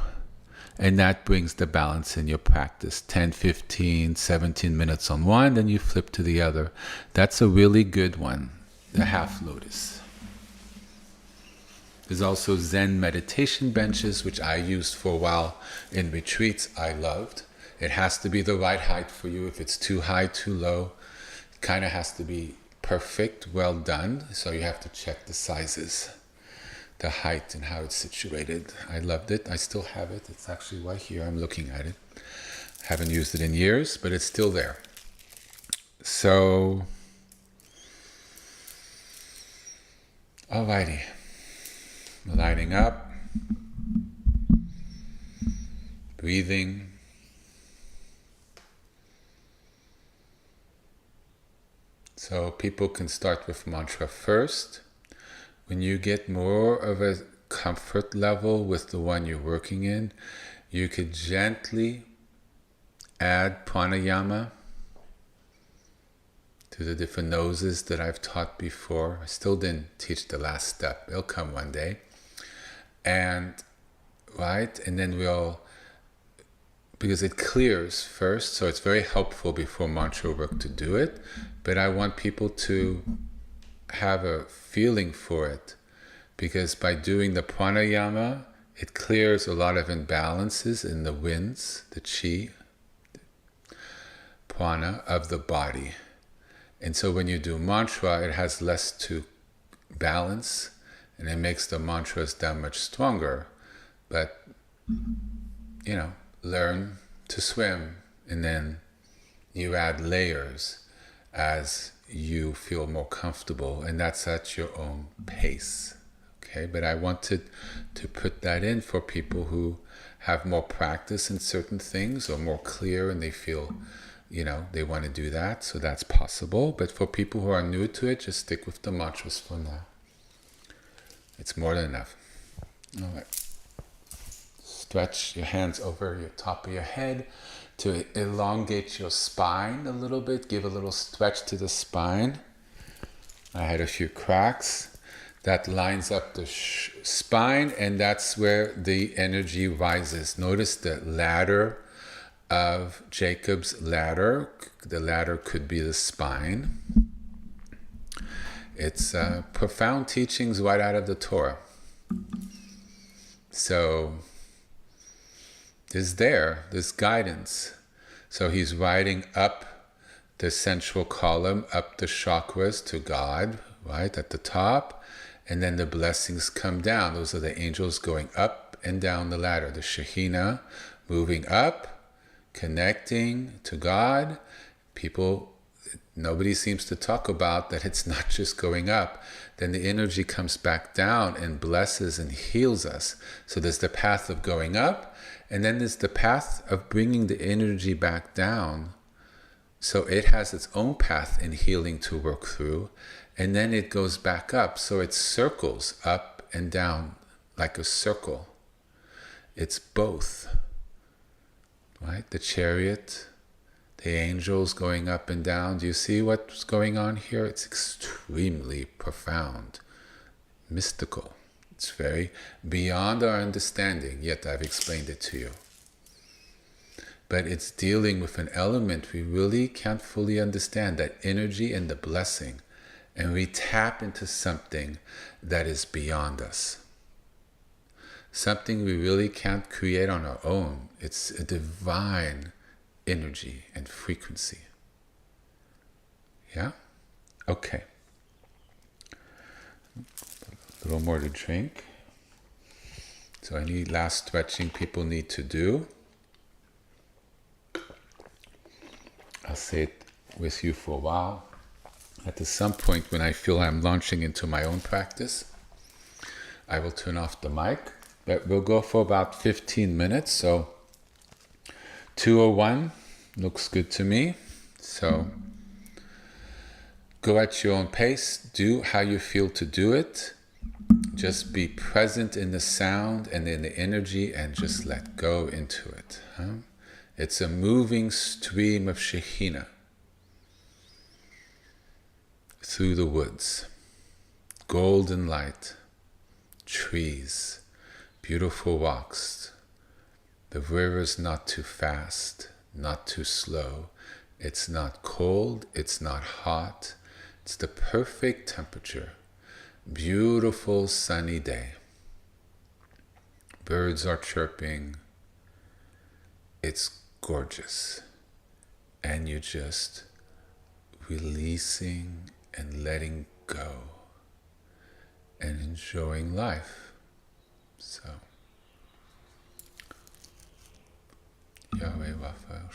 S1: And that brings the balance in your practice. 10, 15, 17 minutes on one, then you flip to the other. That's a really good one, the half lotus. There's also Zen meditation benches, which I used for a while in retreats. I loved. It has to be the right height for you. If it's too high, too low, it kind of has to be perfect, well done. So you have to check the sizes, the height and how it's situated. I loved it. I still have it. It's actually right here. I'm looking at it. Haven't used it in years, but it's still there. So, alrighty. Lining up. breathing. So people can start with mantra first. When you get more of a comfort level with the one you're working in, you could gently add pranayama to the different noses that I've taught before. I still didn't teach the last step. It'll come one day. And, right? And then because it clears first, so it's very helpful before mantra work to do it. But I want people to have a feeling for it, because by doing the pranayama, it clears a lot of imbalances in the winds, the chi, prana of the body. And so when you do mantra, it has less to balance, and it makes the mantras that much stronger. But, learn to swim, and then you add layers as you feel more comfortable, and that's at your own pace. Okay, but I wanted to put that in for people who have more practice in certain things, or more clear, and they feel, they want to do that, so that's possible. But for people who are new to it, just stick with the mantras for now. It's more than enough. All right. Stretch your hands over your top of your head to elongate your spine a little bit. Give a little stretch to the spine. I had a few cracks. That lines up the spine, and that's where the energy rises. Notice the ladder of Jacob's ladder. The ladder could be the spine. It's profound teachings right out of the Torah. So there's guidance. So he's riding up the central column, up the chakras to God, right at the top. And then the blessings come down. Those are the angels going up and down the ladder. The Shekhinah moving up, connecting to God. Nobody seems to talk about that it's not just going up. Then the energy comes back down and blesses and heals us. So there's the path of going up, and then there's the path of bringing the energy back down. So it has its own path in healing to work through, and then it goes back up. So it circles up and down like a circle. It's both, right? The chariot, the angels going up and down. Do you see what's going on here? It's extremely profound, mystical. It's very beyond our understanding, yet I've explained it to you. But it's dealing with an element we really can't fully understand, that energy and the blessing. And we tap into something that is beyond us. Something we really can't create on our own. It's a divine energy and frequency. Yeah? Okay. A little more to drink. So any last stretching people need to do, I'll say it with you for a while. At some point when I feel I'm launching into my own practice, I will turn off the mic. But we'll go for about 15 minutes. So 2:01 looks good to me. So go at your own pace. Do how you feel to do it. Just be present in the sound and in the energy, and just let go into it. It's a moving stream of Shekhinah through the woods. Golden light, trees, beautiful walks. The river's not too fast, not too slow. It's not cold, it's not hot. It's the perfect temperature. Beautiful sunny day. Birds are chirping. It's gorgeous. And you're just releasing and letting go and enjoying life. So, Yahweh Raphael.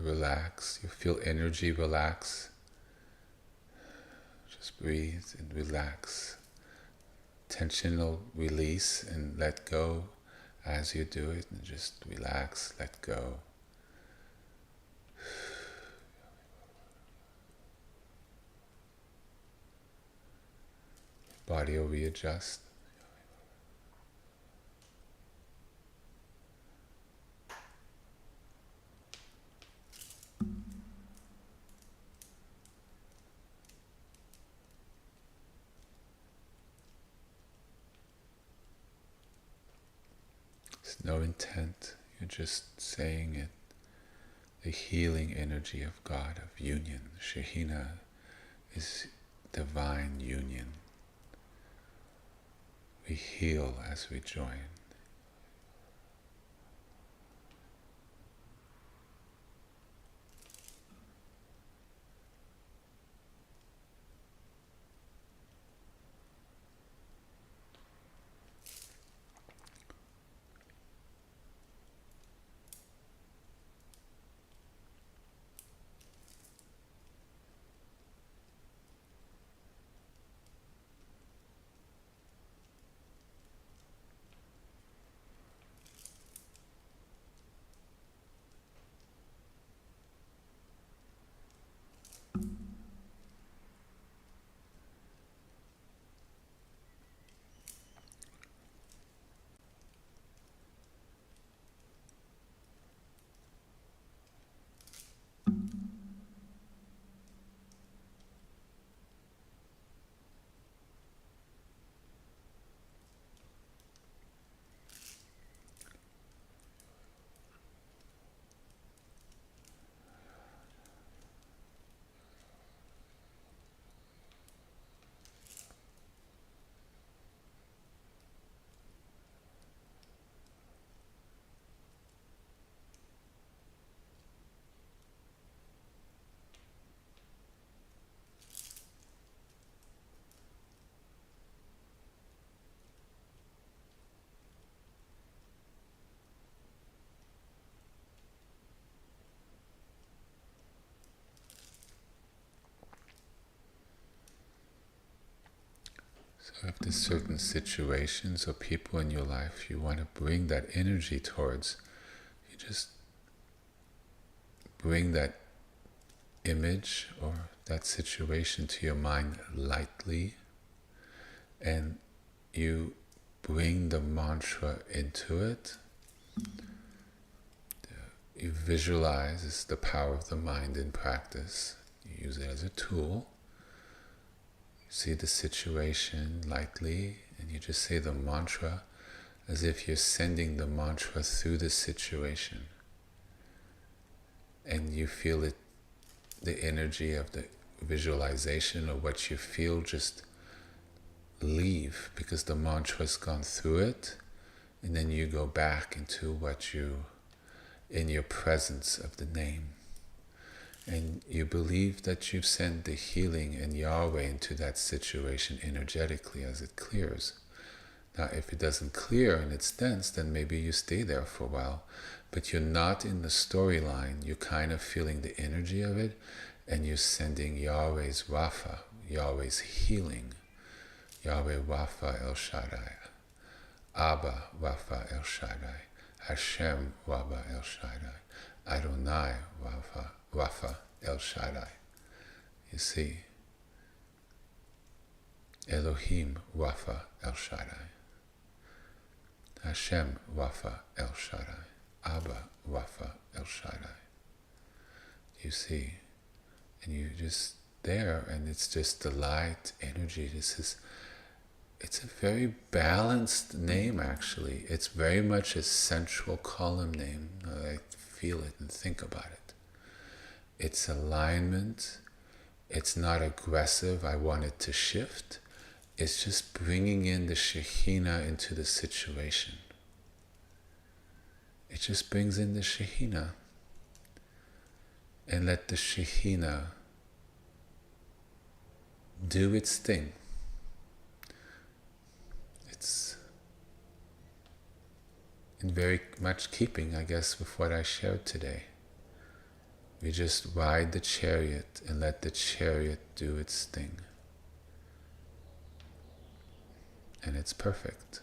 S1: Relax. You feel energy relax. Just breathe and relax. Tension will release and let go as you do it, and just relax, let go. Body will readjust. There's no intent, you're just saying it. The healing energy of God, of union. Shekhinah is divine union. We heal as we join. So if there's certain situations or people in your life you want to bring that energy towards, you just bring that image or that situation to your mind lightly, and you bring the mantra into it. You visualize, it's the power of the mind in practice. You use it as a tool. See the situation lightly, and you just say the mantra as if you're sending the mantra through the situation. And you feel it, the energy of the visualization or what you feel just leave, because the mantra's gone through it, and then you go back into what you, in your presence of the name. And you believe that you've sent the healing and Yahweh into that situation energetically as it clears. Now, if it doesn't clear and it's dense, then maybe you stay there for a while. But you're not in the storyline. You're kind of feeling the energy of it, and you're sending Yahweh's Rapha, Yahweh's healing. Yahweh Rapha El Shaddai. Abba Rapha El Shaddai. Hashem Rapha El Shaddai. Adonai Rapha El Shaddai. You see, Elohim Rapha El Shaddai. Hashem Rapha El Shaddai. Abba Rapha El Shaddai. You see, and you just there, and it's just the light energy. It's a very balanced name, actually. It's very much a central column name. I feel it and think about it. It's alignment. It's not aggressive, I want it to shift. It's just bringing in the Shekhinah into the situation. It just brings in the Shekhinah. And let the Shekhinah do its thing. It's in very much keeping, I guess, with what I shared today. We just ride the chariot and let the chariot do its thing. And it's perfect.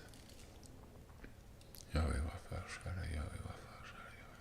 S1: Yahweh Wafa Shara, Yahweh Wafa Shara, Yahweh.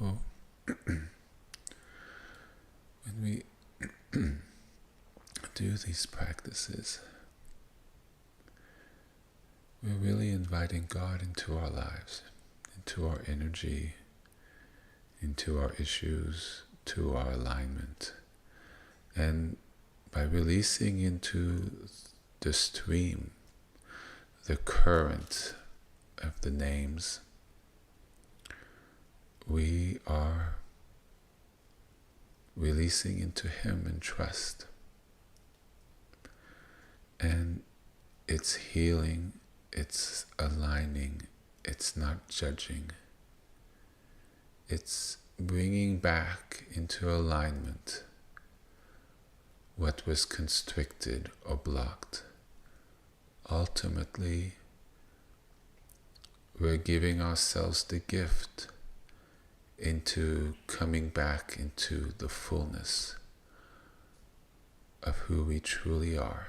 S1: when we do these practices, we're really inviting God into our lives, into our energy, into our issues, to our alignment. And by releasing into the stream, the current of the names, we are releasing into Him in trust. And it's healing, it's aligning, it's not judging. It's bringing back into alignment what was constricted or blocked. Ultimately, we're giving ourselves the gift into coming back into the fullness of who we truly are,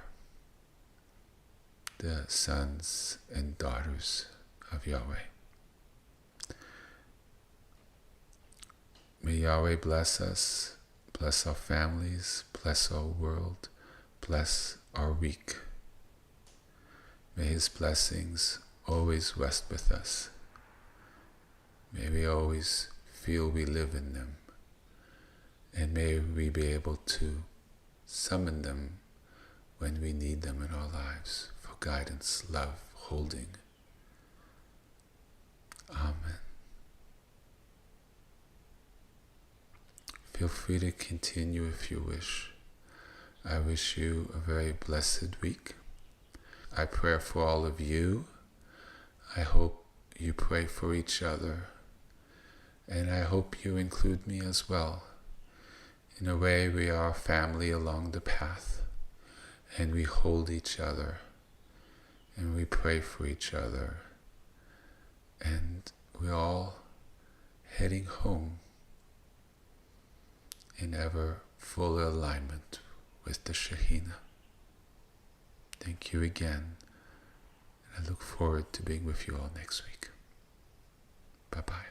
S1: the sons and daughters of Yahweh. May Yahweh bless us, bless our families, bless our world, bless our week. May His blessings always rest with us. May we always feel we live in them. And may we be able to summon them when we need them in our lives for guidance, love, holding. Amen. Feel free to continue if you wish. I wish you a very blessed week. I pray for all of you. I hope you pray for each other. And I hope you include me as well. In a way, we are family along the path. And we hold each other. And we pray for each other. And we're all heading home in ever fuller alignment with the Shekhinah. Thank you again, and I look forward to being with you all next week. Bye-bye.